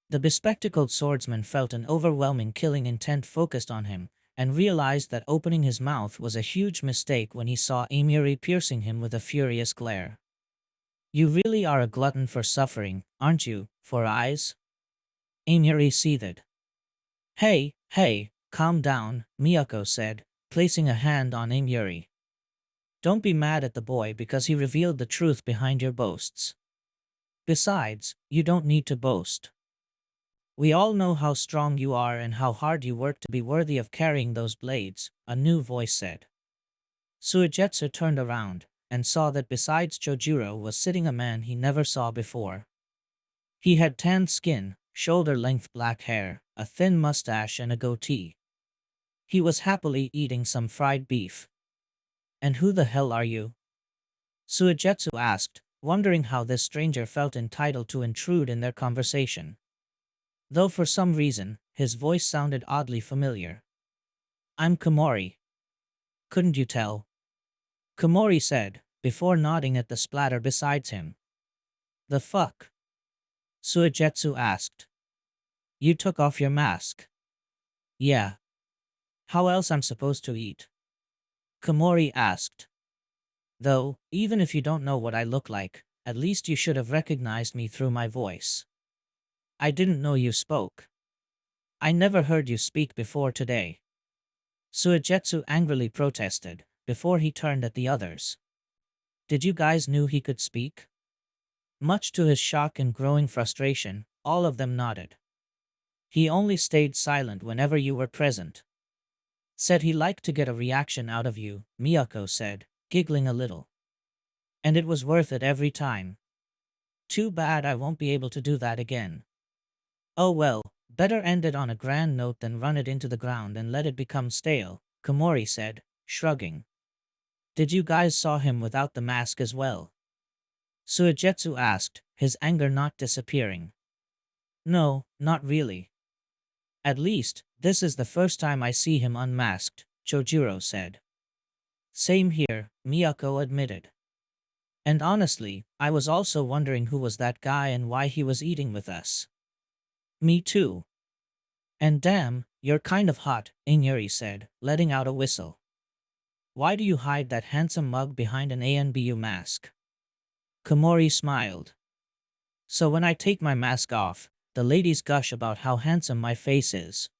The bespectacled swordsman felt an overwhelming killing intent focused on him, and realized that opening his mouth was a huge mistake when he saw Amiri piercing him with a furious glare. You really are a glutton for suffering, aren't you, for eyes? Amiri seethed. Hey, calm down, Miyako said, placing a hand on Amiri. Don't be mad at the boy because he revealed the truth behind your boasts. Besides, you don't need to boast. We all know how strong you are and how hard you work to be worthy of carrying those blades, a new voice said. Suigetsu turned around, and saw that besides Chojuro was sitting a man he never saw before. He had tanned skin, shoulder-length black hair, a thin mustache and a goatee. He was happily eating some fried beef. And who the hell are you? Suigetsu asked, wondering how this stranger felt entitled to intrude in their conversation. Though for some reason, his voice sounded oddly familiar. I'm Komori. Couldn't you tell? Komori said, before nodding at the splatter beside him. The fuck? Suigetsu asked. You took off your mask. Yeah. How else I'm supposed to eat? Komori asked. Though, even if you don't know what I look like, at least you should have recognized me through my voice. I didn't know you spoke. I never heard you speak before today. Suigetsu angrily protested, before he turned at the others. Did you guys knew he could speak? Much to his shock and growing frustration, all of them nodded. He only stayed silent whenever you were present. Said he liked to get a reaction out of you, Miyako said, giggling a little. And it was worth it every time. Too bad I won't be able to do that again. Oh well, better end it on a grand note than run it into the ground and let it become stale, Komori said, shrugging. Did you guys saw him without the mask as well? Suigetsu asked, his anger not disappearing. No, not really. At least, this is the first time I see him unmasked, Chojuro said. Same here, Miyako admitted. And honestly, I was also wondering who was that guy and why he was eating with us. Me too. And damn, you're kind of hot, Inyuri said, letting out a whistle. Why do you hide that handsome mug behind an ANBU mask? Komori smiled. So when I take my mask off, the ladies gush about how handsome my face is.